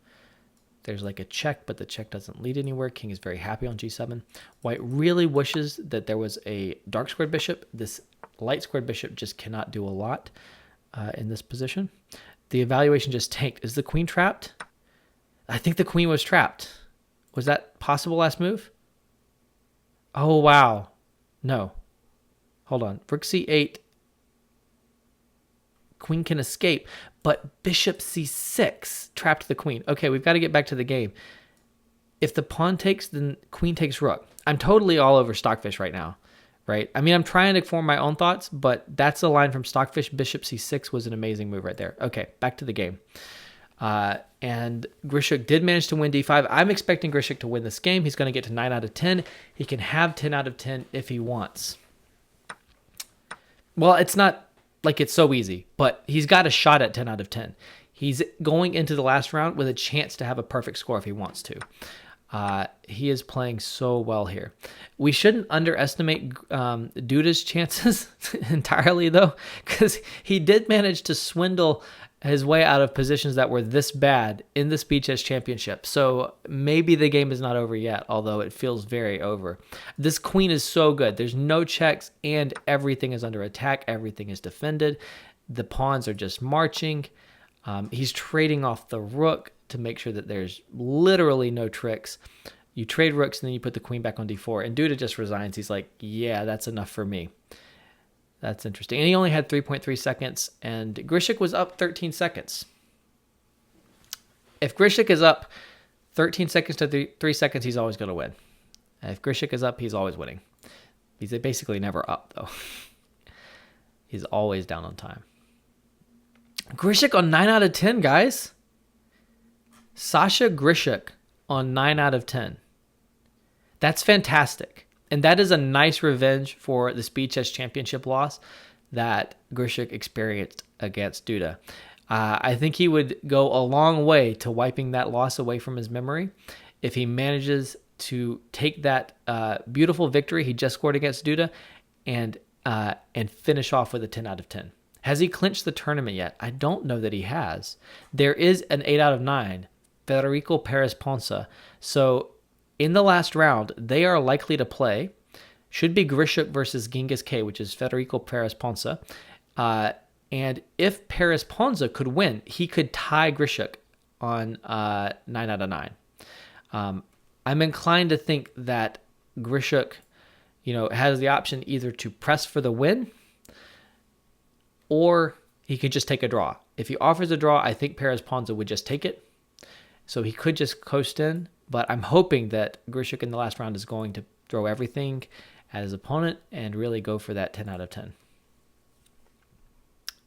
[SPEAKER 1] There's like a check, but the check doesn't lead anywhere. King is very happy on g7. White really wishes that there was a dark squared bishop. This light squared bishop just cannot do a lot in this position. The evaluation just tanked. Is the queen trapped? I think the queen was trapped. Was that possible last move? Oh, wow. No. Hold on. Rook c8. Queen can escape, but bishop c6 trapped the queen. Okay, we've got to get back to the game. If the pawn takes, then queen takes rook. I'm totally all over Stockfish right now, right? I mean, I'm trying to form my own thoughts, but that's a line from Stockfish. Bishop c6 was an amazing move right there. Okay, back to the game. And Grischuk did manage to win d5. I'm expecting Grischuk to win this game. He's going to get to 9 out of 10. He can have 10 out of 10 if he wants. Well, it's not like it's so easy, but he's got a shot at 10 out of 10. He's going into the last round with a chance to have a perfect score if he wants to. He is playing so well here. We shouldn't underestimate Duda's chances entirely, though, because he did manage to swindle his way out of positions that were this bad in the Speed Chess Championship. So maybe the game is not over yet, although it feels very over. This queen is so good. There's no checks, and everything is under attack. Everything is defended. The pawns are just marching. He's trading off the rook to make sure that there's literally no tricks. You trade rooks, and then you put the queen back on d4. And Duda just resigns. He's like, yeah, that's enough for me. That's interesting. And he only had 3.3 seconds, and Grischuk was up 13 seconds. If Grischuk is up 13 seconds to 3 seconds, he's always going to win. And if Grischuk is up, he's always winning. He's basically never up, though. He's always down on time. Grischuk on 9 out of 10, guys. Sasha Grischuk on 9 out of 10. That's fantastic. And that is a nice revenge for the Speed Chess Championship loss that Grischuk experienced against Duda. I think he would go a long way to wiping that loss away from his memory if he manages to take that beautiful victory he just scored against Duda and finish off with a 10 out of 10. Has he clinched the tournament yet? I don't know that he has. There is an 8 out of 9, Federico Perez Ponce. So in the last round, they are likely to play. Should be Grischuk versus Genghis K, which is Federico Perez Ponce. And if Perez Ponce could win, he could tie Grischuk on 9 out of 9. I'm inclined to think that Grischuk, has the option either to press for the win or he could just take a draw. If he offers a draw, I think Perez Ponce would just take it. So he could just coast in, but I'm hoping that Grischuk in the last round is going to throw everything at his opponent and really go for that 10 out of 10.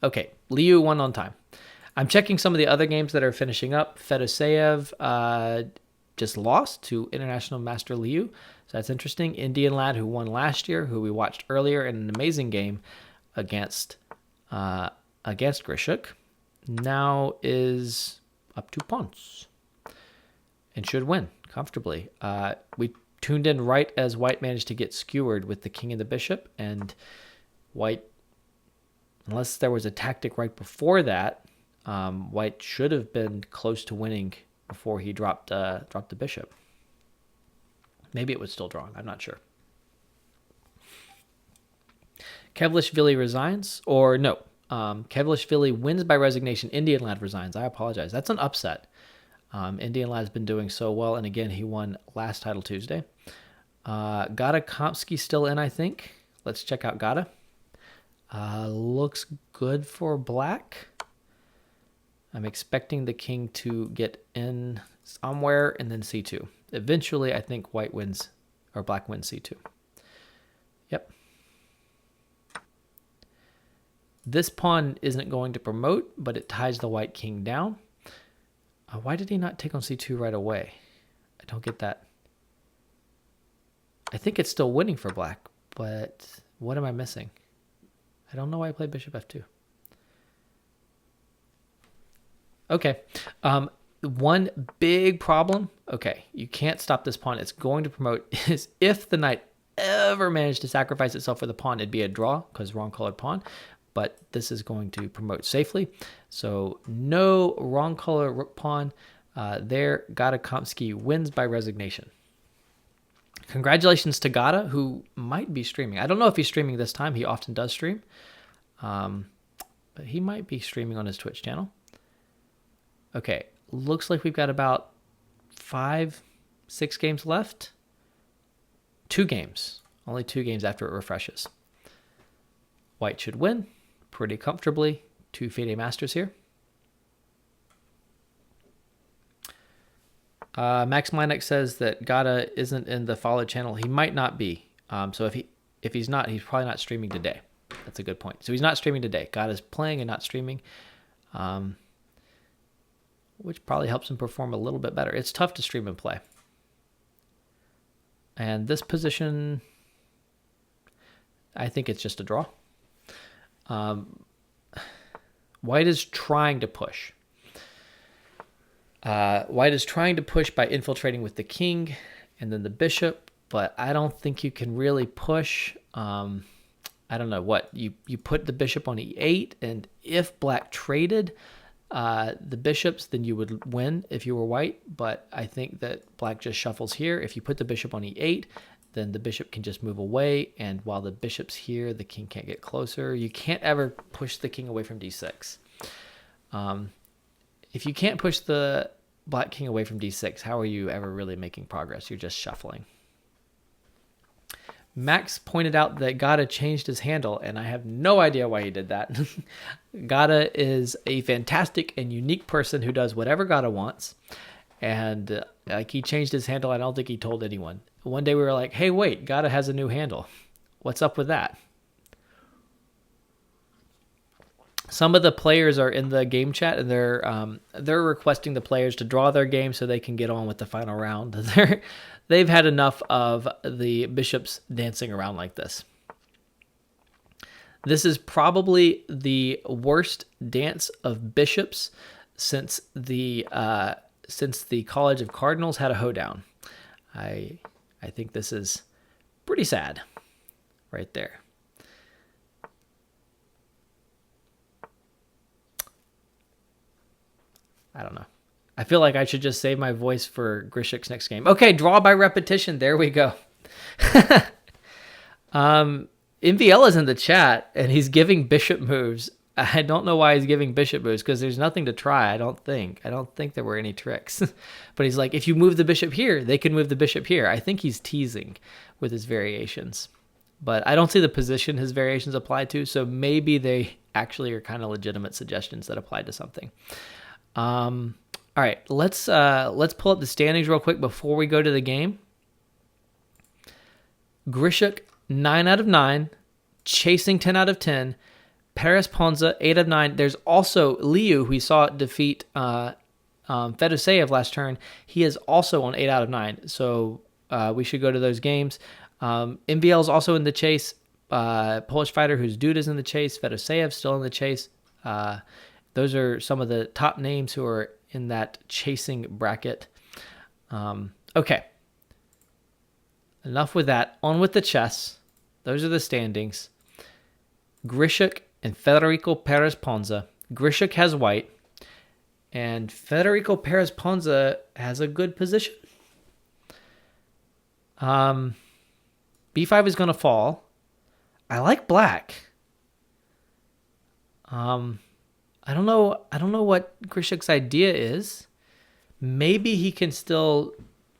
[SPEAKER 1] Okay, Liu won on time. I'm checking some of the other games that are finishing up. Fedoseev just lost to International Master Liu, so that's interesting. Indian lad who won last year, who we watched earlier in an amazing game against Grischuk, now is up 2 pawns and should win comfortably. We tuned in right as White managed to get skewered with the king and the bishop, and White, unless there was a tactic right before that, White should have been close to winning before he dropped the bishop. Maybe it was still drawn. I'm not sure. Kevlishvili resigns, or no. Kevlishvili wins by resignation. Indian lad resigns. I apologize. That's an upset. Indian lad's been doing so well, and again, he won last Title Tuesday. Gata Komsky still in, I think. Let's check out Gata. Looks good for black. I'm expecting the king to get in somewhere and then c2. Eventually, I think white wins, or black wins c2. Yep. This pawn isn't going to promote, but it ties the white king down. Why did he not take on c2 right away? I don't get that. I think it's still winning for black, but what am I missing? I don't know why I played bishop f2. Okay. One big problem, okay, you can't stop this pawn. It's going to promote, is if the knight ever managed to sacrifice itself for the pawn, it'd be a draw because wrong colored pawn. But this is going to promote safely. So no wrong color rook pawn. There, Gata Komsky wins by resignation. Congratulations to Gata, who might be streaming. I don't know if he's streaming this time. He often does stream. But he might be streaming on his Twitch channel. Okay, looks like we've got about 5-6 games left. 2 games. Only 2 games after it refreshes. White should win pretty comfortably. 2 FIDE Masters here. Max Meinek says that Gata isn't in the follow channel. He might not be. So if he's not, he's probably not streaming today. That's a good point. So he's not streaming today. Gata's playing and not streaming, which probably helps him perform a little bit better. It's tough to stream and play. And this position, I think it's just a draw. White is trying to push. White is trying to push by infiltrating with the king and then the bishop, but I don't think you can really push. I don't know what. You put the bishop on e8, and if black traded the bishops, then you would win if you were white, but I think that black just shuffles here. If you put the bishop on e8, then the bishop can just move away, and while the bishop's here, the king can't get closer. You can't ever push the king away from d6. If you can't push the black king away from d6. How are you ever really making progress? You're just shuffling. Max pointed out that Gata changed his handle, and I have no idea why he did that. Gata is a fantastic and unique person who does whatever Gata wants. And like he changed his handle. I don't think he told anyone. One day we were like, hey, wait, Gata has a new handle. What's up with that? Some of the players are in the game chat, and they're requesting the players to draw their game so they can get on with the final round. They've had enough of the bishops dancing around like this. This is probably the worst dance of bishops since the College of Cardinals had a hoedown. I think this is pretty sad right there. I don't know. I feel like I should just save my voice for Grischuk's next game. Okay, draw by repetition. There we go. MVL is in the chat, and he's giving bishop moves. I don't know why he's giving bishop moves, because there's nothing to try, I don't think. I don't think there were any tricks. But he's like, if you move the bishop here, they can move the bishop here. I think he's teasing with his variations. But I don't see the position his variations apply to, so maybe they actually are kind of legitimate suggestions that apply to something. All right, let's pull up the standings real quick before we go to the game. Grischuk, 9 out of 9. Chasing, 10 out of 10. Paris Ponza, 8 of 9. There's also Liu, who we saw defeat Fedoseev last turn. He is also on 8 out of 9. So we should go to those games. MVL is also in the chase. Polish fighter whose dude is in the chase. Fedoseev still in the chase. Those are some of the top names who are in that chasing bracket. Okay. Enough with that. On with the chess. Those are the standings. Grischuk and Federico Perez Ponza. Grischuk has white. And Federico Perez Ponza has a good position. B5 is going to fall. I like black. I don't know what Grischuk's idea is. Maybe he can still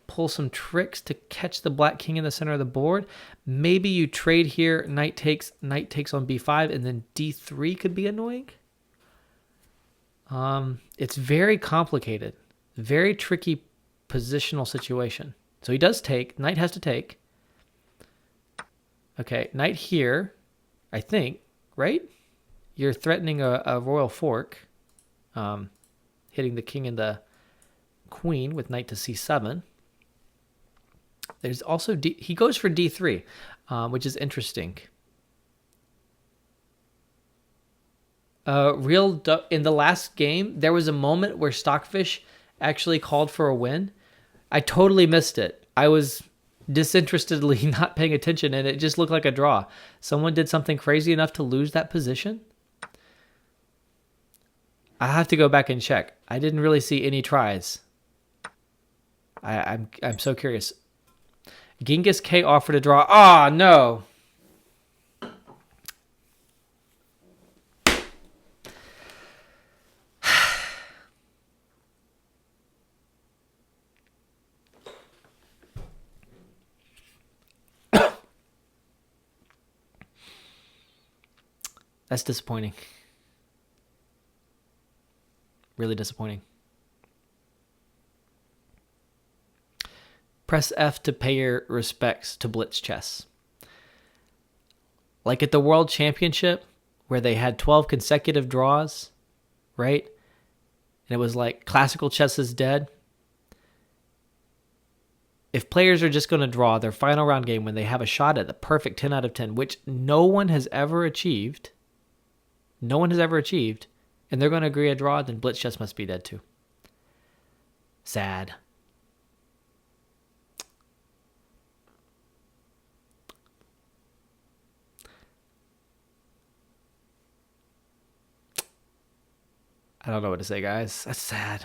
[SPEAKER 1] pull some tricks to catch the black king in the center of the board. Maybe you trade here, knight takes on b5, and then d3 could be annoying. It's very complicated. Very tricky positional situation. So he does take. Knight has to take. Okay, knight here, I think, right? You're threatening a royal fork, hitting the king and the queen with knight to c7. There's also he goes for d3, which is interesting. In the last game, there was a moment where Stockfish actually called for a win. I totally missed it. I was disinterestedly not paying attention, and it just looked like a draw. Someone did something crazy enough to lose that position. I have to go back and check. I didn't really see any tries. I'm so curious. Genghis K offered a draw. Ah, no. That's disappointing. Really disappointing. Press F to pay your respects to Blitz Chess. Like at the World Championship, where they had 12 consecutive draws, right? And it was like classical chess is dead. If players are just going to draw their final round game when they have a shot at the perfect 10 out of 10, which no one has ever achieved, and they're going to agree a draw, then Blitz Chess must be dead too. Sad. I don't know what to say, guys. That's sad.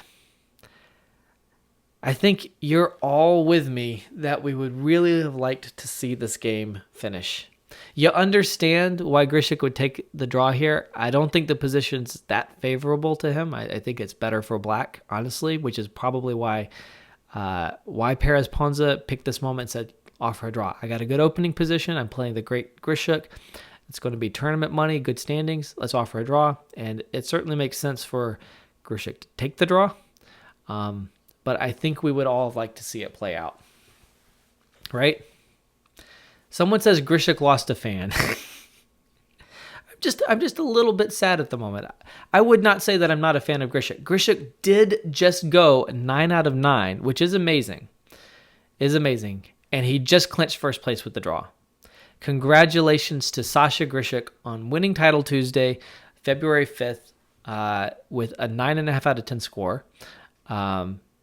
[SPEAKER 1] I think you're all with me that we would really have liked to see this game finish. You understand why Grischuk would take the draw here. I don't think the position's that favorable to him. I think it's better for black, honestly, which is probably why Perez Ponza picked this moment and said, offer a draw. I got a good opening position. I'm playing the great Grischuk. It's going to be tournament money, good standings. Let's offer a draw. And it certainly makes sense for Grischuk to take the draw. But I think we would all like to see it play out. Right? Someone says Grischuk lost a fan. I'm just a little bit sad at the moment. I would not say that I'm not a fan of Grischuk. Grischuk did just go 9 out of 9, which is amazing. And he just clinched first place with the draw. Congratulations to Sasha Grischuk on winning Title Tuesday, February 5th, with a 9.5 out of 10 score.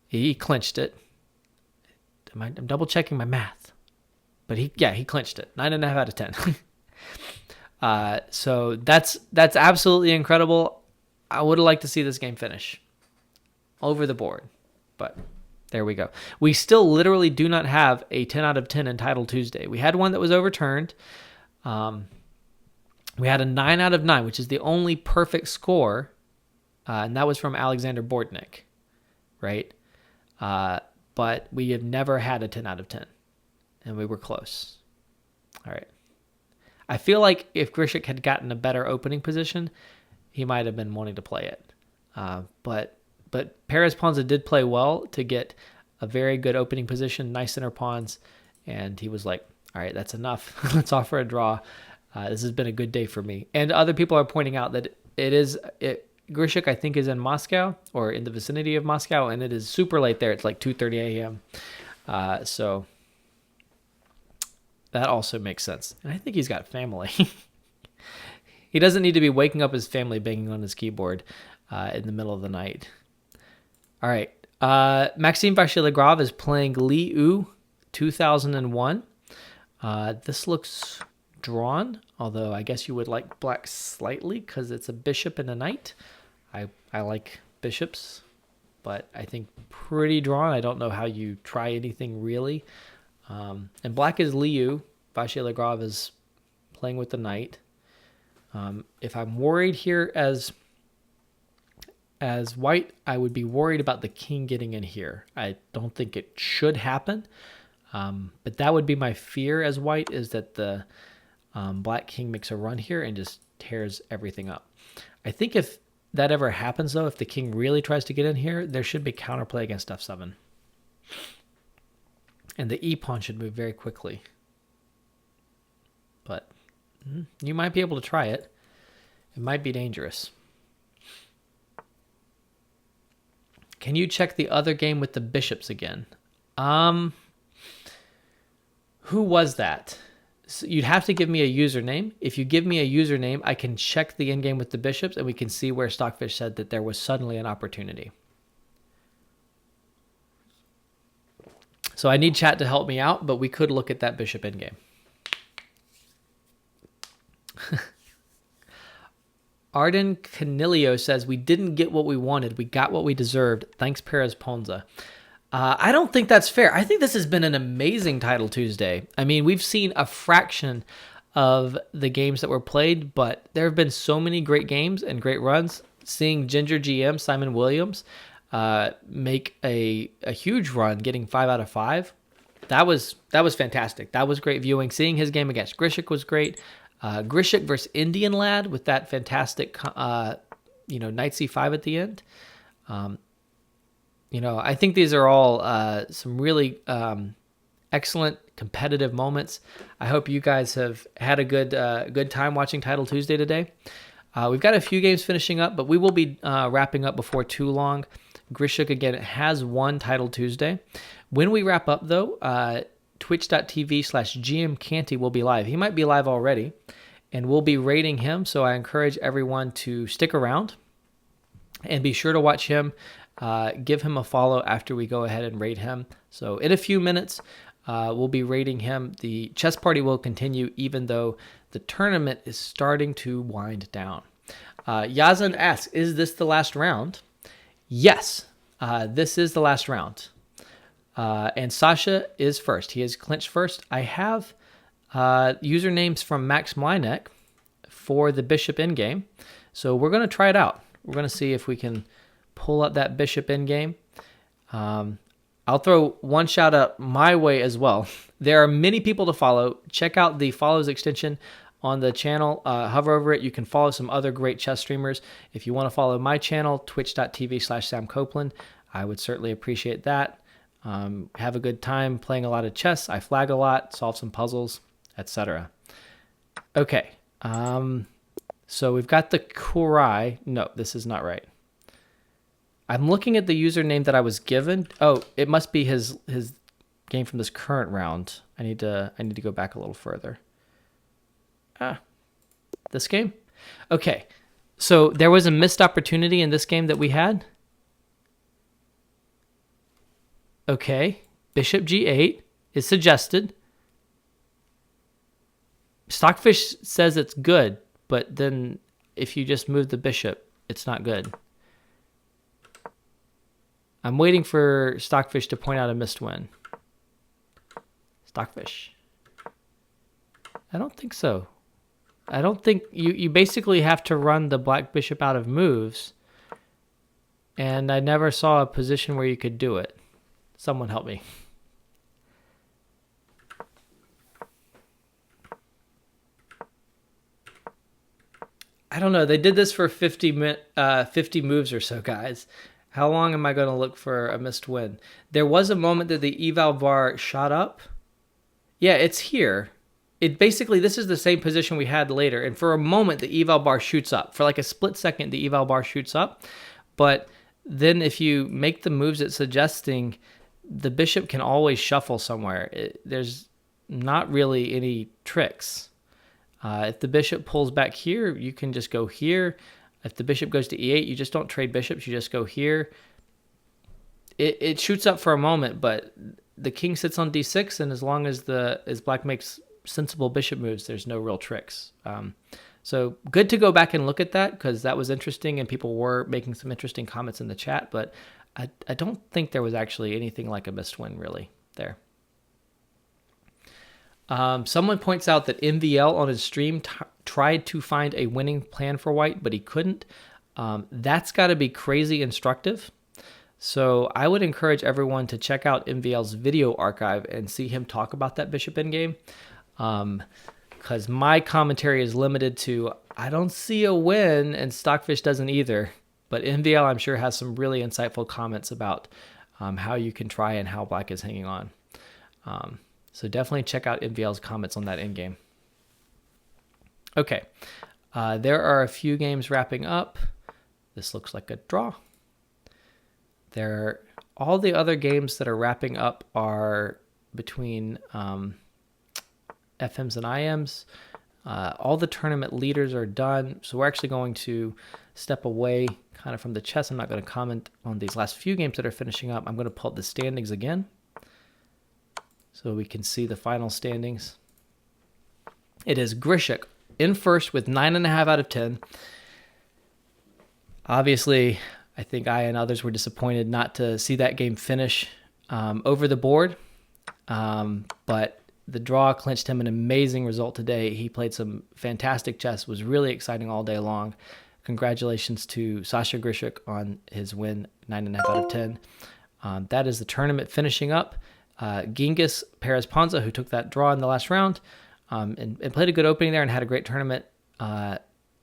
[SPEAKER 1] He clinched it. I'm double checking my math. But he clinched it. 9.5 out of 10. So that's absolutely incredible. I would have liked to see this game finish over the board. But there we go. We still literally do not have a 10 out of 10 in Title Tuesday. We had one that was overturned. We had a 9 out of 9, which is the only perfect score. And that was from Alexander Bordnik, right? But we have never had a 10 out of 10. And we were close. All right. I feel like if Grischuk had gotten a better opening position, he might have been wanting to play it. But Perez Ponza did play well to get a very good opening position, nice center pawns, and he was like, all right, that's enough. Let's offer a draw. This has been a good day for me. And other people are pointing out that Grischuk, I think, is in Moscow or in the vicinity of Moscow, and it is super late there. It's like 2:30 a.m. So that also makes sense. And I think he's got family. He doesn't need to be waking up his family banging on his keyboard in the middle of the night. All right. Maxime Vachier-Lagrave is playing Liu 2001. This looks drawn, although I guess you would like black slightly because it's a bishop and a knight. I like bishops, but I think pretty drawn. I don't know how you try anything really. And black is Liu. Vachier-Lagrave is playing with the knight. If I'm worried here as white, I would be worried about the king getting in here. I don't think it should happen. But that would be my fear as white, is that the black king makes a run here and just tears everything up. I think if that ever happens, though, if the king really tries to get in here, there should be counterplay against f7. And the e-pawn should move very quickly. But you might be able to try it. It might be dangerous. Can you check the other game with the bishops again? Who was that? So you'd have to give me a username. If you give me a username, I can check the endgame with the bishops, and we can see where Stockfish said that there was suddenly an opportunity. So I need chat to help me out, but we could look at that bishop endgame. Arden Canilio says, we didn't get what we wanted. We got what we deserved. Thanks, Perez Ponza. I don't think that's fair. I think this has been an amazing Title Tuesday. I mean, we've seen a fraction of the games that were played, but there have been so many great games and great runs. Seeing Ginger GM, Simon Williams, make a huge run, getting 5 out of 5. That was fantastic. That was great viewing. Seeing his game against Grichuk was great. Grischuk versus Indian Lad with that fantastic, knight c5 at the end. I think these are all some really excellent competitive moments. I hope you guys have had a good time watching Title Tuesday today. We've got a few games finishing up, but we will be wrapping up before too long. Grischuk, again, has won Title Tuesday. When we wrap up, though, twitch.tv/GMCanty will be live. He might be live already, and we'll be rating him, so I encourage everyone to stick around and be sure to watch him. Give him a follow after we go ahead and rate him. So in a few minutes, we'll be rating him. The chess party will continue even though the tournament is starting to wind down. Yazan asks, is this the last round? Yes, this is the last round. And Sasha is first. He is clinched first. I have usernames from Max Mlynek for the bishop endgame. So we're going to try it out. We're going to see if we can pull up that bishop endgame. I'll throw one shout out my way as well. There are many people to follow. Check out the follows extension on the channel. Hover over it. You can follow some other great chess streamers. If you want to follow my channel, twitch.tv/Sam Copeland, I would certainly appreciate that. Have a good time playing a lot of chess. I flag a lot, solve some puzzles, etc. Okay. So we've got the Kurai. No, this is not right. I'm looking at the username that I was given. Oh, it must be his game from this current round. I need to go back a little further. This game? Okay. So there was a missed opportunity in this game that we had. Okay. Bishop G8 is suggested. Stockfish says it's good, but then if you just move the bishop, it's not good. I'm waiting for Stockfish to point out a missed win. Stockfish. I don't think so. I don't think you basically have to run the black bishop out of moves. And I never saw a position where you could do it. Someone help me. I don't know. They did this for 50 moves or so, guys. How long am I going to look for a missed win? There was a moment that the eval bar shot up. Yeah, it's here. It basically, this is the same position we had later. And for a moment, the eval bar shoots up. For like a split second, the eval bar shoots up. But then if you make the moves it's suggesting, the bishop can always shuffle somewhere. There's not really any tricks. If the bishop pulls back here, you can just go here. If the bishop goes to e8, you just don't trade bishops. You just go here. It shoots up for a moment, but the king sits on d6, and as long as black makes sensible bishop moves, there's no real tricks. So good to go back and look at that, because that was interesting, and people were making some interesting comments in the chat, but I don't think there was actually anything like a missed win really there. Someone points out that MVL on his stream tried to find a winning plan for white, but he couldn't. That's got to be crazy instructive. So I would encourage everyone to check out MVL's video archive and see him talk about that bishop endgame. Because my commentary is limited to, I don't see a win, and Stockfish doesn't either. But MVL, I'm sure, has some really insightful comments about how you can try and how black is hanging on. So definitely check out MVL's comments on that endgame. Okay, there are a few games wrapping up. This looks like a draw. All the other games that are wrapping up are between FMs and IMs. All the tournament leaders are done, so we're actually going to step away kind of from the chess. I'm not going to comment on these last few games that are finishing up. I'm going to pull up the standings again so we can see the final standings. It is Grischuk in first with 9.5 out of 10. Obviously, I think I and others were disappointed not to see that game finish over the board, but the draw clinched him an amazing result today. He played some fantastic chess, was really exciting all day long. Congratulations to Sasha Grischuk on his win, 9.5 out of 10. That is the tournament finishing up. Genghis Perez Ponza, who took that draw in the last round and played a good opening there and had a great tournament,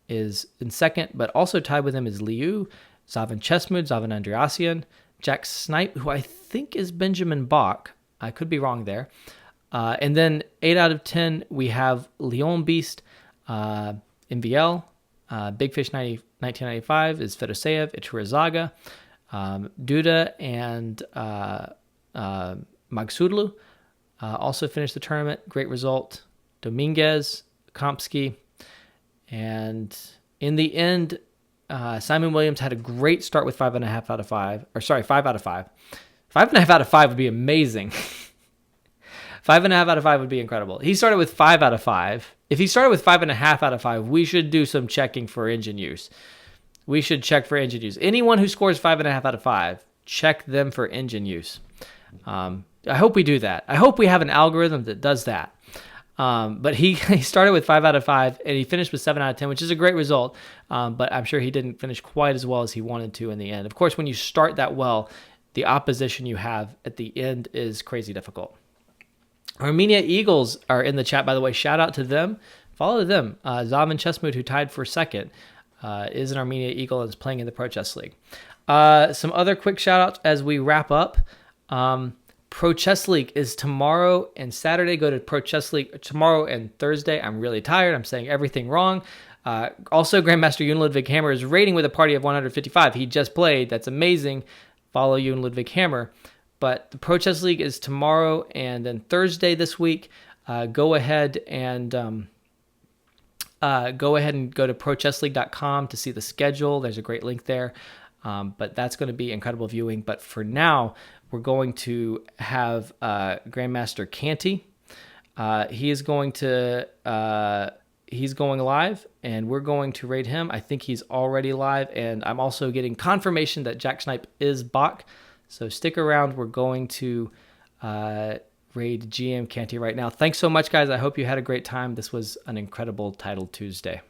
[SPEAKER 1] is in second, but also tied with him is Liu, Zavan Chessmood, Zavan Andreassian, Jack Snipe, who I think is Benjamin Bach. I could be wrong there. And then 8 out of 10, we have Leon Beast, MVL, Big Fish 1995 is Fedoseev, Ichirizaga, Duda, and Magsudlu also finished the tournament. Great result. Dominguez, Komsky, and in the end, Simon Williams had a great start with 5.5 out of 5. Or sorry, 5 out of 5. 5.5 out of 5 would be amazing. 5.5 out of 5 would be incredible. He started with 5 out of 5. If he started with 5.5 out of 5, we should do some checking for engine use. We should check for engine use. Anyone who scores 5.5 out of 5, check them for engine use. I hope we do that. I hope we have an algorithm that does that. But he started with 5 out of 5, and he finished with 7 out of 10, which is a great result. But I'm sure he didn't finish quite as well as he wanted to in the end. Of course, when you start that well, the opposition you have at the end is crazy difficult. Armenia Eagles are in the chat, by the way. Shout out to them. Follow them. Zavin Chessmood, who tied for second, is an Armenia Eagle and is playing in the Pro Chess League. Some other quick shout outs as we wrap up. Pro Chess League is tomorrow and Saturday. Go to Pro Chess League tomorrow and Thursday. I'm really tired. I'm saying everything wrong. Also, Grandmaster Jan Ludwig Hammer is rating with a party of 155. He just played. That's amazing. Follow Jan Ludwig Hammer. But the Pro Chess League is tomorrow and then Thursday this week. Go ahead and go to prochessleague.com to see the schedule. There's a great link there. But that's going to be incredible viewing. But for now, we're going to have Grandmaster Canty. He's going live, and we're going to raid him. I think he's already live, and I'm also getting confirmation that Jack Snipe is Bach. So stick around. We're going to raid GM Canty right now. Thanks so much, guys. I hope you had a great time. This was an incredible Title Tuesday.